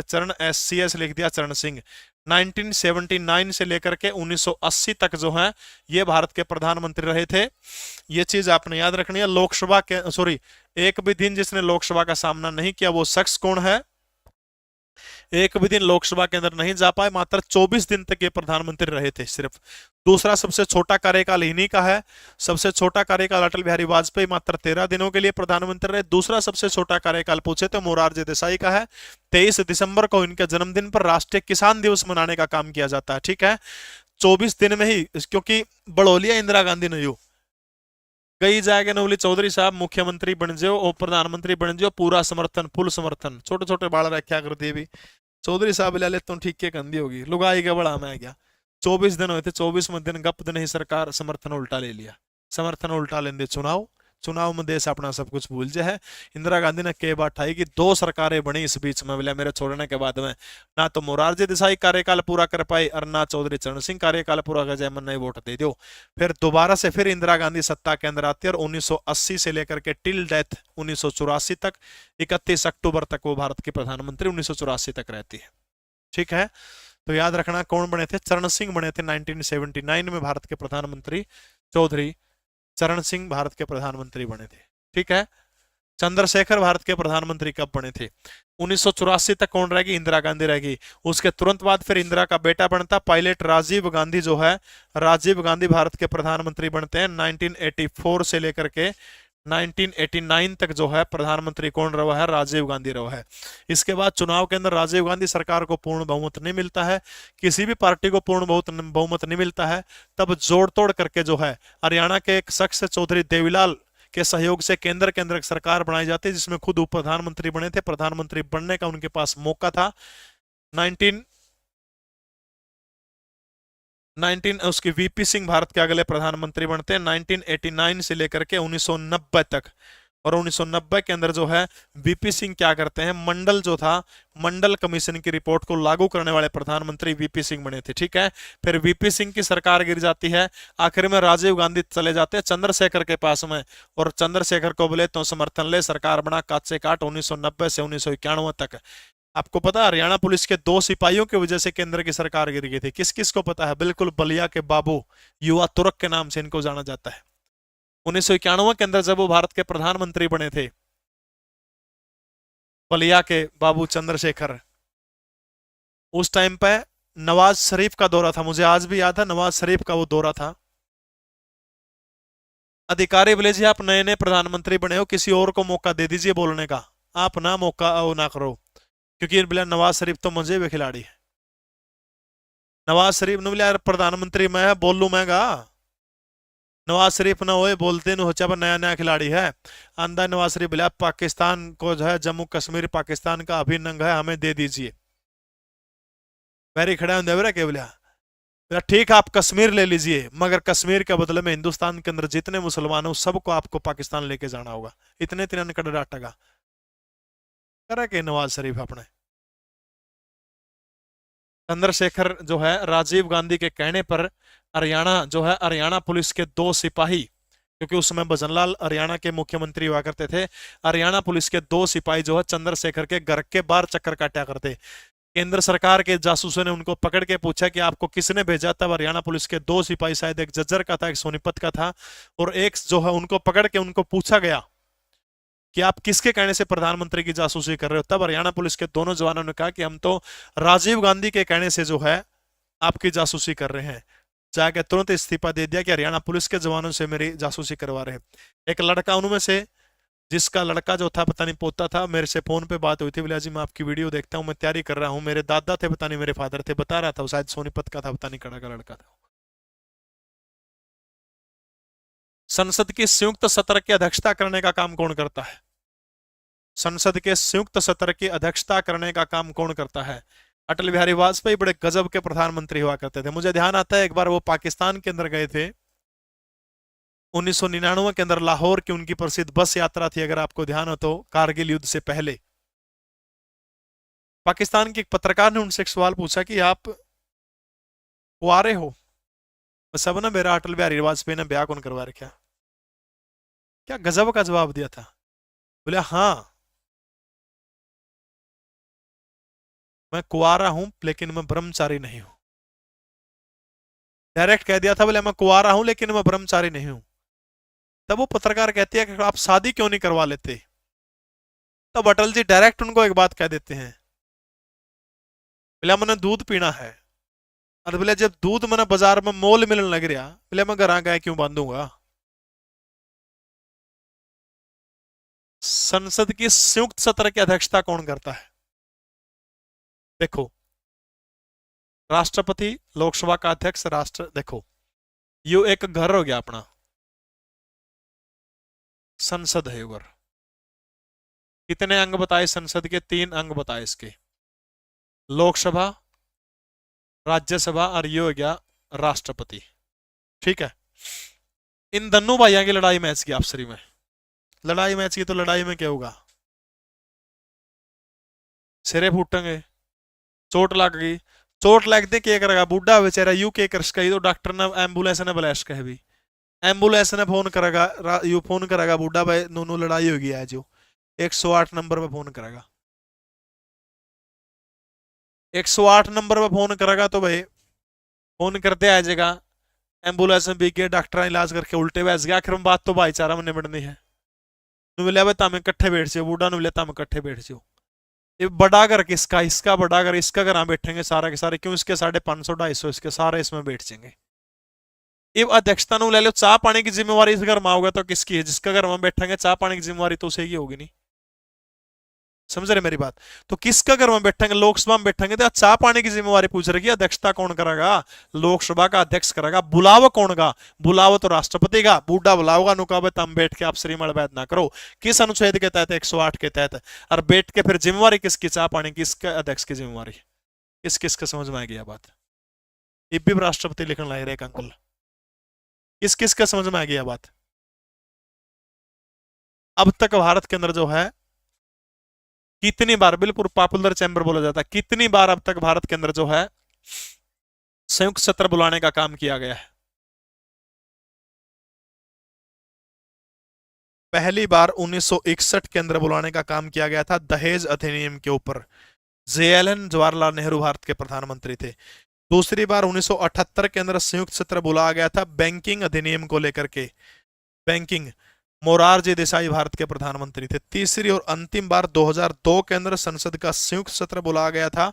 चरण SCS लिख दिया, चरण सिंह। 1979 से लेकर के 1980 तक जो है ये भारत के प्रधानमंत्री रहे थे। ये चीज आपने याद रखनी है। लोकसभा के एक भी दिन जिसने लोकसभा का सामना नहीं किया वो शख्स कौन है? एक भी दिन लोकसभा के अंदर नहीं जा पाए, मात्र 24 दिन तक ये प्रधानमंत्री रहे थे सिर्फ। दूसरा सबसे छोटा कार्यकाल इन्हीं का है। सबसे छोटा कार्यकाल अटल बिहारी वाजपेयी मात्र 13 दिनों के लिए प्रधानमंत्री रहे। दूसरा सबसे छोटा कार्यकाल पूछे तो मोरारजी देसाई का है। 23 दिसंबर को इनके जन्मदिन पर राष्ट्रीय किसान दिवस मनाने का काम किया जाता है। ठीक है, 24 दिन में ही, क्योंकि बढ़ोलिया इंदिरा गांधी ने यू गई जाएगा न बोली चौधरी साहब मुख्यमंत्री बन जाओ और प्रधानमंत्री बन जाओ, पूरा समर्थन, फुल समर्थन। छोटे छोटे बाल रखा करती भी चौधरी साहब ले ले तुम ठीक के कंदी होगी, लुगाई के बड़ा मैं गया। 24 दिन हुए थे, 24वें दिन गप दिन ही सरकार समर्थन उल्टा ले लिया। समर्थन उल्टा लेंदे चुनाव में देश अपना सब कुछ भूल जाए है। इंदिरा गांधी ने कई बात ठाई कि 2 सरकारें बनी इस बीच में, बोले मेरे छोड़ने के बाद में ना तो मोरारजी देसाई कार्यकाल पूरा कर पाई और ना चौधरी चरण सिंह कार्यकाल पूरा कर जाए, मन नहीं वोट दे दो। फिर दोबारा से फिर इंदिरा गांधी सत्ता के अंदर आती है और 1980 से लेकर के टिल डेथ 1984 तक, 31 अक्टूबर तक वो भारत की प्रधानमंत्री 1984 तक रहती है। ठीक है, तो याद रखना कौन बने थे? चरण सिंह बने थे 1979 में भारत के प्रधानमंत्री। चौधरी चरण सिंह भारत के प्रधानमंत्री बने थे। ठीक है, चंद्रशेखर भारत के प्रधानमंत्री कब बने थे? 1984 तक कौन रहेगी? इंदिरा गांधी रहेगी। उसके तुरंत बाद फिर इंदिरा का बेटा बनता पायलट राजीव गांधी, जो है राजीव गांधी भारत के प्रधानमंत्री बनते हैं। 1984 से लेकर के 1989 तक जो है प्रधानमंत्री कौन रहा है? राजीव गांधी रहा है। इसके बाद चुनाव के अंदर राजीव गांधी सरकार को पूर्ण बहुमत नहीं मिलता है, किसी भी पार्टी को पूर्ण बहुमत नहीं मिलता है। तब जोड़ तोड़ करके जो है हरियाणा के एक शख्स चौधरी देवीलाल के सहयोग से केंद्र के अंदर एक सरकार बनाई जाती है जिसमें खुद उप प्रधानमंत्री बने थे। प्रधानमंत्री बनने का उनके पास मौका था। उसकी वीपी सिंह भारत के अगले प्रधानमंत्री बनते हैं 1989 से लेकर के 1990 तक। और 1990 के अंदर जो है वीपी सिंह क्या करते हैं, मंडल जो था, मंडल कमीशन की रिपोर्ट को लागू करने वाले प्रधानमंत्री वीपी सिंह बने थे। ठीक है, फिर वीपी सिंह की सरकार गिर जाती है, आखिर में राजीव गांधी चले जाते हैं चंद्रशेखर के पास में, और चंद्रशेखर को बोले तो समर्थन ले, सरकार बना काट से काट 1990 से 1991 तक। आपको पता है हरियाणा पुलिस के 2 सिपाहियों की वजह से केंद्र की सरकार गिर गई थी, किस किस को पता है? बिल्कुल, बलिया के बाबू, युवा तुर्क के नाम से इनको जाना जाता है। 1991 के अंदर जब वो भारत के प्रधानमंत्री बने थे, बलिया के बाबू चंद्रशेखर, उस टाइम पे नवाज शरीफ का दौरा था, मुझे आज भी याद है नवाज शरीफ का वो दौरा था। अधिकारी बोले जी आप नए नए प्रधानमंत्री बने हो, किसी और को मौका दे दीजिए बोलने का, आप ना मौका वो ना करो, क्योंकि बोले नवाज शरीफ तो मुझे भी खिलाड़ी है। नवाज शरीफ ने बोले यार प्रधानमंत्री मैं बोलू मैंगा, नवाज शरीफ ना होए बोलते न हो चाहे नया नया खिलाड़ी है। अंदर नवाज शरीफ बोले पाकिस्तान को जो है जम्मू कश्मीर पाकिस्तान का अभिन्न अंग है, हमें दे दीजिए। पैरी खड़ा होंगे क्या बोलिया, ठीक है आप कश्मीर ले लीजिए, मगर कश्मीर के बदले में हिंदुस्तान के अंदर जितने मुसलमान हो सबको आपको पाकिस्तान लेके जाना होगा। इतने तिरन कड़ डाटेगा करे के नवाज शरीफ अपने। चंद्रशेखर जो है राजीव गांधी के कहने पर हरियाणा जो है, हरियाणा पुलिस के 2 सिपाही, क्योंकि उस समय भजनलाल हरियाणा के मुख्यमंत्री हुआ करते थे, हरियाणा पुलिस के 2 सिपाही जो है चंद्रशेखर के घर के बाहर चक्कर काटा करते। केंद्र सरकार के जासूसों ने उनको पकड़ के पूछा कि आपको किसने भेजा? तब हरियाणा पुलिस के 2 सिपाही, शायद एक जज्जर का था एक सोनीपत का था, और एक जो है उनको पकड़ के उनको पूछा गया कि आप किसके कहने से प्रधानमंत्री की जासूसी कर रहे हो? तब हरियाणा पुलिस के दोनों जवानों ने कहा कि हम तो राजीव गांधी के कहने से जो है आपकी जासूसी कर रहे हैं। जाके तुरंत इस्तीफा दे दिया कि हरियाणा पुलिस के जवानों से मेरी जासूसी करवा रहे हैं। एक लड़का उनमें से, जिसका लड़का जो था पता नहीं पोता था, मेरे से फोन पे बात हुई थी, बोला जी मैं आपकी वीडियो देखता हूँ, मैं तैयारी कर रहा हूँ, मेरे दादा थे पता नहीं मेरे फादर थे, बता रहा था वो शायद सोनीपत का था, पता नहीं कड़ा का लड़का था। संसद की संयुक्त सत्र की अध्यक्षता करने का काम कौन करता है? संसद के संयुक्त सत्र की अध्यक्षता करने का काम कौन करता है? अटल बिहारी वाजपेयी बड़े गजब के प्रधानमंत्री हुआ करते थे। मुझे ध्यान आता है एक बार वो पाकिस्तान के अंदर गए थे 1999 के अंदर, लाहौर की उनकी प्रसिद्ध बस यात्रा थी, अगर आपको ध्यान हो तो, कारगिल युद्ध से पहले। पाकिस्तान के एक पत्रकार ने उनसे एक सवाल पूछा कि आप कुआरे हो? सब ना मेरा अटल बिहारी वाजपेयी ने ब्याह कौन करवा रखा? क्या गजब का जवाब दिया था। बोले हाँ मैं कुआरा हूं लेकिन मैं ब्रह्मचारी नहीं हूं। डायरेक्ट कह दिया था, बोले मैं कुआरा हूं लेकिन मैं ब्रह्मचारी नहीं हूं। तब वो पत्रकार कहती है कि आप शादी क्यों नहीं करवा लेते? तब अटल जी डायरेक्ट उनको एक बात कह देते हैं, बोले मैंने दूध पीना है। और बोले जब दूध मैंने बाजार में मोल मिलने लग रहा, बोले मैं घर गाय क्यों बांधूंगा? संसद की संयुक्त सत्र की अध्यक्षता कौन करता है? देखो, राष्ट्रपति, लोकसभा का अध्यक्ष, राष्ट्र, देखो यो एक घर हो गया अपना, संसद है उधर। कितने अंग बताए संसद के? 3 अंग बताए इसके, लोकसभा, राज्यसभा और ये हो गया राष्ट्रपति। ठीक है, इन दोनों भाइयों की लड़ाई मैच की आपसरी में, लड़ाई मैच की, तो लड़ाई में क्या होगा? सिरे फूटेंगे, चोट लग गई, चोट लगते क्या करेगा बूढ़ा बेचारा, यू के कर सका, तो डॉक्टर ने एम्बुलेंस ने बुलाया इसका भी, एम्बुलेंस ने फोन करेगा, यू फोन करेगा बूढ़ा भाई नूनू लड़ाई होगी है जो 108 नंबर पे फोन करेगा, 108 नंबर पे फोन करेगा तो भाई फोन करते आ जाएगा, एम्बुलेंस में बिके, डॉक्टर इलाज करके उल्टे बैस गया, आखिर में बात तो भाईचारा में निबड़नी है। बोले भाई तम इकट्ठे बैठ जाओ, बूढ़ा ने बोले तम इकट्ठे बैठ जाओ। ये बड़ा घर किसका? इसका बड़ा घर, इसका घर बैठेंगे सारा के सारे, क्यों? इसके 550 250 इसके सारे इसमें बैठ जाएंगे। ये अध्यक्षता नु ले लो, चाह पानी की जिम्मेवारी इस घर में होगा तो किसकी है? जिसका घर में बैठेंगे चाह पानी की जिम्मेवारी तो उसे ही होगी नहीं। समझ रहे मेरी बात? तो किसका घर में बैठेंगे? लोकसभा में बैठेंगे तो चाह पानी की जिम्मेवारी पूछ रही है, अध्यक्षता कौन करेगा? लोकसभा का अध्यक्ष करेगा। बुलाव कौन का? बुलाव तो राष्ट्रपति का, बूढ़ा बुलाओगा नुका तम बैठ के आप श्रीमण वैद ना करो। किस अनुच्छेद के तहत? 108 के तहत। और बैठ के फिर जिम्मेवारी किसकी? चाह पानी की, इसका अध्यक्ष की जिम्मेवारी। किस किस के समझ में आ गया बात? ये भी राष्ट्रपति लिखने लग रहे अंकल। किस किस का समझ में आ गया बात? अब तक भारत के अंदर जो है कितनी बार, बिल्कुल पॉपुलर चैंबर बोला जाता है, कितनी बार अब तक भारत के अंदर जो है संयुक्त सत्र बुलाने का काम किया गया है? पहली बार 1961 के अंदर बुलाने का काम किया गया था दहेज अधिनियम के ऊपर। जेएलएन जवाहरलाल नेहरू भारत के प्रधानमंत्री थे। दूसरी बार 1978 के अंदर संयुक्त सत्र बुलाया गया था बैंकिंग अधिनियम को लेकर के। बैंकिंग, मोरारजी देसाई भारत के प्रधानमंत्री थे। तीसरी और अंतिम बार 2002 के अंदर संसद का संयुक्त सत्र बुलाया गया था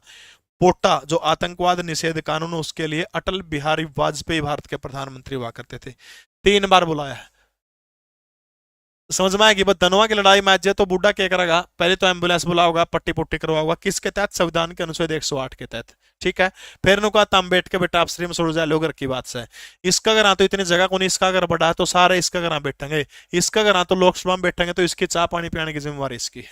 पोटा, जो आतंकवाद निषेध कानून, उसके लिए अटल बिहारी वाजपेयी भारत के प्रधानमंत्री हुआ करते थे। 3 बार बुलाया है। समझ में आएगी बस। धनवा की लड़ाई में आज तो बूढ़ा क्या करेगा, पहले तो एम्बुलेंस बुलाओगा, पट्टी पुट्टी करवाओगा, किसके तहत? संविधान के अनुच्छेद 108 के तहत। ठीक है, फिर नु कहा तम बैठ के बेटा आप श्री में सुड़ जाए लोगर की बात से। इसका अगर तो इतनी जगह को नहीं, इसका अगर बढ़ा है तो सारे इसका अगर बैठेंगे, इसका अगर तो लोकसभा में बैठेंगे तो इसकी चाह पानी पिलाने की जिम्मेवारी इसकी।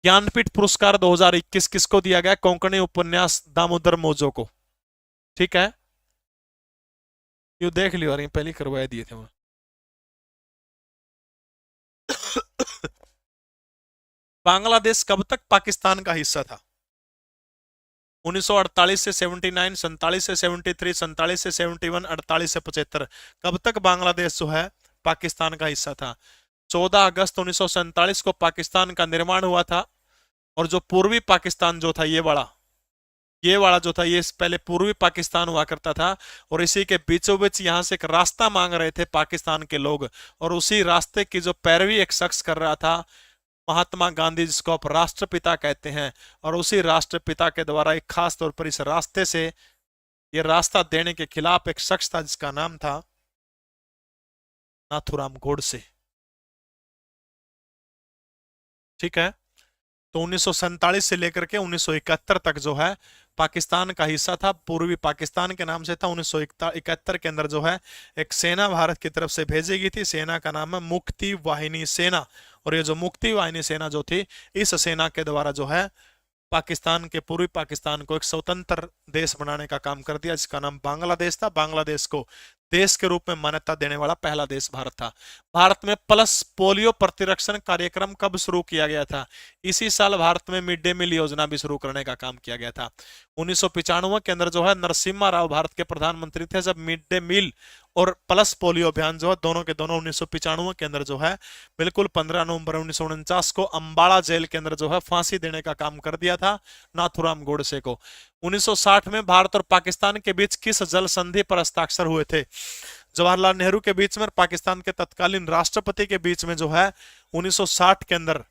ज्ञानपीठ पुरस्कार 2021 किसको दिया गया? कोंकणी उपन्यास दामोदर मोजो को। ठीक है, ये देख लियो, पहले करवाए दिए थे वहां। बांग्लादेश कब तक पाकिस्तान का हिस्सा था? 1948 से 79, 47 से 73, 47 से 71, 48 से 75। कब तक बांग्लादेश जो है पाकिस्तान का हिस्सा था? 14 अगस्त 1947 को पाकिस्तान का निर्माण हुआ था। और जो पूर्वी पाकिस्तान जो था, ये वाला जो था, ये पहले पूर्वी पाकिस्तान हुआ करता था। और इसी के बीचों बीच यहां से एक रास्ता मांग रहे थे पाकिस्तान के लोग, और उसी रास्ते की जो पैरवी एक शख्स कर रहा था, महात्मा गांधी, जिसको आप राष्ट्रपिता कहते हैं। और उसी राष्ट्रपिता के द्वारा एक खास तौर पर इस रास्ते से, ये रास्ता देने के खिलाफ एक शख्स था जिसका नाम था नाथूराम गोडसे। ठीक है, तो 1947 से लेकर के 1971 तक जो है पाकिस्तान का हिस्सा था, पूर्वी पाकिस्तान के नाम से था। 1971 के अंदर जो है एक सेना भारत की तरफ से भेजी गई थी, सेना का नाम है मुक्ति वाहिनी सेना। और ये जो मुक्ति वाहिनी सेना जो थी, इस सेना के द्वारा जो है पाकिस्तान के, पूर्वी पाकिस्तान को एक स्वतंत्र देश बनाने का काम कर दिया, जिसका नाम बांग्लादेश था। बांग्लादेश को देश के रूप में मान्यता देने वाला पहला देश भारत था। भारत में पल्स पोलियो प्रतिरक्षण कार्यक्रम कब शुरू किया गया था? इसी साल भारत में मिड डे मील योजना भी शुरू करने का काम किया गया था। 1995 के अंदर जो है नरसिम्हा राव भारत के प्रधानमंत्री थे, जब मिड डे मील और प्लस पोलियो अभियान जो है दोनों के दोनों 1995 के अंदर जो है बिल्कुल 15 नवंबर 1949 को अंबाला जेल के अंदर जो है फांसी देने का काम कर दिया था नाथूराम गोडसे को। 1960 में भारत और पाकिस्तान के बीच किस जल संधि पर हस्ताक्षर हुए थे? जवाहरलाल नेहरू के बीच में और पाकिस्तान के तत्कालीन राष्ट्रपति के बीच में जो है 1960 के अंदर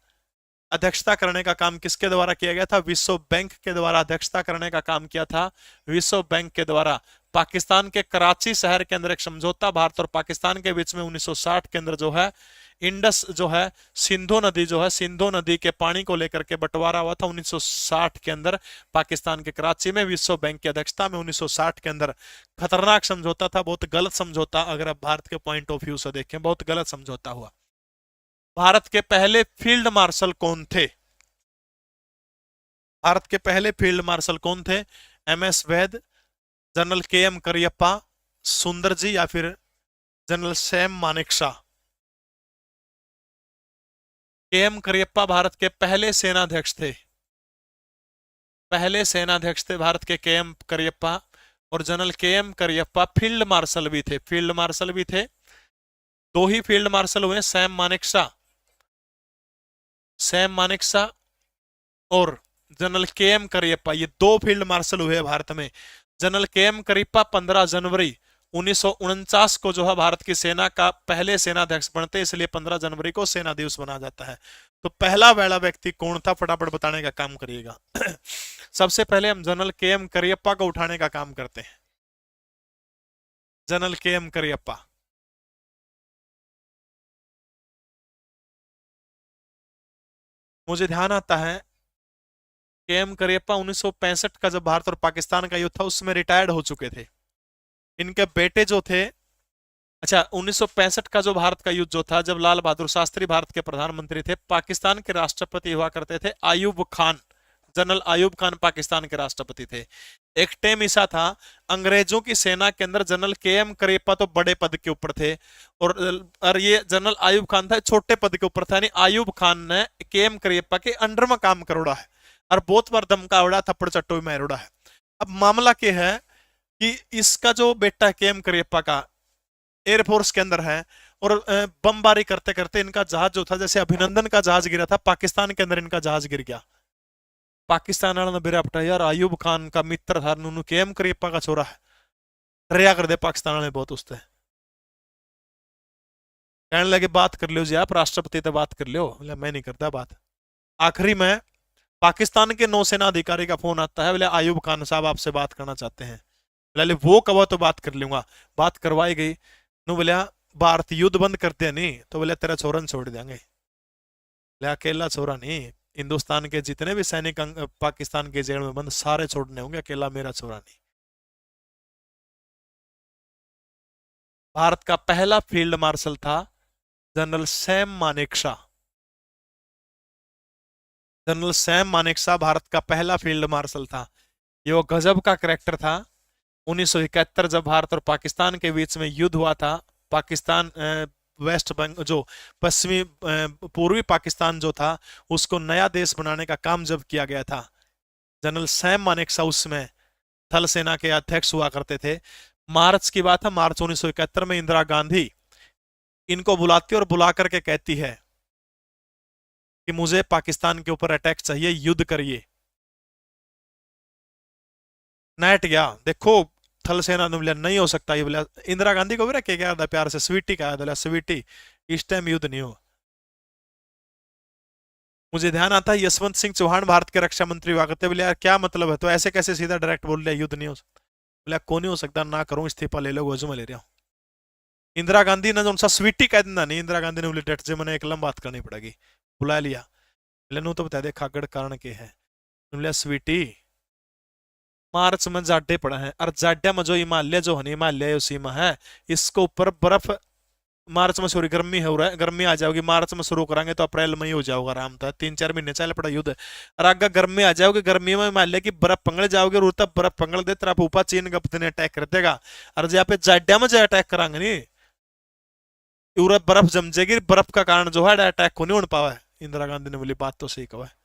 अध्यक्षता करने का काम किसके द्वारा किया गया था? विश्व बैंक के द्वारा अध्यक्षता करने का काम किया था विश्व बैंक के द्वारा। पाकिस्तान के कराची शहर के अंदर एक समझौता भारत और पाकिस्तान के बीच में 1960 के अंदर जो है इंडस जो है सिंधु नदी जो है, सिंधु नदी के पानी को लेकर के बंटवारा हुआ था 1960 के अंदर पाकिस्तान के कराची में विश्व बैंक की अध्यक्षता में। 1960 के अंदर खतरनाक समझौता था, बहुत गलत समझौता, अगर आप भारत के पॉइंट ऑफ व्यू से देखें बहुत गलत समझौता हुआ। भारत के पहले फील्ड मार्शल कौन थे? भारत के पहले फील्ड मार्शल कौन थे? M S Vaid, general K M Cariappa, Sundar ji, या फिर जनरल सैम मानेकशॉ? केएम करियप्पा भारत के पहले सेनाध्यक्ष थे, पहले सेनाध्यक्ष थे भारत के केएम करियप्पा। और general K M Cariappa field marshal भी थे, फील्ड मार्शल भी थे। दो ही फील्ड मार्शल हुए, सैम मानेकशॉ, सैम मानेकशॉ और जनरल केएम करियप्पा, ये दो फील्ड मार्शल हुए भारत में। जनरल केएम करियप्पा 15 जनवरी 1949 को जो है भारत की सेना का पहले सेनाध्यक्ष बनते, इसलिए 15 जनवरी को सेना दिवस मनाया जाता है। तो पहला वैला व्यक्ति कौन था, फटाफट बताने का काम करिएगा। सबसे पहले हम जनरल केएम करियप्पा को उठाने का काम करते हैं। जनरल केएम करियप्पा, मुझे ध्यान आता है केएम करियप्पा 1965 का जब भारत और पाकिस्तान का युद्ध था उसमें रिटायर्ड हो चुके थे। इनके बेटे जो थे, अच्छा 1965 का जो भारत का युद्ध जो था, जब लाल बहादुर शास्त्री भारत के प्रधानमंत्री थे, पाकिस्तान के राष्ट्रपति हुआ करते थे आयूब खान, जनरल आयूब खान पाकिस्तान के राष्ट्रपति थे। एक टाइम ऐसा था अंग्रेजों की सेना के अंदर जनरल के एम करियप्पा तो बड़े पद के ऊपर थे, और ये जनरल आयूब खान था छोटे पद के ऊपर था। यानी आयूब खान ने के एम करियप्पा के अंडर में काम करोड़ा है और बहुत बार दमका उड़ा, थप्पड़ चट्टो में उड़ा है। अब मामला क्या है कि इसका जो बेटा के एम करियप्पा का एयरफोर्स के अंदर है, और बमबारी करते करते इनका जहाज जो था, जैसे अभिनंदन का जहाज गिरा था पाकिस्तान के अंदर, इनका जहाज गिर गया। पाकिस्तान वाला ने बेरा पटा यार आयूब खान का मित्र था नूनू के एम करियप्पा का छोरा है, डरिया कर दे पाकिस्तान वाले बहुत उससे। कहने लगे बात कर लो जी आप राष्ट्रपति से बात कर लो, बोले मैं नहीं करता बात। आखिरी में पाकिस्तान के नौसेना अधिकारी का फोन आता है, बोले आयूब खान साहब आपसे बात करना चाहते हैं। बोले वो कहो तो बात कर लूंगा। बात करवाई गई। नु बोले भारत युद्ध बंद करते नहीं तो बोले तेरा छोरन छोड़ देंगे। बोले अकेला छोरा नहीं, हिंदुस्तान के जितने भी सैनिक पाकिस्तान के जेल में बंद सारे छोड़ने होंगे, अकेला मेरा छोरा नहीं। भारत का पहला फील्ड मार्शल था जनरल सैम मानेकशॉ। जनरल सैम मानेकशॉ भारत का पहला फील्ड मार्शल था। ये वो गजब का करेक्टर था। 1971 जब भारत और पाकिस्तान के बीच में युद्ध हुआ था, पाकिस्तान वेस्ट बंग जो पश्चिमी पूर्वी पाकिस्तान जो था उसको नया देश बनाने का काम जब किया गया था, जनरल सैम मानेकशॉ उसमें थल सेना के अध्यक्ष हुआ करते थे। मार्च की बात है, मार्च 1971 में इंदिरा गांधी इनको बुलाती और बुला करके कहती है कि मुझे पाकिस्तान के ऊपर अटैक चाहिए, युद्ध करिए। नेट गया देखो, थल सेना ने बोला नहीं हो सकता। ये बोला इंदिरा गांधी को बोला क्या था प्यार से, स्वीटी कहा, बोला स्वीटी इस टाइम युद्ध नहीं हो। मुझे ध्यान आता है यशवंत सिंह चौहान भारत के रक्षा मंत्री हुआ करते, बोले यार क्या मतलब है, तो ऐसे कैसे सीधा डायरेक्ट बोल रहा युद्ध नहीं हो सकता। बोला कौन नहीं हो सकता, ना करूं इस्तीफा ले लो, वजू में ले रहा हूं। इंदिरा गांधी ने जो उनसा स्वीटी कह देना नहीं, इंदिरा गांधी ने बोले डट जे मैंने एक लंबा बात करनी पड़ेगी। बुला लिया, बोले नो तो बता दे खागड़ कारण के है। बोले स्वीटी मार्च में जाडे पड़ा है, और जाड्या में जो हिमालय जो है हिमालय उसी में है, इसको ऊपर बर्फ मार्च में सॉरी गर्मी हो रहा है, गर्मी आ जाओगी मार्च में शुरू करेंगे तो अप्रैल में ही हो जाओगा आराम था, 3-4 महीने चल पड़ा युद्ध। और आगे गर्मी आ जाओगी, गर्मी में हिमालय की बर्फ पंगड़ जाओगे, और तब बर्फ पंगड़ दे तेरा ऊपर चीन गप्ते ने अटैक कर देगा। और जहाँ पे जाड्या में जो अटैक करांगे नहीं, पूरा बर्फ जम जाएगी, बर्फ का कारण जो है अटैक को नहीं हो पावा है। इंदिरा गांधी ने बोली बात तो सही कहा है।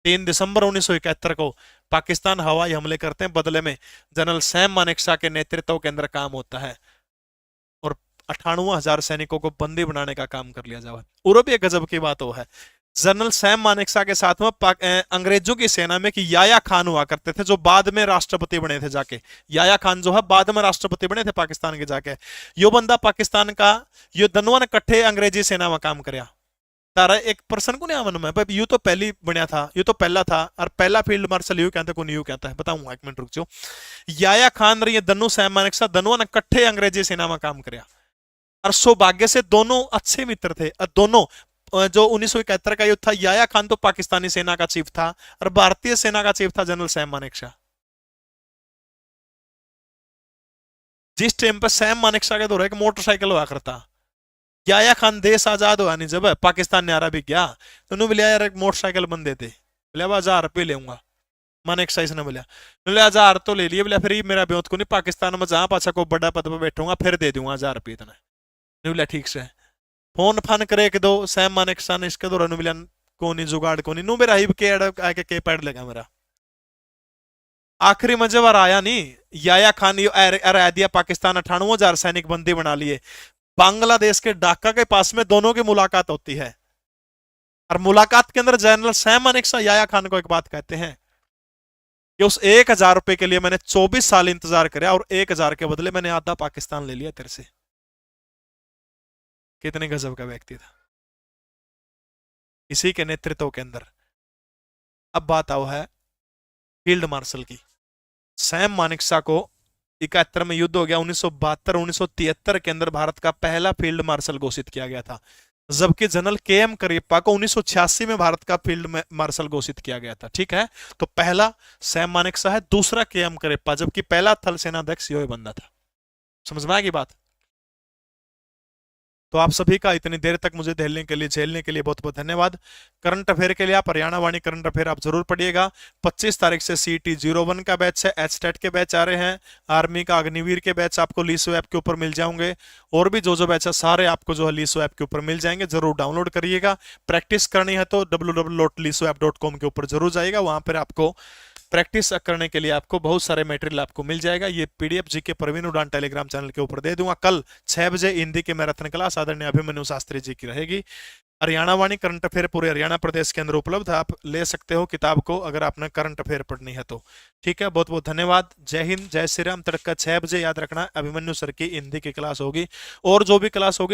3 दिसंबर 1971 को पाकिस्तान हवाई हमले करते हैं, बदले में जनरल सैम मानेकशॉ के नेतृत्व के अंदर काम होता है और 98,000 सैनिकों को बंदी बनाने का काम कर लिया जाए। और भी एक गजब की बात वो है, जनरल सैम मानेकशॉ के साथ में अंग्रेजों की सेना में कि याया खान हुआ करते थे, जो बाद में राष्ट्रपति बने थे जाके। याया खान जो है बाद में राष्ट्रपति बने थे पाकिस्तान के जाके। यो बंदा पाकिस्तान का यो दनवा ने कट्ठे अंग्रेजी सेना में काम करया। तारा एक पर्सन को नहीं आवन में भाई, यू तो पहली बनया था, यू तो पहला था, और पहला फील्ड मार्शल यू कहता है, कौन यू कहता है बताऊंगा, एक मिनट रुक जाओ। याया खान रही दनु सैम मानेकशॉ दोनों ने कट्ठे अंग्रेजी सेना में काम करया, और सौभाग्य से दोनों अच्छे मित्र थे। दोनों जो 1971 का युद्ध था, याया खान तो पाकिस्तानी सेना का चीफ था और भारतीय सेना का चीफ था जनरल सैम मानेकशॉ। जिस टाइम पर सैम मानेकशॉ के दौरे एक मोटरसाइकिल हुआ करता, याया खान देश आजाद हुआ नहीं जब पाकिस्तान ने आरा भी गया, तो उन्होंने बोला यार एक मोटरसाइकिल बन देते, बोले 1000 रुपये लेऊंगा। मानेकशॉ इसने बोला, 1000 तो ले लिए, बोला फिर मेरा ब्योत को नहीं, पाकिस्तान में जहां पाछा को बड़ा पद पर बैठूंगा फिर दे दूंगा 1000 रुपये इतना। बोला ठीक से फोन फान करे के दो सैम मानेकशॉ ने इसके दौरान मिला कोनी जुगाड़ कोनी नु मेरा हिब के आके के पैड लगा मेरा। आखिरी में जब आया नहीं, याया खान अरा दिया पाकिस्तान 98,000 सैनिक बंदी बना लिए। बांग्लादेश के ढाका के पास में दोनों की मुलाकात होती है, और मुलाकात के अंदर जनरल सैम मानेकशॉ याया खान को एक बात कहते हैं कि उस 1000 रुपए के लिए मैंने 24 साल इंतजार किया, और 1000 के बदले मैंने आधा पाकिस्तान ले लिया तेरे से। कितने गजब का व्यक्ति था इसी के नेतृत्व के अंदर। अब बात आओ है फील्ड मार्शल की। सैम मानेकशॉ को 71 में युद्ध हो गया, 1972-1973 के अंदर भारत का पहला फील्ड मार्शल घोषित किया गया था, जबकि जनरल के एम करियप्पा को 1986 में भारत का फील्ड मार्शल घोषित किया गया था। ठीक है, तो पहला सैम मानेकशॉ है, दूसरा के एम करियप्पा, जबकि पहला थल सेनाध्यक्ष यो बंदा था। समझ में आएगी बात। तो आप सभी का इतनी देर तक मुझे झेलने के लिए बहुत बहुत धन्यवाद। करंट अफेयर के लिए आप हरियाणा वाणी करंट अफेयर आप जरूर पढ़िएगा। 25 तारीख से CET 01 का बैच है, एचटेट के बैच आ रहे हैं, आर्मी का अग्निवीर के बैच आपको लीसो ऐप के ऊपर मिल जाएंगे, और भी जो बैच है सारे आपको जो है लीसो ऐप के ऊपर मिल जाएंगे। जरूर डाउनलोड करिएगा। प्रैक्टिस करनी है तो www.lisoapp.com के ऊपर जरूर जाइएगा, वहां पर आपको प्रैक्टिस करने के लिए आपको बहुत सारे मटेरियल आपको मिल जाएगा। ये PDF जीके प्रवीण उड़ान टेलीग्राम चैनल के ऊपर दे दूंगा। कल 6 बजे हिंदी के मैराथन क्लास आदरणीय अभिमन्यु शास्त्री जी की रहेगी। हरियाणा वाणी करंट अफेयर पूरे हरियाणा प्रदेश के अंदर उपलब्ध है, आप ले सकते हो किताब को अगर आपने करंट अफेयर पढ़नी है तो। ठीक है, बहुत बहुत धन्यवाद। जय हिंद, जय श्री राम। तड़का 6 बजे याद रखना अभिमन्यु सर की हिंदी की क्लास होगी, और जो भी क्लास होगी